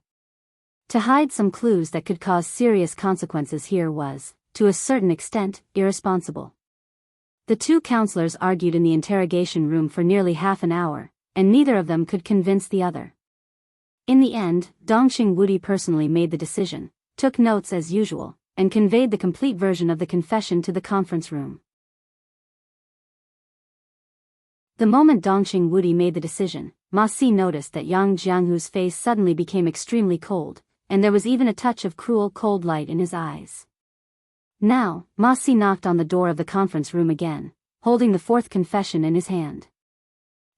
To hide some clues that could cause serious consequences here was, to a certain extent, irresponsible. The two counselors argued in the interrogation room for nearly half an hour, and neither of them could convince the other. In the end, Dongxing Wudi personally made the decision, took notes as usual, and conveyed the complete version of the confession to the conference room. The moment Dongxing Wudi made the decision, Ma Si noticed that Jianghu's face suddenly became extremely cold, and there was even a touch of cruel cold light in his eyes. Now, Ma Si knocked on the door of the conference room again, holding the fourth confession in his hand.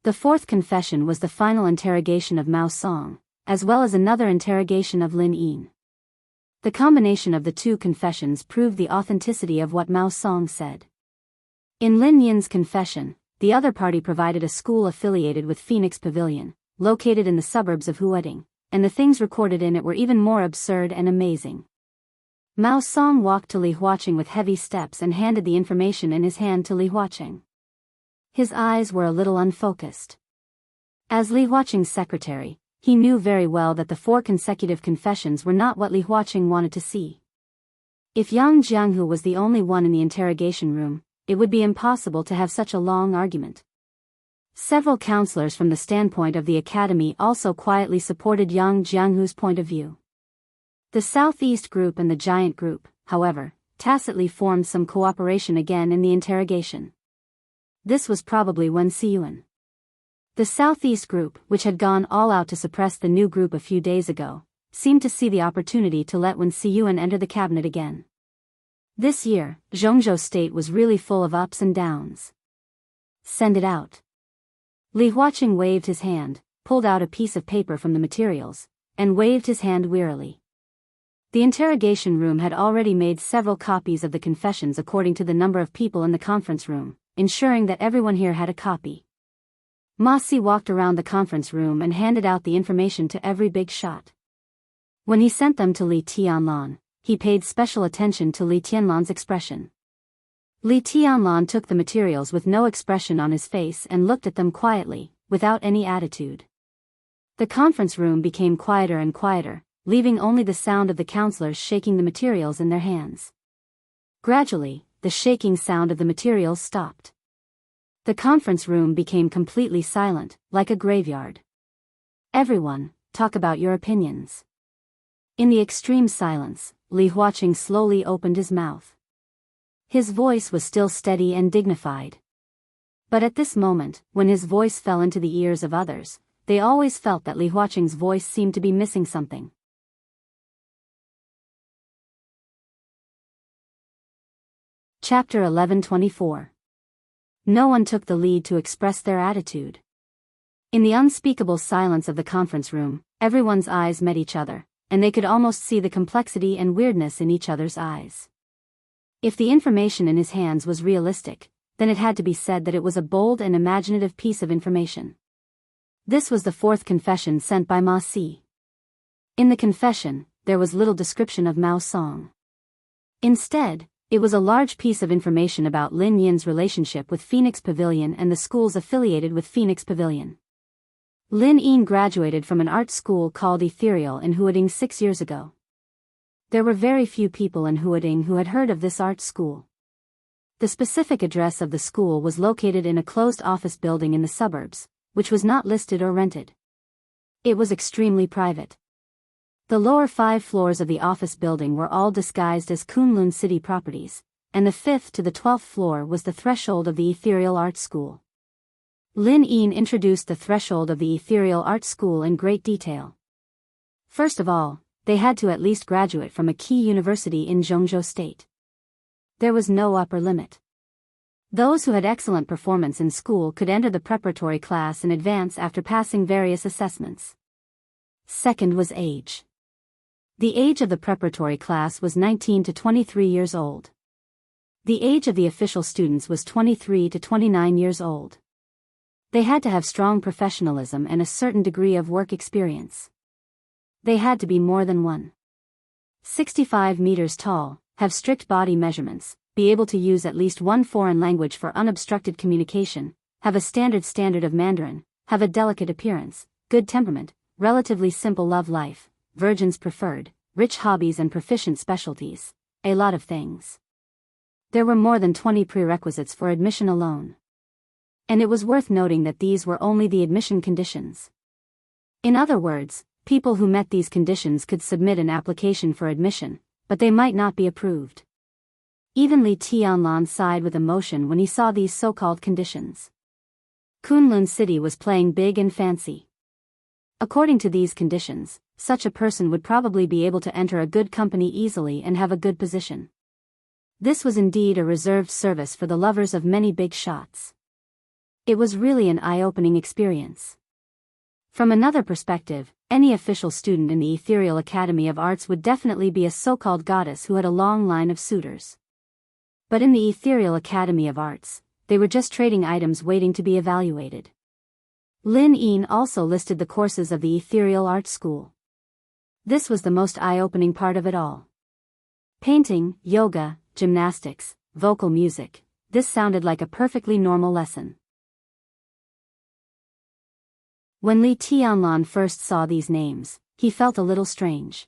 The fourth confession was the final interrogation of Mao Song, as well as another interrogation of Lin Yin. The combination of the two confessions proved the authenticity of what Mao Song said. In Lin Yin's confession, the other party provided a school affiliated with Phoenix Pavilion, located in the suburbs of Hueding, and the things recorded in it were even more absurd and amazing. Mao Song walked to Li Huaqing with heavy steps and handed the information in his hand to Li Huaqing. His eyes were a little unfocused. As Li Huaqing's secretary, he knew very well that the 4 consecutive confessions were not what Li Huaqing wanted to see. If Jianghu was the only one in the interrogation room, it would be impossible to have such a long argument. Several counselors from the standpoint of the academy also quietly supported Jianghu's point of view. The Southeast Group and the Giant Group, however, tacitly formed some cooperation again in the interrogation. This was probably when Siyuan The Southeast group, which had gone all out to suppress the new group a few days ago, seemed to see the opportunity to let Wen Siyuan enter the cabinet again. This year, Jianghu State was really full of ups and downs. Send it out. Li Huaqing waved his hand, pulled out a piece of paper from the materials, and waved his hand wearily. The interrogation room had already made several copies of the confessions according to the number of people in the conference room, ensuring that everyone here had a copy. Ma Si walked around the conference room and handed out the information to every big shot. When he sent them to Li Tianlan, he paid special attention to Li Tianlan's expression. Li Tianlan took the materials with no expression on his face and looked at them quietly, without any attitude. The conference room became quieter and quieter, leaving only the sound of the counselors shaking the materials in their hands. Gradually, the shaking sound of the materials stopped. The conference room became completely silent, like a graveyard. Everyone, talk about your opinions. In the extreme silence, Li Huaqing slowly opened his mouth. His voice was still steady and dignified. But at this moment, when his voice fell into the ears of others, they always felt that Li Huaqing's voice seemed to be missing something. Chapter 11:24. No one took the lead to express their attitude. In the unspeakable silence of the conference room, everyone's eyes met each other, and they could almost see the complexity and weirdness in each other's eyes. If the information in his hands was realistic, then it had to be said that it was a bold and imaginative piece of information. This was the fourth confession sent by Ma Si. In the confession, there was little description of Mao Song. Instead, it was a large piece of information about Lin Yin's relationship with Phoenix Pavilion and the schools affiliated with Phoenix Pavilion. Lin Yin graduated from an art school called Ethereal in Huading 6 years ago. There were very few people in Huading who had heard of this art school. The specific address of the school was located in a closed office building in the suburbs, which was not listed or rented. It was extremely private. The lower 5 floors of the office building were all disguised as Kunlun City properties, and the 5th to the 12th floor was the threshold of the Ethereal Art School. Lin Yin introduced the threshold of the Ethereal Art School in great detail. First of all, they had to at least graduate from a key university in Jianghu State. There was no upper limit. Those who had excellent performance in school could enter the preparatory class in advance after passing various assessments. Second was age. The age of the preparatory class was 19 to 23 years old. The age of the official students was 23 to 29 years old. They had to have strong professionalism and a certain degree of work experience. They had to be more than 1.65 meters tall, have strict body measurements, be able to use at least one foreign language for unobstructed communication, have a standard of Mandarin, have a delicate appearance, good temperament, relatively simple love life, virgins preferred, rich hobbies and proficient specialties, a lot of things. There were more than 20 prerequisites for admission alone. And it was worth noting that these were only the admission conditions. In other words, people who met these conditions could submit an application for admission, but they might not be approved. Even Li Tianlan sighed with emotion when he saw these so-called conditions. Kunlun City was playing big and fancy. According to these conditions, such a person would probably be able to enter a good company easily and have a good position. This was indeed a reserved service for the lovers of many big shots. It was really an eye-opening experience. From another perspective, any official student in the Ethereal Academy of Arts would definitely be a so-called goddess who had a long line of suitors. But in the Ethereal Academy of Arts, they were just trading items waiting to be evaluated. Lin Yin also listed the courses of the Ethereal Art School. This was the most eye-opening part of it all. Painting, yoga, gymnastics, vocal music, this sounded like a perfectly normal lesson. When Li Tianlan first saw these names, he felt a little strange.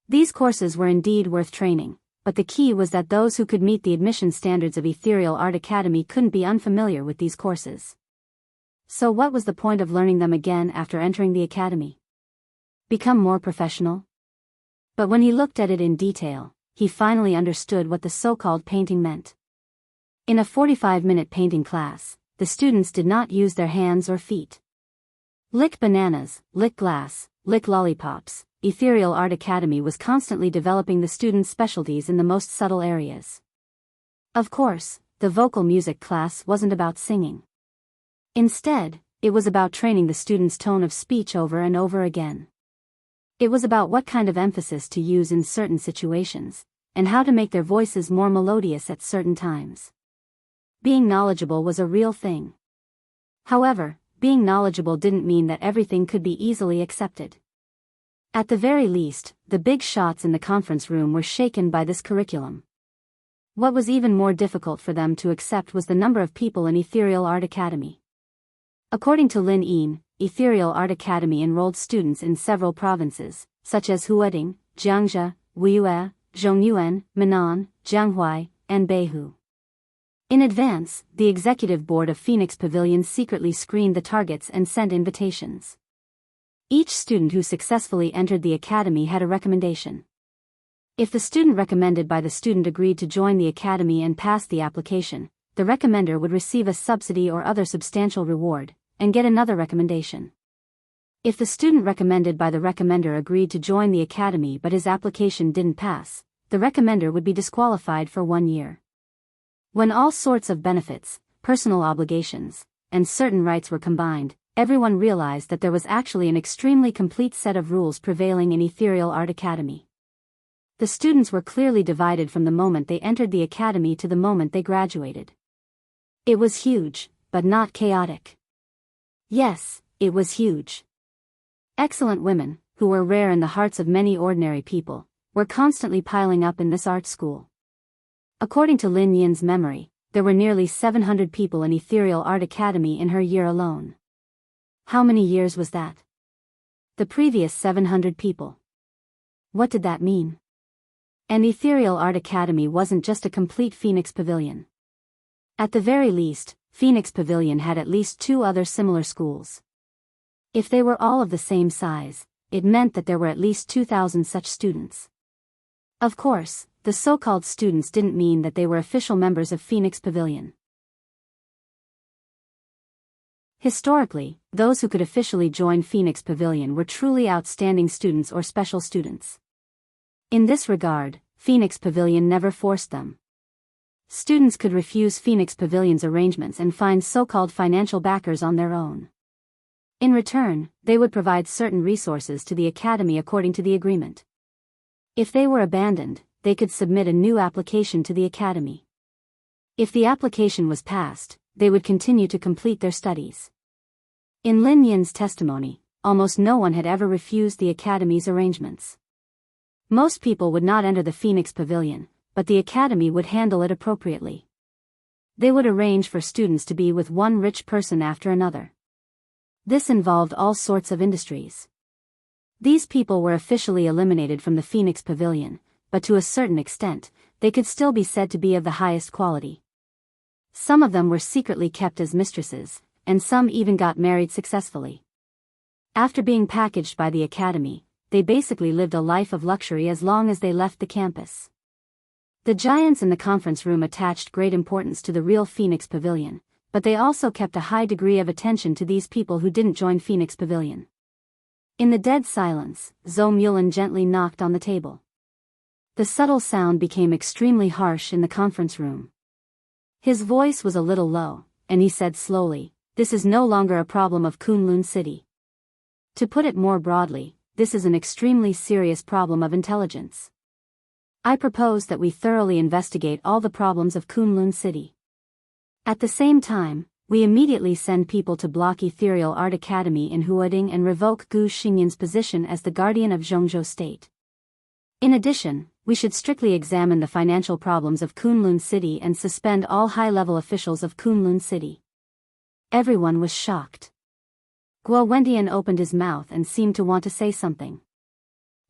These courses were indeed worth training, but the key was that those who could meet the admission standards of Ethereal Art Academy couldn't be unfamiliar with these courses. So what was the point of learning them again after entering the academy? Become more professional? But when he looked at it in detail, he finally understood what the so-called painting meant. In a 45-minute painting class, the students did not use their hands or feet. Lick bananas, lick glass, lick lollipops. Ethereal Art Academy was constantly developing the students' specialties in the most subtle areas. Of course, the vocal music class wasn't about singing. Instead, it was about training the students' tone of speech over and over again. It was about what kind of emphasis to use in certain situations, and how to make their voices more melodious at certain times. Being knowledgeable was a real thing. However, being knowledgeable didn't mean that everything could be easily accepted. At the very least, the big shots in the conference room were shaken by this curriculum. What was even more difficult for them to accept was the number of people in Ethereal Art Academy. According to Lin Yin, Ethereal Art Academy enrolled students in several provinces, such as Huading, Jianghu, Wuxia, Zhongyuan, Minnan, Jianghu, and Beihu. In advance, the executive board of Phoenix Pavilion secretly screened the targets and sent invitations. Each student who successfully entered the academy had a recommendation. If the student recommended by the student agreed to join the academy and passed the application, the recommender would receive a subsidy or other substantial reward, and get another recommendation. If the student recommended by the recommender agreed to join the academy but his application didn't pass, the recommender would be disqualified for 1 year. When all sorts of benefits, personal obligations, and certain rights were combined, everyone realized that there was actually an extremely complete set of rules prevailing in Ethereal Art Academy. The students were clearly divided from the moment they entered the academy to the moment they graduated. It was huge, but not chaotic. Yes, it was huge. Excellent women, who were rare in the hearts of many ordinary people, were constantly piling up in this art school. According to Lin Yin's memory, there were nearly 700 people in Ethereal Art Academy in her year alone. How many years was that? The previous 700 people. What did that mean? And Ethereal Art Academy wasn't just a complete Phoenix Pavilion. At the very least, Phoenix Pavilion had at least 2 other similar schools. If they were all of the same size, it meant that there were at least 2,000 such students. Of course, the so-called students didn't mean that they were official members of Phoenix Pavilion. Historically, those who could officially join Phoenix Pavilion were truly outstanding students or special students. In this regard, Phoenix Pavilion never forced them. Students could refuse Phoenix Pavilion's arrangements and find so-called financial backers on their own. In return, they would provide certain resources to the academy according to the agreement. If they were abandoned, they could submit a new application to the academy. If the application was passed, they would continue to complete their studies. In Lin Yin's testimony, almost no one had ever refused the academy's arrangements. Most people would not enter the Phoenix Pavilion, but the academy would handle it appropriately. They would arrange for students to be with one rich person after another. This involved all sorts of industries. These people were officially eliminated from the Phoenix Pavilion, but to a certain extent, they could still be said to be of the highest quality. Some of them were secretly kept as mistresses, and some even got married successfully. After being packaged by the academy, they basically lived a life of luxury as long as they left the campus. The giants in the conference room attached great importance to the real Phoenix Pavilion, but they also kept a high degree of attention to these people who didn't join Phoenix Pavilion. In the dead silence, Zhou Mulan gently knocked on the table. The subtle sound became extremely harsh in the conference room. His voice was a little low, and he said slowly, "This is no longer a problem of Kunlun City. To put it more broadly, this is an extremely serious problem of intelligence. I propose that we thoroughly investigate all the problems of Kunlun City. At the same time, we immediately send people to block Ethereal Art Academy in Huading and revoke Gu Xingyan's position as the guardian of Zhongzhou State. In addition, we should strictly examine the financial problems of Kunlun City and suspend all high-level officials of Kunlun City." Everyone was shocked. Guo Wentian opened his mouth and seemed to want to say something.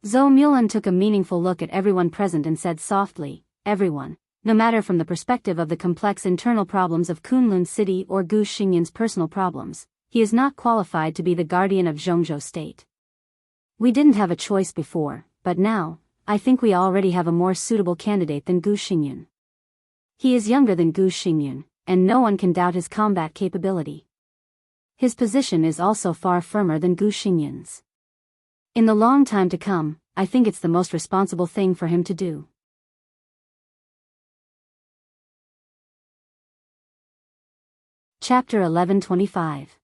Zhou Mulan took a meaningful look at everyone present and said softly, "Everyone, no matter from the perspective of the complex internal problems of Kunlun City or Gu Xingyan's personal problems, he is not qualified to be the guardian of Zhongzhou State. We didn't have a choice before, but now, I think we already have a more suitable candidate than Gu Xingyan. He is younger than Gu Xingyan, and no one can doubt his combat capability. His position is also far firmer than Gu Xingyun's. In the long time to come, I think it's the most responsible thing for him to do. Chapter 1125.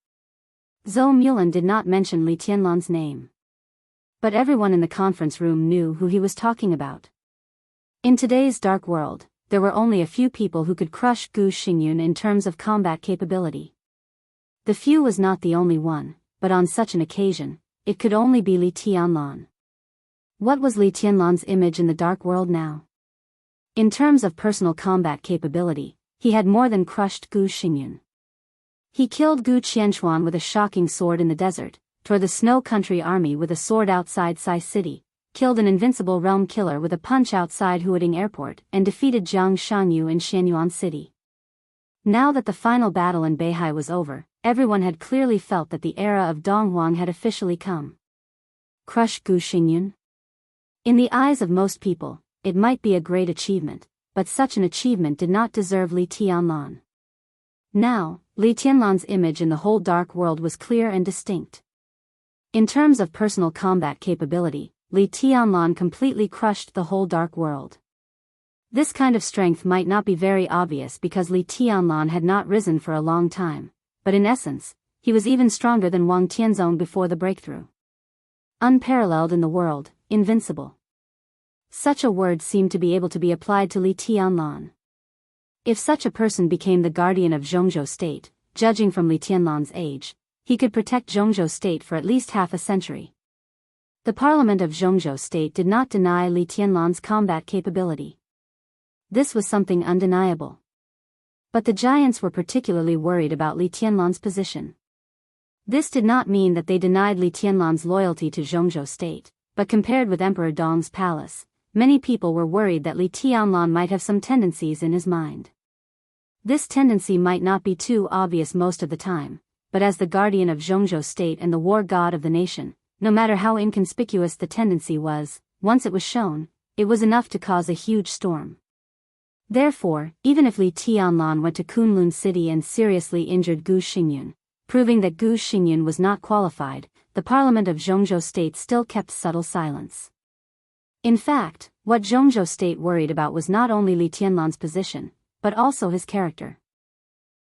Zhou Mulan did not mention Li Tianlan's name. But everyone in the conference room knew who he was talking about. In today's dark world, there were only a few people who could crush Gu Xingyun in terms of combat capability. The few was not the only one, but on such an occasion, it could only be Li Tianlan. What was Li Tianlan's image in the dark world now? In terms of personal combat capability, he had more than crushed Gu Xingyun. He killed Gu Qianchuan with a shocking sword in the desert, tore the Snow Country army with a sword outside Sai City, killed an invincible realm killer with a punch outside Huading Airport, and defeated Jiang Shanyu in Xianyuan City. Now that the final battle in Beihai was over, everyone had clearly felt that the era of Donghuang had officially come. Crush Gu Xingyun? In the eyes of most people, it might be a great achievement, but such an achievement did not deserve Li Tianlan. Now, Li Tianlan's image in the whole dark world was clear and distinct. In terms of personal combat capability, Li Tianlan completely crushed the whole dark world. This kind of strength might not be very obvious because Li Tianlan had not risen for a long time, but in essence, he was even stronger than Wang Tianzong before the breakthrough. Unparalleled in the world, invincible. Such a word seemed to be able to be applied to Li Tianlan. If such a person became the guardian of Zhongzhou State, judging from Li Tianlan's age, he could protect Zhongzhou State for at least half a century. The parliament of Zhongzhou State did not deny Li Tianlan's combat capability. This was something undeniable. But the giants were particularly worried about Li Tianlan's position. This did not mean that they denied Li Tianlan's loyalty to Zhongzhou State, but compared with Emperor Dong's palace, many people were worried that Li Tianlan might have some tendencies in his mind. This tendency might not be too obvious most of the time, but as the guardian of Zhongzhou State and the war god of the nation, no matter how inconspicuous the tendency was, once it was shown, it was enough to cause a huge storm. Therefore, even if Li Tianlan went to Kunlun City and seriously injured Gu Xingyun, proving that Gu Xingyun was not qualified, the parliament of Zhongzhou State still kept subtle silence. In fact, what Zhongzhou State worried about was not only Li Tianlan's position, but also his character.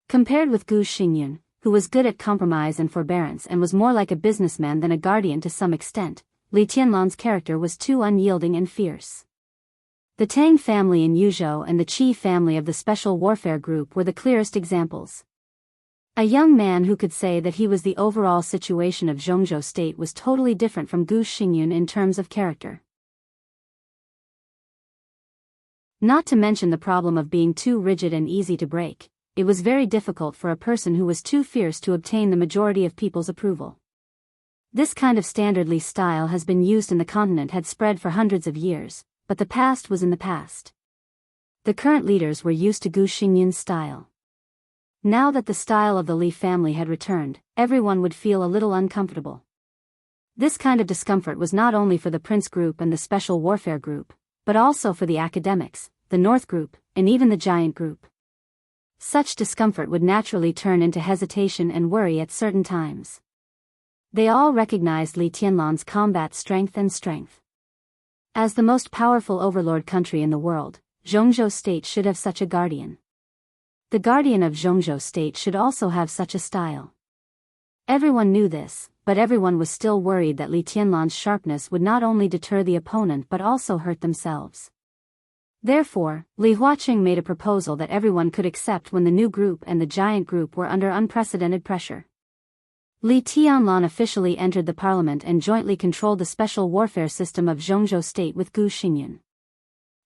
Compared with Gu Xingyun, who was good at compromise and forbearance and was more like a businessman than a guardian to some extent, Li Tianlan's character was too unyielding and fierce. The Tang family in Yuzhou and the Qi family of the Special Warfare Group were the clearest examples. A young man who could say that he was the overall situation of Zhongzhou State was totally different from Gu Xingyun in terms of character. Not to mention the problem of being too rigid and easy to break, it was very difficult for a person who was too fierce to obtain the majority of people's approval. This kind of standardly style has been used in the continent had spread for hundreds of years, but the past was in the past. The current leaders were used to Gu Xingyun's style. Now that the style of the Li family had returned, everyone would feel a little uncomfortable. This kind of discomfort was not only for the Prince Group and the Special Warfare Group, but also for the academics, the North Group, and even the Giant Group. Such discomfort would naturally turn into hesitation and worry at certain times. They all recognized Li Tianlan's combat strength and strength. As the most powerful overlord country in the world, Zhongzhou State should have such a guardian. The guardian of Zhongzhou State should also have such a style. Everyone knew this, but everyone was still worried that Li Tianlan's sharpness would not only deter the opponent but also hurt themselves. Therefore, Li Huaqing made a proposal that everyone could accept when the new group and the Giant Group were under unprecedented pressure. Li Tianlan officially entered the parliament and jointly controlled the special warfare system of Zhongzhou State with Gu Xingyun.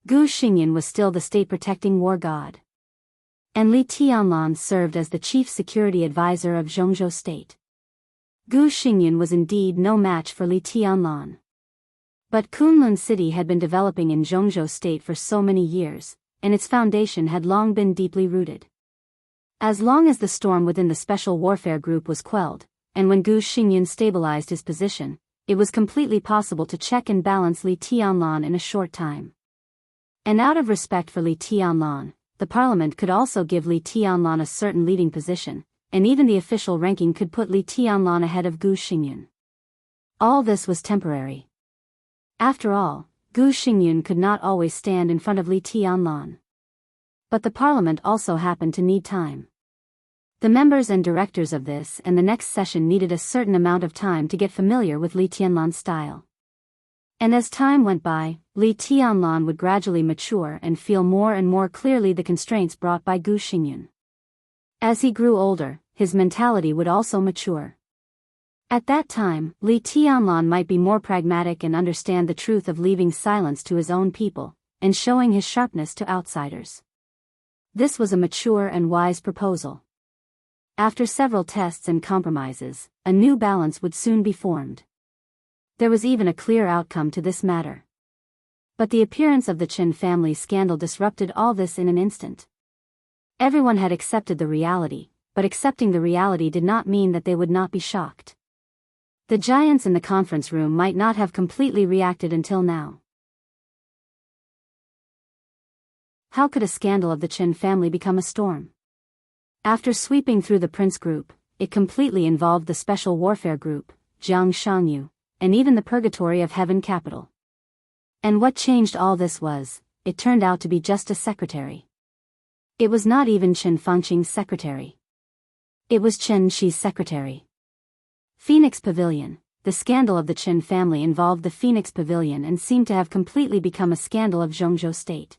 Gu Xingyun was still the state-protecting war god. And Li Tianlan served as the chief security advisor of Zhongzhou State. Gu Xingyun was indeed no match for Li Tianlan. But Kunlun City had been developing in Zhongzhou State for so many years, and its foundation had long been deeply rooted. As long as the storm within the Special Warfare Group was quelled, and when Gu Xingyun stabilized his position, it was completely possible to check and balance Li Tianlan in a short time. And out of respect for Li Tianlan, the parliament could also give Li Tianlan a certain leading position, and even the official ranking could put Li Tianlan ahead of Gu Xingyun. All this was temporary. After all, Gu Xingyun could not always stand in front of Li Tianlan. But the parliament also happened to need time. The members and directors of this and the next session needed a certain amount of time to get familiar with Li Tianlan's style. And as time went by, Li Tianlan would gradually mature and feel more and more clearly the constraints brought by Gu Xingyun. As he grew older, his mentality would also mature. At that time, Li Tianlan might be more pragmatic and understand the truth of leaving silence to his own people, and showing his sharpness to outsiders. This was a mature and wise proposal. After several tests and compromises, a new balance would soon be formed. There was even a clear outcome to this matter. But the appearance of the Qin family scandal disrupted all this in an instant. Everyone had accepted the reality, but accepting the reality did not mean that they would not be shocked. The giants in the conference room might not have completely reacted until now. How could a scandal of the Qin family become a storm? After sweeping through the prince group, it completely involved the special warfare group, Jianghu, and even the purgatory of heaven capital. And what changed all this was, it turned out to be just a secretary. It was not even Qin Fangqing's secretary. It was Qin Shi's secretary. Phoenix Pavilion. The scandal of the Qin family involved the Phoenix Pavilion and seemed to have completely become a scandal of Zhongzhou state.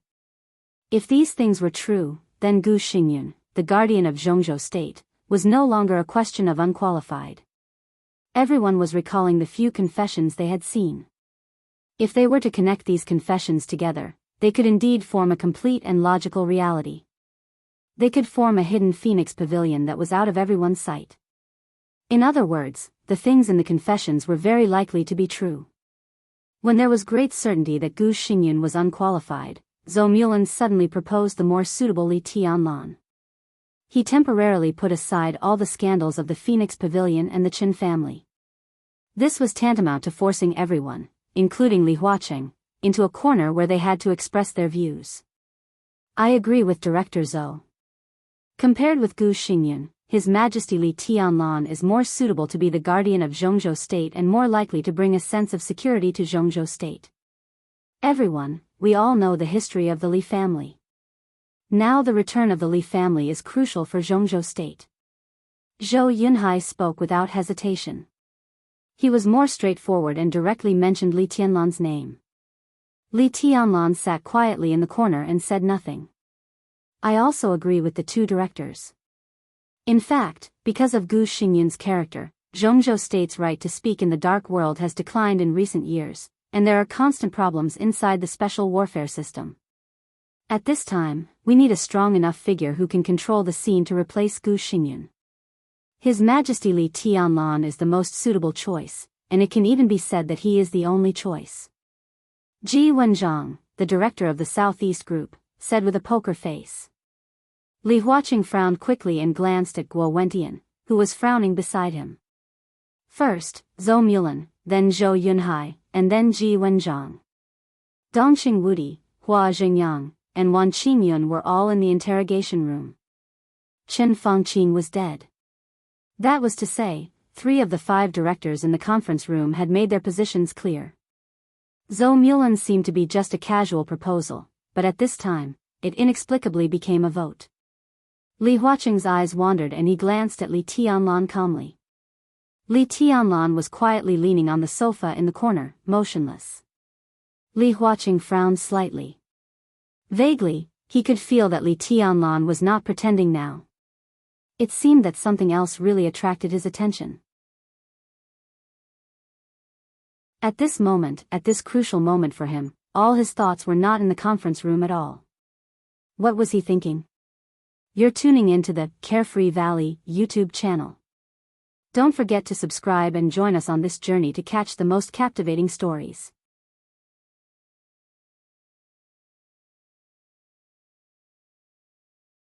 If these things were true, then Gu Xingyun, the guardian of Zhongzhou state, was no longer a question of unqualified. Everyone was recalling the few confessions they had seen. If they were to connect these confessions together, they could indeed form a complete and logical reality. They could form a hidden Phoenix Pavilion that was out of everyone's sight. In other words, the things in the confessions were very likely to be true. When there was great certainty that Gu Xingyun was unqualified, Zhou Mulan suddenly proposed the more suitable Li Tianlan. He temporarily put aside all the scandals of the Phoenix Pavilion and the Qin family. This was tantamount to forcing everyone, including Li Huaqing, into a corner where they had to express their views. I agree with Director Zhou. Compared with Gu Xingyun, His Majesty Li Tianlan is more suitable to be the guardian of Zhongzhou state and more likely to bring a sense of security to Zhongzhou state. Everyone, we all know the history of the Li family. Now the return of the Li family is crucial for Zhongzhou state. Zhou Yunhai spoke without hesitation. He was more straightforward and directly mentioned Li Tianlan's name. Li Tianlan sat quietly in the corner and said nothing. I also agree with the two directors. In fact, because of Gu Xingyun's character, Zhongzhou state's right to speak in the dark world has declined in recent years, and there are constant problems inside the special warfare system. At this time, we need a strong enough figure who can control the scene to replace Gu Xingyun. His Majesty Li Tianlan is the most suitable choice, and it can even be said that he is the only choice. Ji Wenzhang, the director of the Southeast Group, said with a poker face. Li Huaqing frowned quickly and glanced at Guo Wentian, who was frowning beside him. First, Zhou Mulan, then Zhou Yunhai, and then Ji Wenzhang. Dongxing Wudi, Hua Xingyang, and Wan Qingyun were all in the interrogation room. Qin Fangqing was dead. That was to say, 3 of the 5 directors in the conference room had made their positions clear. Zhou Mulan seemed to be just a casual proposal, but at this time, it inexplicably became a vote. Li Huaqing's eyes wandered and he glanced at Li Tianlan calmly. Li Tianlan was quietly leaning on the sofa in the corner, motionless. Li Huaqing frowned slightly. Vaguely, he could feel that Li Tianlan was not pretending now. It seemed that something else really attracted his attention. At this crucial moment for him, all his thoughts were not in the conference room at all. What was he thinking? You're tuning into the Carefree Valley YouTube channel. Don't forget to subscribe and join us on this journey to catch the most captivating stories.